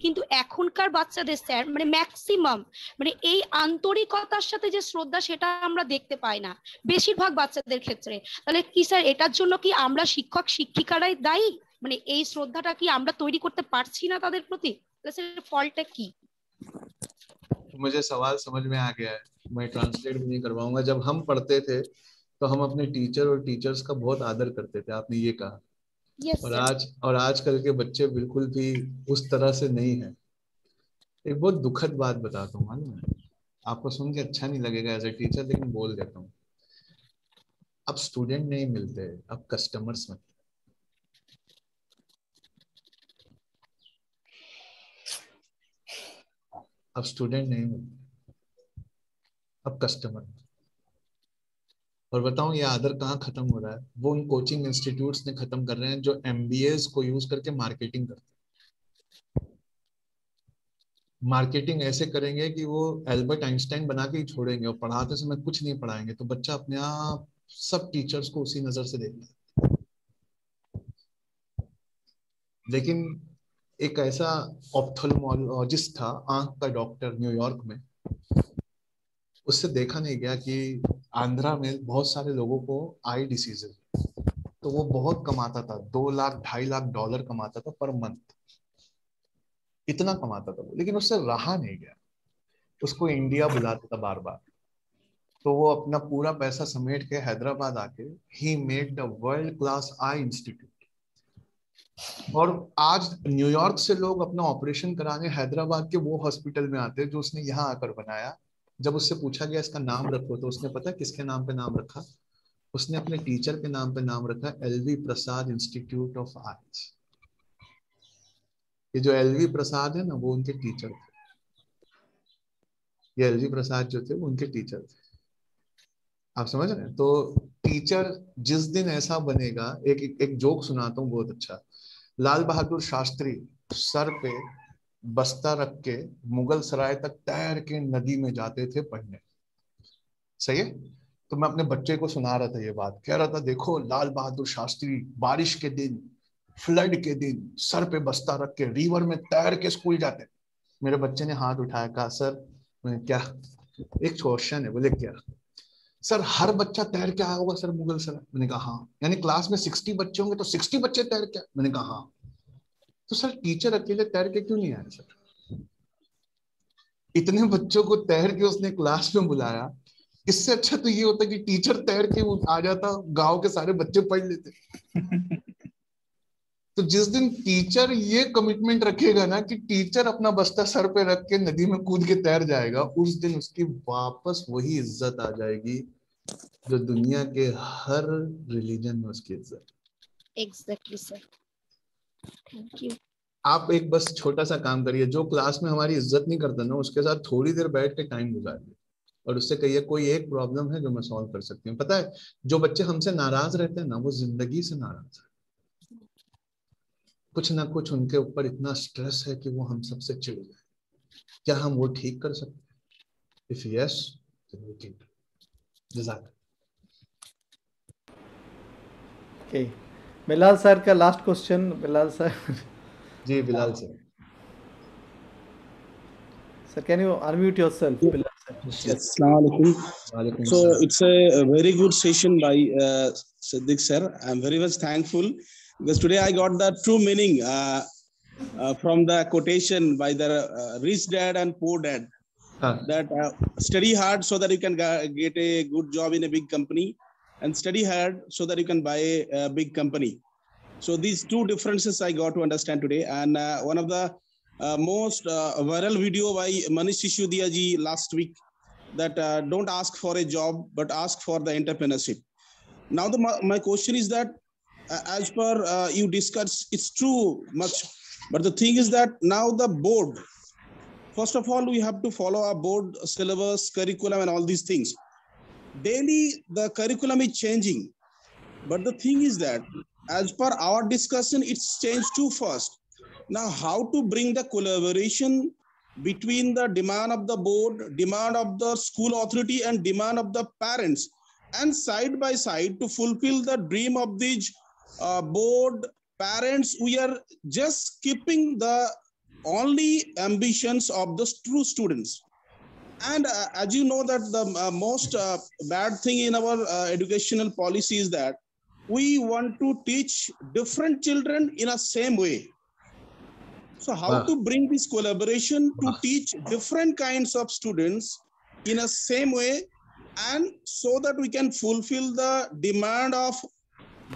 কিন্তু এখনকার বাচ্চাদের স্যার মানে ম্যাক্সিমাম মানে এই আন্তরিকতার সাথে যে শ্রদ্ধা সেটা আমরা দেখতে পাই না বেশিরভাগ বাচ্চাদের ক্ষেত্রে। তাহলে কি স্যার এটার জন্য কি আমরা শিক্ষক শিক্ষিকারাই দায়ী? মানে এই শ্রদ্ধাটা কি আমরা তৈরি করতে পারছি না তাদের প্রতি? তাহলে স্যার ফলটা কি? मुझे सवाल समझ में आ गया है, मैं ट्रांसलेट भी नहीं करवाऊंगा. जब हम पढ़ते थे तो हम अपने टीचर और टीचर्स का बहुत आदर करते थे, आपने ये कहा. yes, और आजकल के बच्चे बिल्कुल भी उस तरह से नहीं है. एक बहुत दुखद बात बताता हूँ, मालूम है आपको, सुन के अच्छा नहीं लगेगा एज ए टीचर, लेकिन बोल देता हूँ. अब स्टूडेंट नहीं मिलते, अब कस्टमर्स मिलते. अब स्टूडेंट नहीं मिलते, अब कस्टमर. और बताऊं ये आदर कहाँ खत्म हो रहा है? वो उन कोचिंग इंस्टीट्यूट्स ने खत्म कर रहे हैं जो MBAs को यूज करके मार्केटिंग करते हैं. मार्केटिंग ऐसे करेंगे कि वो एल्बर्ट आइंस्टाइन बना के ही छोड़ेंगे और पढ़ाते समय कुछ नहीं पढ़ाएंगे, तो बच्चा अपने आप सब टीचर्स को उसी नजर से देखता है. लेकिन एक ऐसा ऑप्थेल्मोलॉजिस्ट था, आंख का डॉक्टर न्यूयॉर्क में, उससे देखा नहीं गया कि आंध्रा में बहुत सारे लोगों को आई डिसीज है. तो वो बहुत कमाता था, 2 लाख $2.5 लाख कमाता था पर मंथ, इतना कमाता था वो. लेकिन उससे रहा नहीं गया, उसको इंडिया बुलाता था बार बार. तो वो अपना पूरा पैसा समेट के हैदराबाद आके he made the world class I institute. और आज न्यूयॉर्क से लोग अपना ऑपरेशन कराने हैदराबाद के वो हॉस्पिटल में आते हैं जो उसने यहाँ आकर बनाया. जब उससे पूछा गया इसका नाम रखो, तो उसने पता किसके नाम पे नाम रखा? उसने अपने टीचर के नाम पे नाम रखा, LV Prasad institute of arts. ये जो LV प्रसाद है ना, वो उनके टीचर थे. ये LV प्रसाद जो थे वो उनके टीचर थे. आप समझ रहे हैं? तो टीचर जिस दिन ऐसा बनेगा, एक जोक सुनाता हूँ बहुत अच्छा. लाल बहादुर शास्त्री सर पे बस्ता रख के मुगल सराय तक तैर के नदी में जाते थे पढ़ने. सही है? तो मैं अपने बच्चे को सुना रहा था ये बात, कह रहा था देखो लाल बहादुर शास्त्री बारिश के दिन, फ्लड के दिन सर पे बस्ता रख के रिवर में तैर के स्कूल जाते. मेरे बच्चे ने हाथ उठाया, कहा सर क्या, एक क्वेश्चन है. बोले क्या? सर हर बच्चा तैर के आया होगा सर मुगल सराय. मैंने कहा हाँ. यानी क्लास में 60 बच्चे होंगे तो 60 बच्चे तैर के? मैंने कहा हाँ. तो सर टीचर अकेले तैर के क्यों नहीं आए सर? इतने बच्चों को तैर के उसने क्लास में बुलाया. इससे अच्छा तो ये होता कि टीचर तैर के आ जाता, गांव के सारे बच्चे पढ़ लेते. तो जिस दिन टीचर ये कमिटमेंट रखेगा ना कि टीचर अपना बस्ता सर पे रख के नदी में कूद के तैर जाएगा, उस दिन उसकी वापस वही इज्जत आ जाएगी जो दुनिया के हर रिलीजन में उसकी इज्जत. Exactly sir, thank you. आप एक बस छोटा सा काम करिए, जो क्लास में हमारी इज्जत नहीं करता ना, उसके साथ थोड़ी देर बैठ के टाइम गुजारिए और उससे कहिए कोई एक प्रॉब्लम है जो मैं सॉल्व कर सकती हूँ. पता है जो बच्चे हमसे नाराज रहते हैं ना, वो जिंदगी से नाराज है. कुछ ना कुछ उनके ऊपर इतना स्ट्रेस है कि वो हम सबसे चिढ़ जाए. क्या हम वो ठीक कर सकते हैं? If yes, then we can. जज़ाक. ओके, बिलाल सर का लास्ट क्वेश्चन. बिलाल सर. जी Bilal sir. Sir, can you unmute yourself? Bilal sir. Yes. Assalamualaikum. So it's a very good session by Siddiq sir. I'm very much thankful because today I got the true meaning from the quotation by the rich dad and poor dad. That study hard so that you can get a good job in a big company, and study hard so that you can buy a big company. So these two differences I got to understand today. And one of the most viral video by Manish Sisodiya ji last week, that don't ask for a job but ask for the entrepreneurship. Now my question is that as per you discussed, it's true much. But the thing is that now the board, first of all, we have to follow our board syllabus, curriculum, and all these things. Daily, the curriculum is changing. But the thing is that, as per our discussion, it's changed too fast. Now, how to bring the collaboration between the demand of the board, demand of the school authority, and demand of the parents, and side by side to fulfill the dream of these board parents? We are just skipping the only ambitions of the true students. And as you know that the most bad thing in our educational policy is that we want to teach different children in a same way. So how to bring this collaboration to teach different kinds of students in a same way, and so that we can fulfill the demand of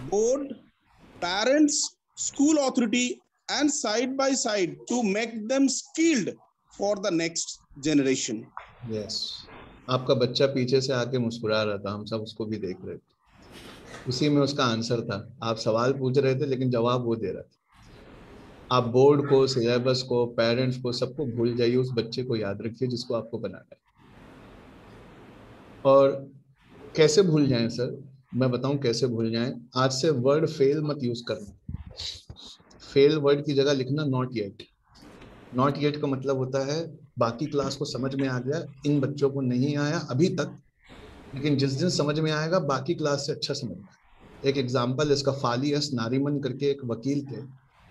board, parents, school authority, and side by side to make them skilled for the next generation. Yes. आपका बच्चा पीछे से आके मुस्कुरा रहा था, हम सब उसको भी देख रहे थे, उसी में उसका आंसर था। आप सवाल पूछ रहे थे लेकिन जवाब वो दे रहा था। आप बोर्ड को, सिलेबस को, पेरेंट्स को, सबको भूल जाइए, उस बच्चे को याद रखिए जिसको आपको बनाना है। और कैसे भूल जाएं सर, मैं बताऊं कैसे भूल जाएं। आज से वर्ड फेल मत यूज करना। फेल वर्ड की जगह लिखना नॉट येट। नॉट येट का मतलब होता है बाकी क्लास को समझ में आ गया, इन बच्चों को नहीं आया अभी तक, लेकिन जिस दिन समझ में आएगा बाकी क्लास से अच्छा समझ में। एक एग्जांपल इसका, फालियस नारीमन करके एक वकील थे,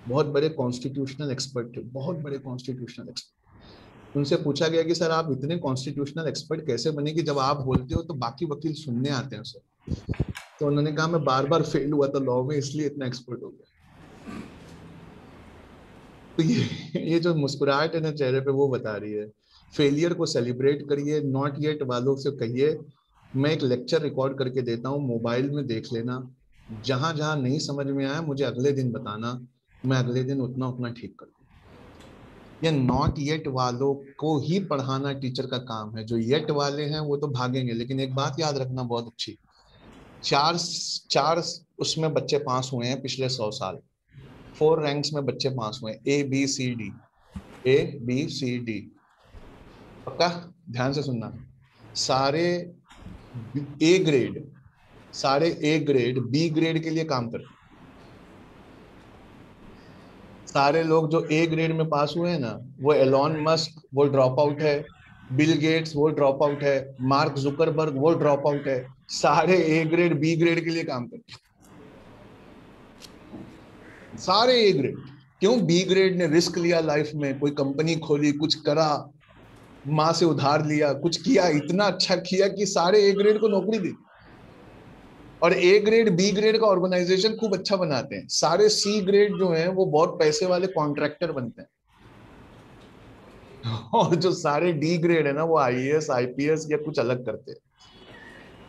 बहुत बड़े कॉन्स्टिट्यूशनल एक्सपर्ट थे, बहुत बड़े कॉन्स्टिट्यूशनल एक्सपर्ट। उनसे पूछा गया कि सर आप इतने कॉन्स्टिट्यूशनल एक्सपर्ट कैसे बने कि जब आप बोलते हो तो बाकी वकील सुनने आते हैं सर। तो उन्होंने कहा मैं बार बार फेल हुआ था लॉ में, इसलिए इतना एक्सपर्ट हो गया। तो ये जो मुस्कुराहट है ना चेहरे पे, वो बता रही है। फेलियर को सेलिब्रेट करिए। नॉट येट वालों से कहिए मैं एक लेक्चर रिकॉर्ड करके देता हूँ, मोबाइल में देख लेना, जहां जहां नहीं समझ में आया मुझे अगले दिन बताना, मैं अगले दिन उतना उतना ठीक कर दूँ। ये नॉट येट वालों को ही पढ़ाना टीचर का काम है। जो येट वाले हैं वो तो भागेंगे, लेकिन एक बात याद रखना बहुत अच्छी, चार उसमें बच्चे पास हुए हैं पिछले 100 साल। 4 रैंक्स में बच्चे पास हुए, ABCD, ABCD। पक्का ध्यान से सुनना। सारे A ग्रेड, सारे A ग्रेड B ग्रेड के लिए काम करते। सारे लोग जो A ग्रेड में पास हुए हैं ना, वो एलॉन मस्क वो ड्रॉप आउट है, बिल गेट्स वो ड्रॉप आउट है, मार्क जुकरबर्ग वो ड्रॉप आउट है। सारे A ग्रेड B ग्रेड के लिए काम करते, सारे A ग्रेड। क्यों? B ग्रेड ने रिस्क लिया लाइफ में, कोई कंपनी खोली, कुछ करा, माँ से उधार लिया, कुछ किया, इतना अच्छा किया कि सारे A ग्रेड को नौकरी दी। और A ग्रेड B ग्रेड का ऑर्गेनाइजेशन खूब अच्छा बनाते हैं। सारे C ग्रेड जो हैं वो बहुत पैसे वाले कॉन्ट्रैक्टर बनते हैं, और जो सारे D ग्रेड है ना वो IAS IPS या कुछ अलग करते हैं।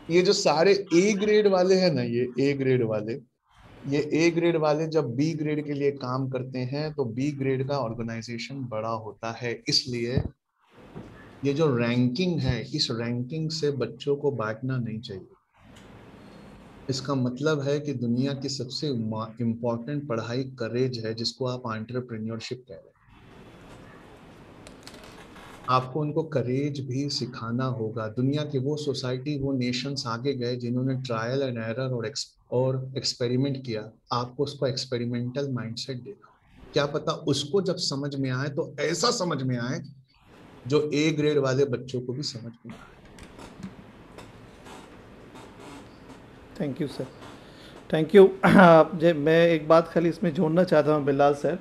ये जो सारे A ग्रेड वाले हैं ना, ये A ग्रेड वाले, ये A ग्रेड वाले जब B ग्रेड के लिए काम करते हैं तो B ग्रेड का ऑर्गेनाइजेशन बड़ा होता है। इसलिए ये जो रैंकिंग है, इस रैंकिंग से बच्चों को बांटना नहीं चाहिए। इसका मतलब है कि दुनिया की सबसे इम्पोर्टेंट पढ़ाई करेज है, जिसको आप एंटरप्रेन्योरशिप कह रहे हैं। आपको उनको करेज भी सिखाना होगा। दुनिया के वो सोसाइटी, वो नेशंस आगे गए जिन्होंने ट्रायल एंड एरर और एक्सपेरिमेंट किया। आपको उसको एक्सपेरिमेंटल माइंडसेट देना। क्या पता उसको जब समझ में आए तो ऐसा समझ में आए जो A ग्रेड वाले बच्चों को भी समझ में आए। Thank you sir, thank you. मैं एक बात खाली इसमें जोड़ना चाहता हूँ बिलाल सर,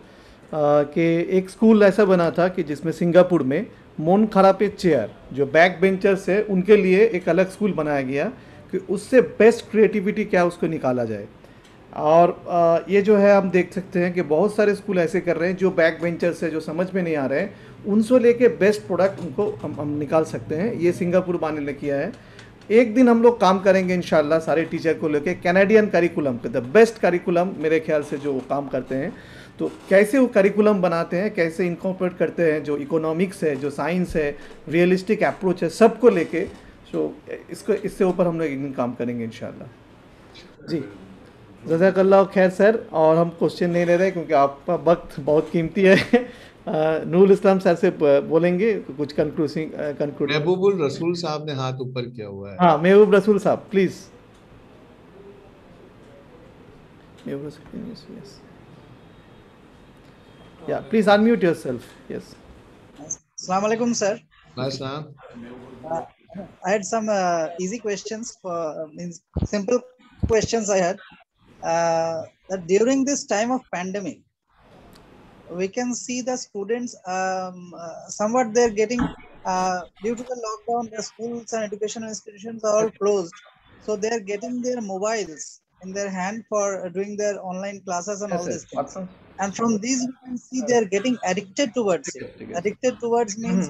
कि एक स्कूल ऐसा बना था कि जिसमें सिंगापुर में मोन खरापे चेयर जो बैक बेंचर्स है उनके लिए एक अलग स्कूल बनाया गया कि उससे बेस्ट क्रिएटिविटी क्या उसको निकाला जाए। और ये जो है हम देख सकते हैं कि बहुत सारे स्कूल ऐसे कर रहे हैं जो बैक बेंचर्स है, जो समझ में नहीं आ रहे हैं, उनसे लेके बेस्ट प्रोडक्ट उनको हम निकाल सकते हैं। ये सिंगापुर वाले ने किया है। एक दिन हम लोग काम करेंगे इंशाल्लाह सारे टीचर को लेके कैनेडियन करिकुलम पे, द बेस्ट करिकुलम मेरे ख्याल से जो काम करते हैं, तो कैसे वो करिकुलम बनाते हैं, कैसे इनकॉर्पोरेट करते हैं, जो इकोनॉमिक्स है, जो साइंस है, रियलिस्टिक अप्रोच है, सबको लेके। सो इसको इससे ऊपर हम लोग एक दिन काम करेंगे इंशाल्लाह। जी जज़ाकल्लाह खैर सर, और हम क्वेश्चन नहीं ले रहे क्योंकि आपका वक्त बहुत कीमती है। नूरुल इस्लाम सर से बोलेंगे कुछ कंक्लूड। महबूबुल रसूल साहब ने हाथ ऊपर किया हुआ है। हाँ, महबूब रसूल साहब प्लीज। महबूब रसूल, यस, या please unmute yourself. Yes. Assalamu alaikum, sir. I had some easy questions simple questions I had. That during this time of pandemic, we can see the students somewhat they're getting due to the lockdown, the schools and educational institutions are all closed, so they're getting their mobiles in their hand for doing their online classes and all these things. And from these we can see they're getting addicted towards it. Addicted towards means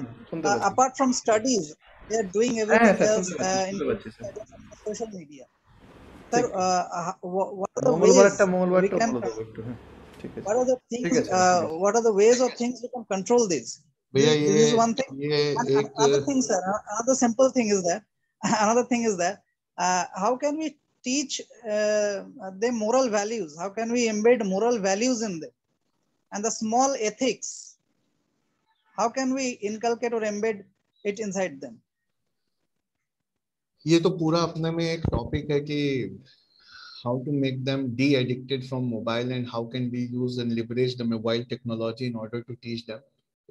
apart from studies, they're doing everything else in social media. Sir, what are the ways we can, what are the things, what are the ways or things we can control this? This is one thing. Another thing, sir, another simple thing is that how can we teach the moral values? How can we embed moral values in them? And the small ethics, how can we inculcate or embed it inside them? ये तो पूरा अपने में एक topic है कि how to make them de-addicted from mobile and how can we use and leverage the mobile technology in order to teach them.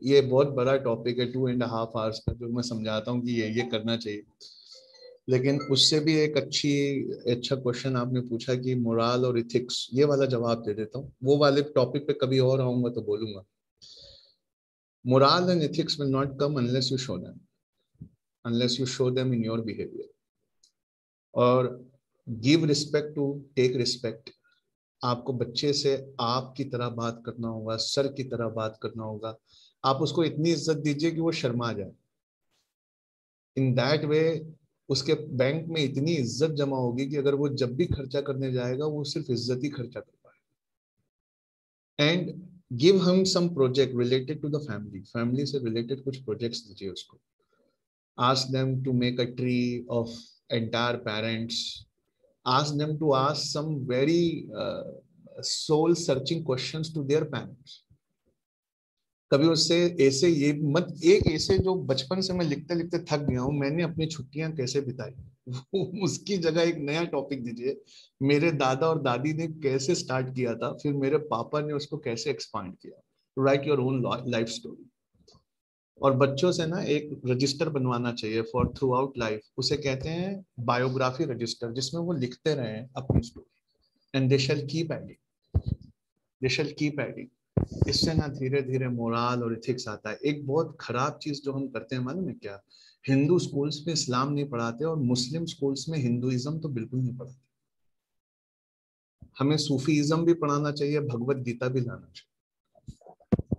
ये बहुत बड़ा टॉपिक है 2.5 hours का, जो मैं समझाता हूँ कि ये करना चाहिए। लेकिन उससे भी एक अच्छा क्वेश्चन आपने पूछा कि मोरल और इथिक्स, ये वाला जवाब दे देता हूँ। वो वाले टॉपिक पे कभी और आऊंगा तो बोलूंगा। Moral and ethics will not come unless you show them, unless you show them in your behaviour. और give respect to take respect. आपको बच्चे से आप की तरह बात करना होगा, सर की तरह बात करना होगा। आप उसको इतनी इज्जत दीजिए कि वो शर्मा जाए। इन दैट वे उसके बैंक में इतनी इज्जत जमा होगी कि अगर वो जब भी खर्चा करने जाएगा वो सिर्फ इज्जत ही खर्चा कर पाएगा। And give him some project related to the family, family से रिलेटेड कुछ प्रोजेक्ट्स दीजिए उसको। Ask them to make a tree of entire parents, ask them to ask some very soul searching questions to their parents. कभी उससे ऐसे ये मत, एक ऐसे जो बचपन से मैं लिखते लिखते थक गया हूँ, मैंने अपनी छुट्टियां कैसे बिताई, उसकी जगह एक नया टॉपिक दीजिए। मेरे दादा और दादी ने कैसे स्टार्ट किया था, फिर मेरे पापा ने उसको कैसे एक्सपांड किया। Right your own life story. और बच्चों से ना एक रजिस्टर बनवाना चाहिए फॉर थ्रू आउट लाइफ। उसे कहते हैं बायोग्राफी रजिस्टर, जिसमें वो लिखते रहे अपनी story. And they shall keep adding, they shall keep adding. इससे ना धीरे धीरे मोरल और इथिक्स आता है। एक बहुत खराब चीज जो हम करते हैं मालूम है क्या? हिंदू स्कूल्स में इस्लाम नहीं पढ़ाते और मुस्लिम स्कूल्स में हिंदुइज्म तो बिल्कुल नहीं पढ़ाते। हमें सूफीइज्म भी पढ़ाना चाहिए, भगवत गीता भी लाना चाहिए।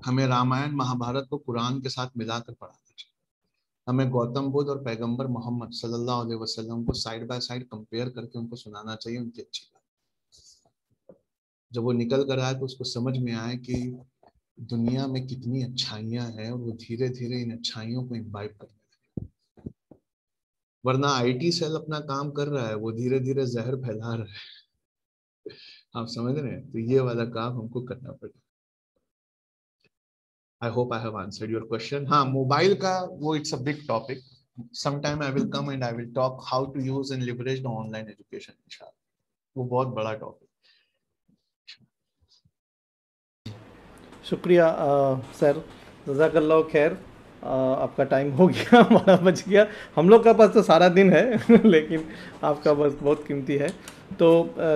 हमें रामायण महाभारत को कुरान के साथ मिलाकर पढ़ाना चाहिए। हमें गौतम बुद्ध और पैगंबर मोहम्मद सल्लल्लाहु अलैहि वसल्लम को साइड बाय साइड कंपेयर करके उनको सुनाना चाहिए उनकी अच्छी बात। जब वो निकल कर आए तो उसको समझ में आए कि दुनिया में कितनी अच्छाइयां हैं और वो धीरे धीरे इन अच्छाइयों को इम्बाइब करने लगे। वरना आईटी सेल अपना काम कर रहा है, वो धीरे धीरे जहर फैला रहा है। आप समझ रहे हैं? तो ये वाला काम हमको करना पड़ेगा। I hope I have answered your question. हाँ, मोबाइल का वो it's a big topic. Sometime I will come and I will talk how to use and leverage the online education. इंशाल्लाह वो बहुत बड़ा टॉपिक। शुक्रिया सर, जज़ाकल्लाह खैर। आपका टाइम हो गया, 12 बज गया। हम लोग का पास तो सारा दिन है लेकिन आपका बस बहुत कीमती है। तो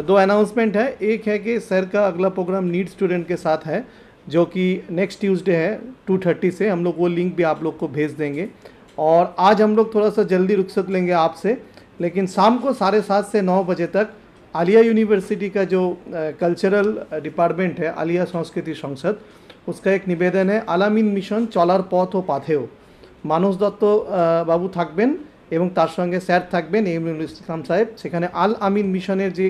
2 अनाउंसमेंट है। एक है कि सर का अगला प्रोग्राम नीट स्टूडेंट के साथ है, जो कि नेक्स्ट ट्यूसडे है 2:30 से। हम लोग वो लिंक भी आप लोग को भेज देंगे। और आज हम लोग थोड़ा सा जल्दी रुखसत लेंगे आपसे, लेकिन शाम को 7:30 से 9 बजे तक आलिया यूनिवर्सिटी का जो कल्चरल डिपार्टमेंट है, आलिया संस्कृति संसद, उसका एक निवेदन है আল-আমিন মিশন চলার পথ ও পাথেও। মানস দত্ত বাবু থাকবেন এবং তার সঙ্গে স্যার থাকবেন নুরুল ইসলাম সাহেব। সেখানে আল-আমিন মিশনের যে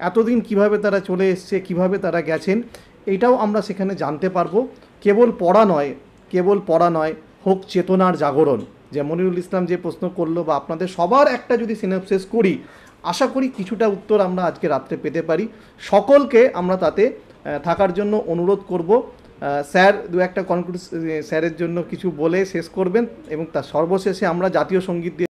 এতদিন কিভাবে তারা চলে এসছে, কিভাবে তারা গেছেন, এটাও আমরা সেখানে জানতে পারবো। কেবল পড়া নয়, হোক চেতনার জাগরণ। যে মনিরুল ইসলাম যে প্রশ্ন করলো বা আপনাদের সবার একটা যদি সিনাপসিস করি, আশা করি কিছুটা উত্তর আমরা আজকে রাত্রে পেতে পারি। সকলকে আমরা তাতে থাকার জন্য অনুরোধ করব। স্যার দু একটা স্যারের জন্য কিছু বলে শেষ করবেন এবং তার সর্বশেষে আমরা জাতীয় সঙ্গীত দিয়ে